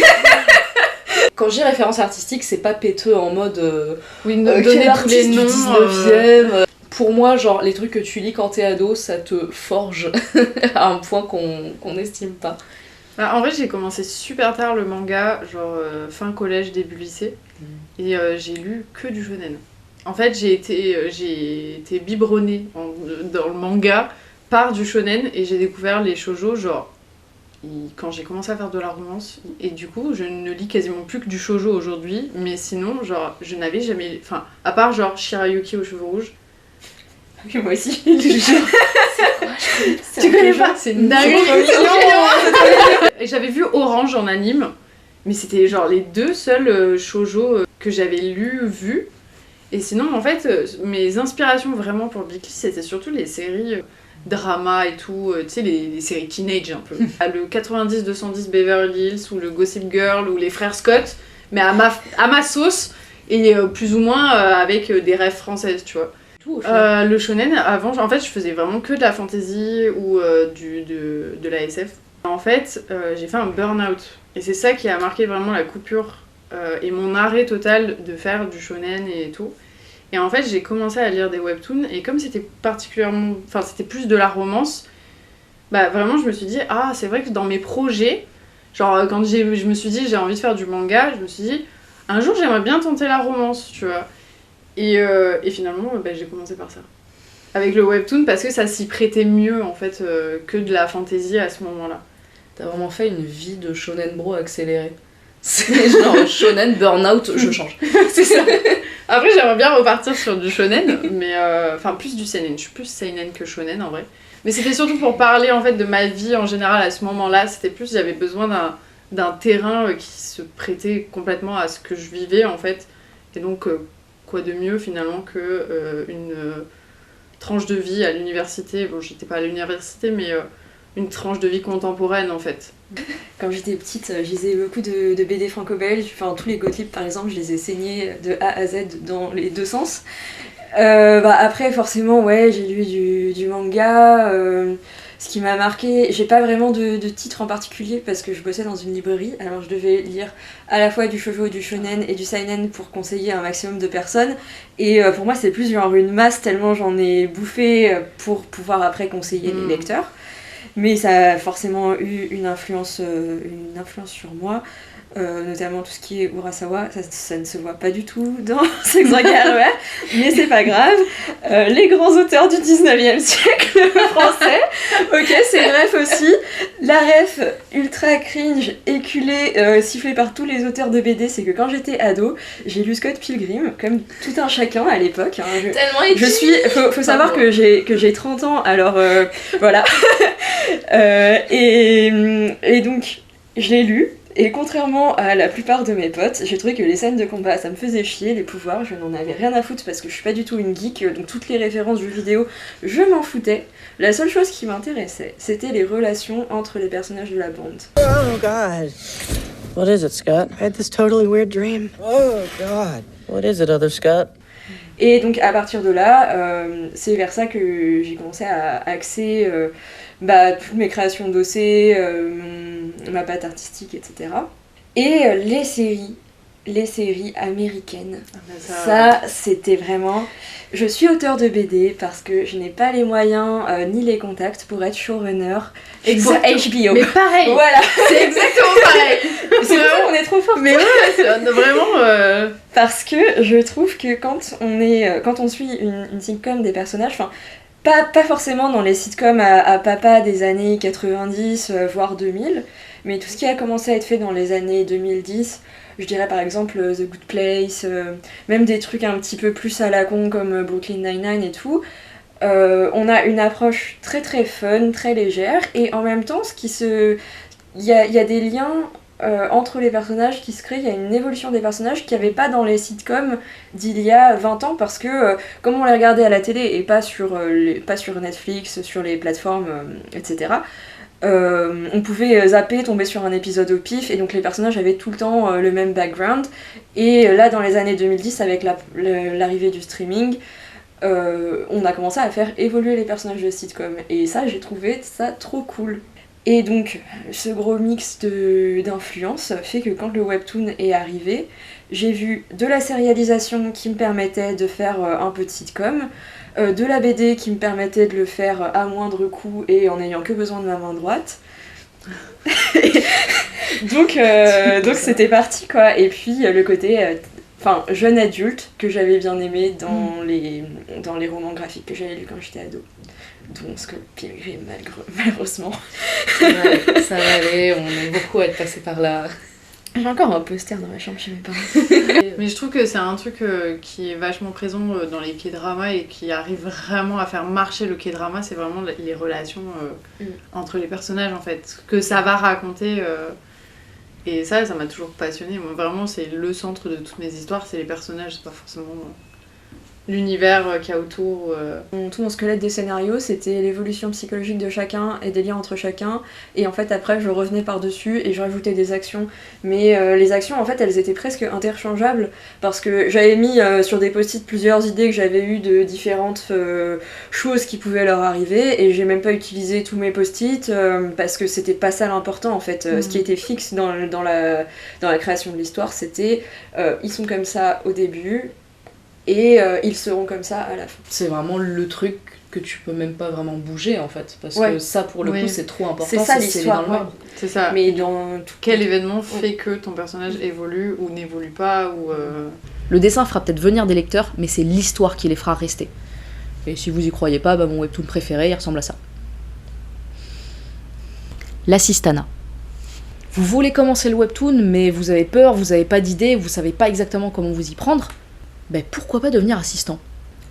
[SPEAKER 1] Quand je dis référence artistique, c'est pas péteux en mode...
[SPEAKER 12] oui, donner tous les noms...
[SPEAKER 1] du 19e. Pour moi, genre, les trucs que tu lis quand t'es ado, ça te forge à un point qu'on n'estime pas.
[SPEAKER 12] Bah, en vrai, j'ai commencé super tard le manga, genre fin collège, début lycée. Et j'ai lu que du shonen. En fait, j'ai été biberonnée dans le manga par du shonen et j'ai découvert les shoujo, genre, quand j'ai commencé à faire de la romance. Et du coup, je ne lis quasiment plus que du shoujo aujourd'hui. Mais sinon, genre, je n'avais jamais... Enfin, à part genre Shirayuki aux cheveux rouges.
[SPEAKER 1] Oui, moi aussi.
[SPEAKER 12] Tu connais pas? C'est une dinguerie. Et j'avais vu Orange en anime, mais c'était genre les 2 seuls shoujo que j'avais vus. Et sinon, en fait, mes inspirations vraiment pour Biclis, c'était surtout les séries drama et tout, tu sais, les séries teenage un peu. Le 90-210 Beverly Hills ou le Gossip Girl ou les frères Scott, mais à ma sauce et plus ou moins avec des rêves françaises, tu vois. Le shonen, avant, en fait, je faisais vraiment que de la fantasy ou de la SF. En fait, j'ai fait un burn-out. Et c'est ça qui a marqué vraiment la coupure et mon arrêt total de faire du shonen et tout. Et en fait, j'ai commencé à lire des webtoons. Et comme c'était particulièrement... Enfin, c'était plus de la romance, bah vraiment, je me suis dit, ah, c'est vrai que dans mes projets, genre, quand je me suis dit, j'ai envie de faire du manga, je me suis dit, un jour, j'aimerais bien tenter la romance, tu vois. Et finalement, bah, j'ai commencé par ça. Avec le webtoon, parce que ça s'y prêtait mieux, en fait, que de la fantasy à ce moment-là.
[SPEAKER 1] T'as vraiment fait une vie de shonen bro accélérée. C'est genre shonen, burn-out, je change.
[SPEAKER 12] C'est ça. Après, j'aimerais bien repartir sur du shonen, mais... Enfin, plus du seinen. Je suis plus seinen que shonen, en vrai. Mais c'était surtout pour parler, en fait, de ma vie en général à ce moment-là. C'était plus, j'avais besoin d'un terrain qui se prêtait complètement à ce que je vivais, en fait. Et donc... quoi de mieux finalement que une tranche de vie à l'université, bon j'étais pas à l'université mais une tranche de vie contemporaine en fait.
[SPEAKER 13] Quand j'étais petite, je lisais beaucoup de BD franco-belges, enfin tous les Gottlieb par exemple, je les ai saignés de A à Z dans les 2 sens. Après forcément ouais j'ai lu du manga, ce qui m'a marqué, j'ai pas vraiment de titre en particulier parce que je bossais dans une librairie, alors je devais lire à la fois du shoujo, du shonen et du seinen pour conseiller un maximum de personnes, et pour moi c'est plus genre une masse tellement j'en ai bouffé pour pouvoir après conseiller les lecteurs, mais ça a forcément eu une influence sur moi. Notamment tout ce qui est Urasawa, ça ne se voit pas du tout dans Sex, Drugs & Rock'n'Roll, mais c'est pas grave. Les grands auteurs du 19e siècle français, ok, c'est ref aussi. La ref ultra cringe, éculée, sifflée par tous les auteurs de BD, c'est que quand j'étais ado, j'ai lu Scott Pilgrim, comme tout un chacun à l'époque. Hein, faut savoir que j'ai 30 ans, alors voilà. Et donc, je l'ai lu. Et contrairement à la plupart de mes potes, j'ai trouvé que les scènes de combat, ça me faisait chier, les pouvoirs, je n'en avais rien à foutre parce que je suis pas du tout une geek, donc toutes les références jeux vidéo, je m'en foutais. La seule chose qui m'intéressait, c'était les relations entre les personnages de la bande.
[SPEAKER 14] Oh God. What is it, Scott? I had this totally weird dream. Oh God. What is it, other Scott?
[SPEAKER 13] Et donc à partir de là, c'est vers ça que j'ai commencé à axer toutes mes créations d'OC, ma patte artistique, etc. Et les séries américaines, ça c'était vraiment... Je suis auteure de BD parce que je n'ai pas les moyens ni les contacts pour être showrunner pour HBO.
[SPEAKER 12] Mais pareil.
[SPEAKER 13] Voilà.
[SPEAKER 12] C'est exactement pareil.
[SPEAKER 13] C'est vraiment, on est trop forts.
[SPEAKER 12] Mais ouais, c'est vraiment...
[SPEAKER 13] Parce que je trouve que quand on suit une sitcom des personnages, enfin pas forcément dans les sitcoms à papa des années 90 voire 2000, mais tout ce qui a commencé à être fait dans les années 2010. Je dirais par exemple The Good Place, même des trucs un petit peu plus à la con comme Brooklyn Nine-Nine et tout. On a une approche très très fun, très légère, et en même temps, il y a des liens entre les personnages qui se créent, il y a une évolution des personnages qu'il n'y avait pas dans les sitcoms d'il y a 20 ans, parce que comme on les regardait à la télé et pas sur Netflix, sur les plateformes, etc., on pouvait zapper, tomber sur un épisode au pif, et donc les personnages avaient tout le temps le même background. Et là dans les années 2010 avec l'arrivée du streaming, on a commencé à faire évoluer les personnages de sitcom. Et ça, j'ai trouvé ça trop cool. Et donc, ce gros mix d'influences fait que quand le webtoon est arrivé, j'ai vu de la sérialisation qui me permettait de faire un peu de sitcom, de la BD qui me permettait de le faire à moindre coût et en n'ayant que besoin de ma main droite. donc c'était parti quoi. Et puis le côté jeune adulte que j'avais bien aimé dans les romans graphiques que j'avais lus quand j'étais ado. Dont Scott Pilgrim, malheureusement.
[SPEAKER 1] Ouais, ça va aller, on est beaucoup à être passé par là.
[SPEAKER 13] J'ai encore un poster dans ma chambre chez mes parents.
[SPEAKER 12] Mais je trouve que c'est un truc qui est vachement présent dans les K-dramas et qui arrive vraiment à faire marcher le K-drama, c'est vraiment les relations entre les personnages en fait, que ça va raconter. Et ça m'a toujours passionnée. Moi, vraiment, c'est le centre de toutes mes histoires, c'est les personnages, c'est pas forcément l'univers qu'il y a autour.
[SPEAKER 13] Tout mon squelette des scénarios, c'était l'évolution psychologique de chacun et des liens entre chacun. Et en fait, après, je revenais par-dessus et je rajoutais des actions. Mais les actions, en fait, elles étaient presque interchangeables parce que j'avais mis sur des post-it plusieurs idées que j'avais eues de différentes choses qui pouvaient leur arriver et j'ai même pas utilisé tous mes post-it parce que c'était pas ça l'important, en fait. Ce qui était fixe dans la création de l'histoire, c'était ils sont comme ça au début, et ils seront comme ça à la fin.
[SPEAKER 1] C'est vraiment le truc que tu peux même pas vraiment bouger en fait, parce que ça pour le coup c'est trop important,
[SPEAKER 13] c'est ça l'histoire,
[SPEAKER 1] dans le marbre.
[SPEAKER 12] C'est ça.
[SPEAKER 13] Mais dans
[SPEAKER 12] quel événement fait que ton personnage évolue ou n'évolue pas ou
[SPEAKER 1] Le dessin fera peut-être venir des lecteurs, mais c'est l'histoire qui les fera rester. Et si vous y croyez pas, mon webtoon préféré il ressemble à ça. L'assistana. Vous voulez commencer le webtoon, mais vous avez peur, vous avez pas d'idée, vous savez pas exactement comment vous y prendre. Pourquoi pas devenir assistant ?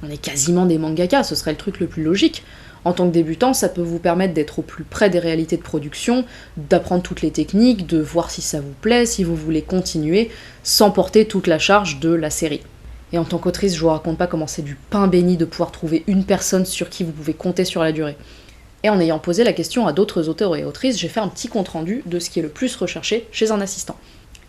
[SPEAKER 1] On est quasiment des mangaka, ce serait le truc le plus logique. En tant que débutant, ça peut vous permettre d'être au plus près des réalités de production, d'apprendre toutes les techniques, de voir si ça vous plaît, si vous voulez continuer, sans porter toute la charge de la série. Et en tant qu'autrice, je vous raconte pas comment c'est du pain béni de pouvoir trouver une personne sur qui vous pouvez compter sur la durée. Et en ayant posé la question à d'autres auteurs et autrices, j'ai fait un petit compte-rendu de ce qui est le plus recherché chez un assistant.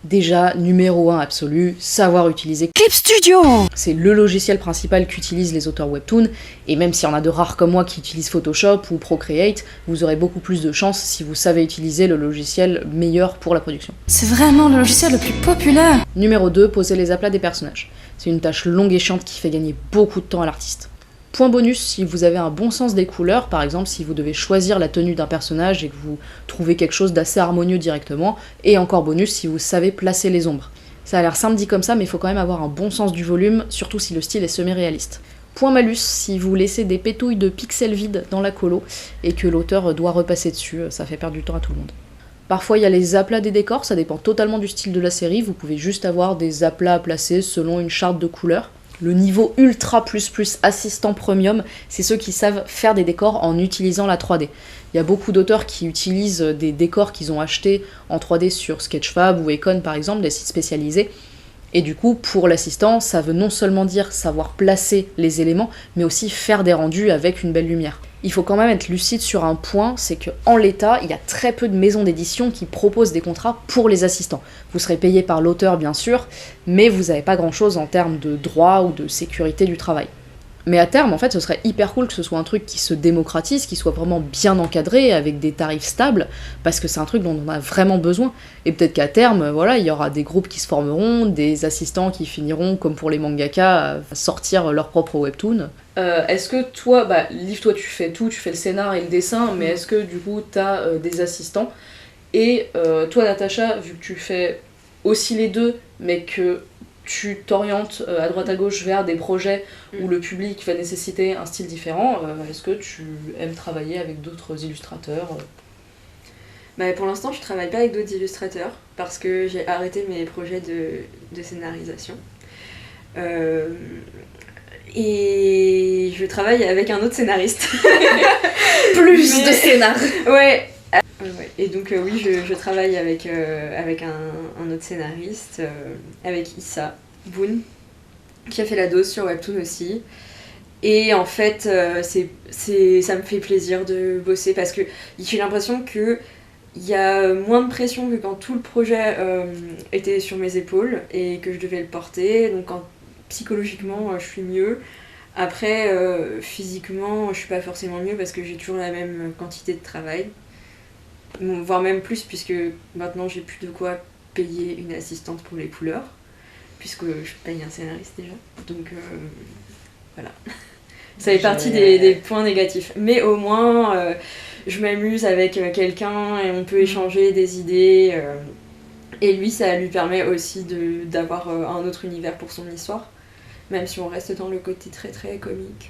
[SPEAKER 1] Déjà, numéro 1 absolu, savoir utiliser Clip Studio. C'est le logiciel principal qu'utilisent les auteurs webtoon, et même s'il y en a de rares comme moi qui utilisent Photoshop ou Procreate, vous aurez beaucoup plus de chance si vous savez utiliser le logiciel meilleur pour la production.
[SPEAKER 15] C'est vraiment le logiciel le plus populaire.
[SPEAKER 1] Numéro 2, poser les aplats des personnages. C'est une tâche longue et chiante qui fait gagner beaucoup de temps à l'artiste. Point bonus, si vous avez un bon sens des couleurs, par exemple si vous devez choisir la tenue d'un personnage et que vous trouvez quelque chose d'assez harmonieux directement, et encore bonus si vous savez placer les ombres. Ça a l'air simple dit comme ça, mais il faut quand même avoir un bon sens du volume, surtout si le style est semi-réaliste. Point malus, si vous laissez des pétouilles de pixels vides dans la colo, et que l'auteur doit repasser dessus, ça fait perdre du temps à tout le monde. Parfois il y a les aplats des décors, ça dépend totalement du style de la série, vous pouvez juste avoir des aplats à placer selon une charte de couleurs. Le niveau ultra plus assistant premium, c'est ceux qui savent faire des décors en utilisant la 3D. Il y a beaucoup d'auteurs qui utilisent des décors qu'ils ont achetés en 3D sur Sketchfab ou Econ par exemple, des sites spécialisés. Et du coup, pour l'assistant, ça veut non seulement dire savoir placer les éléments, mais aussi faire des rendus avec une belle lumière. Il faut quand même être lucide sur un point, c'est qu'en l'état, il y a très peu de maisons d'édition qui proposent des contrats pour les assistants. Vous serez payé par l'auteur bien sûr, mais vous n'avez pas grand chose en termes de droit ou de sécurité du travail. Mais à terme, en fait, ce serait hyper cool que ce soit un truc qui se démocratise, qui soit vraiment bien encadré, avec des tarifs stables, parce que c'est un truc dont on a vraiment besoin. Et peut-être qu'à terme, il y aura des groupes qui se formeront, des assistants qui finiront, comme pour les mangaka, à sortir leur propre webtoon. Est-ce que toi, Liv, toi tu fais tout, tu fais le scénar et le dessin, mais est-ce que du coup t'as des assistants ? Et toi, Natacha, vu que tu fais aussi les deux, mais que tu t'orientes à droite à gauche vers des projets où le public va nécessiter un style différent, est-ce que tu aimes travailler avec d'autres illustrateurs ?
[SPEAKER 13] Pour l'instant, je travaille pas avec d'autres illustrateurs parce que j'ai arrêté mes projets de scénarisation. Et je travaille avec un autre scénariste.
[SPEAKER 1] De scénar.
[SPEAKER 13] Ouais. Et donc oui, je travaille avec un autre scénariste, avec Issa Boone, qui a fait la dose sur Webtoon aussi. Et en fait, ça me fait plaisir de bosser parce que j'ai l'impression que il y a moins de pression que quand tout le projet était sur mes épaules et que je devais le porter. Donc psychologiquement, je suis mieux. Après, physiquement, je suis pas forcément mieux parce que j'ai toujours la même quantité de travail, voire même plus, puisque maintenant j'ai plus de quoi payer une assistante pour les couleurs, puisque je paye un scénariste déjà. Donc voilà. Ça fait partie des points négatifs. Mais au moins, je m'amuse avec quelqu'un et on peut échanger des idées. Et lui, ça lui permet aussi d'avoir un autre univers pour son histoire, même si on reste dans le côté très très comique.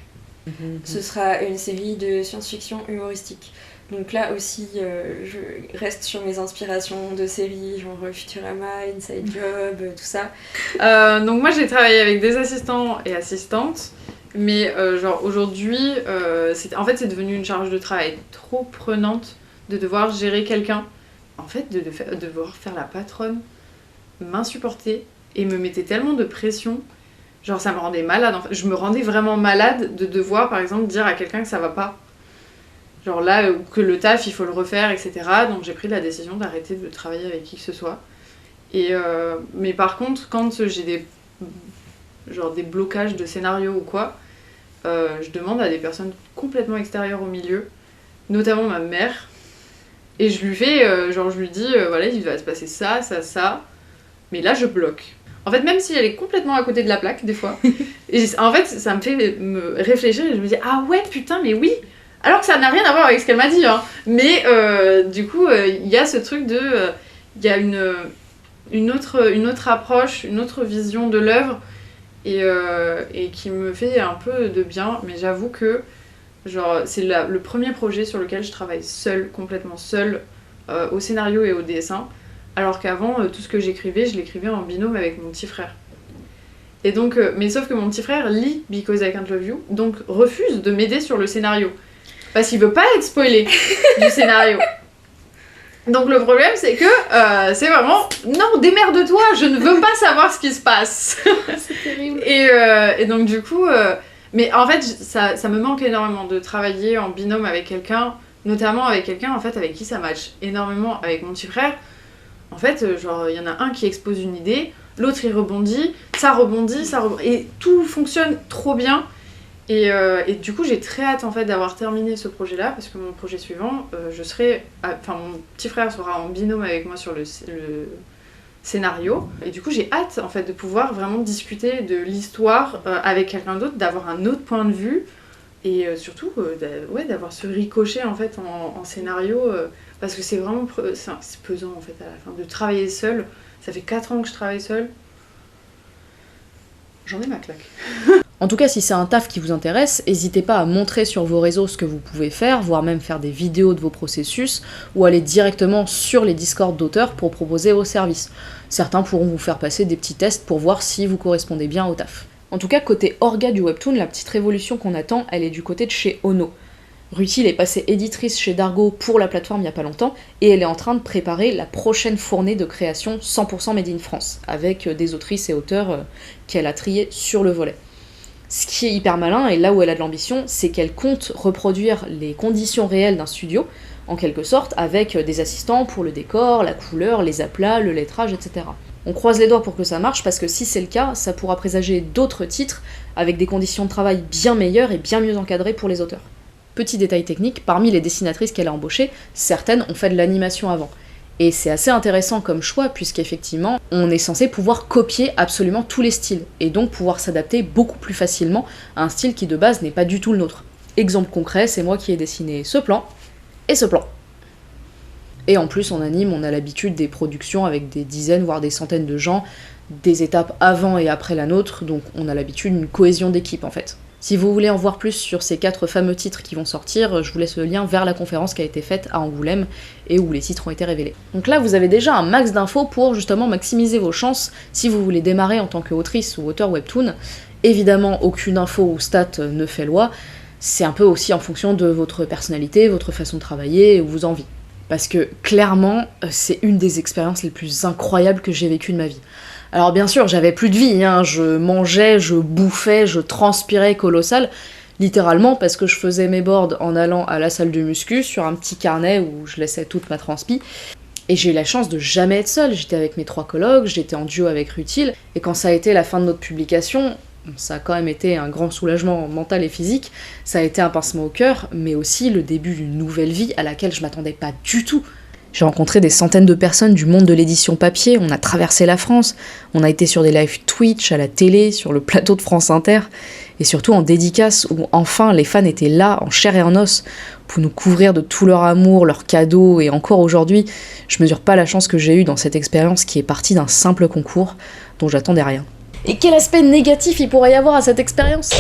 [SPEAKER 13] Ce sera une série de science-fiction humoristique. Donc là aussi, je reste sur mes inspirations de séries, genre Futurama, Inside Job, tout ça.
[SPEAKER 12] Donc moi j'ai travaillé avec des assistants et assistantes, mais genre aujourd'hui, c'est devenu une charge de travail trop prenante de devoir gérer quelqu'un. En fait, de devoir faire la patronne, m'insupporter et me mettait tellement de pression. Genre ça me rendait malade, en fait. Je me rendais vraiment malade de devoir par exemple dire à quelqu'un que ça va pas. Genre là, que le taf il faut le refaire, etc. Donc j'ai pris la décision d'arrêter de travailler avec qui que ce soit. Mais par contre, quand j'ai des blocages de scénario ou quoi, je demande à des personnes complètement extérieures au milieu, notamment ma mère, et je lui fais, je lui dis, voilà, il va se passer ça, ça, ça, mais là je bloque. En fait, même si elle est complètement à côté de la plaque, des fois, et en fait, ça me fait me réfléchir et je me dis, ah ouais, putain, mais oui, alors que ça n'a rien à voir avec ce qu'elle m'a dit, hein. Mais du coup, il y a ce truc de, il y a une autre approche, une autre vision de l'œuvre, et qui me fait un peu de bien, mais j'avoue que genre, c'est le premier projet sur lequel je travaille seule, complètement seule, au scénario et au dessin, alors qu'avant, tout ce que j'écrivais, je l'écrivais en binôme avec mon petit frère. Et donc, mais sauf que mon petit frère lit Because I Can't Love You, donc refuse de m'aider sur le scénario, parce qu'il veut pas être spoilé du scénario. Donc le problème, c'est que c'est vraiment, non, démerde-toi, je ne veux pas savoir ce qui se passe.
[SPEAKER 1] C'est terrible.
[SPEAKER 12] Et donc du coup... Mais en fait, ça me manque énormément de travailler en binôme avec quelqu'un, notamment avec quelqu'un en fait avec qui ça match énormément avec mon petit frère. En fait, genre il y en a un qui expose une idée, l'autre il rebondit, et tout fonctionne trop bien. Et du coup, j'ai très hâte en fait d'avoir terminé ce projet-là, parce que mon projet suivant, mon petit frère sera en binôme avec moi sur le scénario, et du coup j'ai hâte en fait de pouvoir vraiment discuter de l'histoire avec quelqu'un d'autre, d'avoir un autre point de vue, et surtout d'avoir ce ricochet en fait en scénario, parce que c'est vraiment c'est pesant en fait à la fin de travailler seule. Ça fait 4 ans que je travaille seule, j'en ai ma claque.
[SPEAKER 1] En tout cas, si c'est un taf qui vous intéresse, n'hésitez pas à montrer sur vos réseaux ce que vous pouvez faire, voire même faire des vidéos de vos processus, ou aller directement sur les Discord d'auteurs pour proposer vos services. Certains pourront vous faire passer des petits tests pour voir si vous correspondez bien au taf. En tout cas, côté orga du webtoon, la petite révolution qu'on attend, elle est du côté de chez Ono. Rutil est passée éditrice chez Dargo pour la plateforme il y a pas longtemps, et elle est en train de préparer la prochaine fournée de création 100% made in France, avec des autrices et auteurs qu'elle a triés sur le volet. Ce qui est hyper malin, et là où elle a de l'ambition, c'est qu'elle compte reproduire les conditions réelles d'un studio, en quelque sorte, avec des assistants pour le décor, la couleur, les aplats, le lettrage, etc. On croise les doigts pour que ça marche, parce que si c'est le cas, ça pourra présager d'autres titres avec des conditions de travail bien meilleures et bien mieux encadrées pour les auteurs. Petit détail technique, parmi les dessinatrices qu'elle a embauchées, certaines ont fait de l'animation avant. Et c'est assez intéressant comme choix, puisqu'effectivement, on est censé pouvoir copier absolument tous les styles, et donc pouvoir s'adapter beaucoup plus facilement à un style qui de base n'est pas du tout le nôtre. Exemple concret, c'est moi qui ai dessiné ce plan, et ce plan. Et en plus, en anime, on a l'habitude des productions avec des dizaines, voire des centaines de gens, des étapes avant et après la nôtre, donc on a l'habitude d'une cohésion d'équipe en fait. Si vous voulez en voir plus sur ces 4 fameux titres qui vont sortir, je vous laisse le lien vers la conférence qui a été faite à Angoulême et où les titres ont été révélés. Donc là, vous avez déjà un max d'infos pour justement maximiser vos chances si vous voulez démarrer en tant qu'autrice ou auteur webtoon. Évidemment, aucune info ou stat ne fait loi, c'est un peu aussi en fonction de votre personnalité, votre façon de travailler ou vos envies. Parce que clairement, c'est une des expériences les plus incroyables que j'ai vécues de ma vie. Alors bien sûr, j'avais plus de vie, hein, je mangeais, je bouffais, je transpirais colossal, littéralement parce que je faisais mes boards en allant à la salle de muscu sur un petit carnet où je laissais toute ma transpi. Et j'ai eu la chance de jamais être seule, j'étais avec mes 3 colocs, j'étais en duo avec Rutil, et quand ça a été la fin de notre publication, Ça a quand même été un grand soulagement mental et physique, ça a été un pincement au cœur, mais aussi le début d'une nouvelle vie à laquelle je m'attendais pas du tout. J'ai rencontré des centaines de personnes du monde de l'édition papier, on a traversé la France, on a été sur des lives Twitch, à la télé, sur le plateau de France Inter, et surtout en dédicace où enfin les fans étaient là, en chair et en os, pour nous couvrir de tout leur amour, leurs cadeaux, et encore aujourd'hui, je mesure pas la chance que j'ai eue dans cette expérience qui est partie d'un simple concours dont j'attendais rien. Et quel aspect négatif il pourrait y avoir à cette expérience ?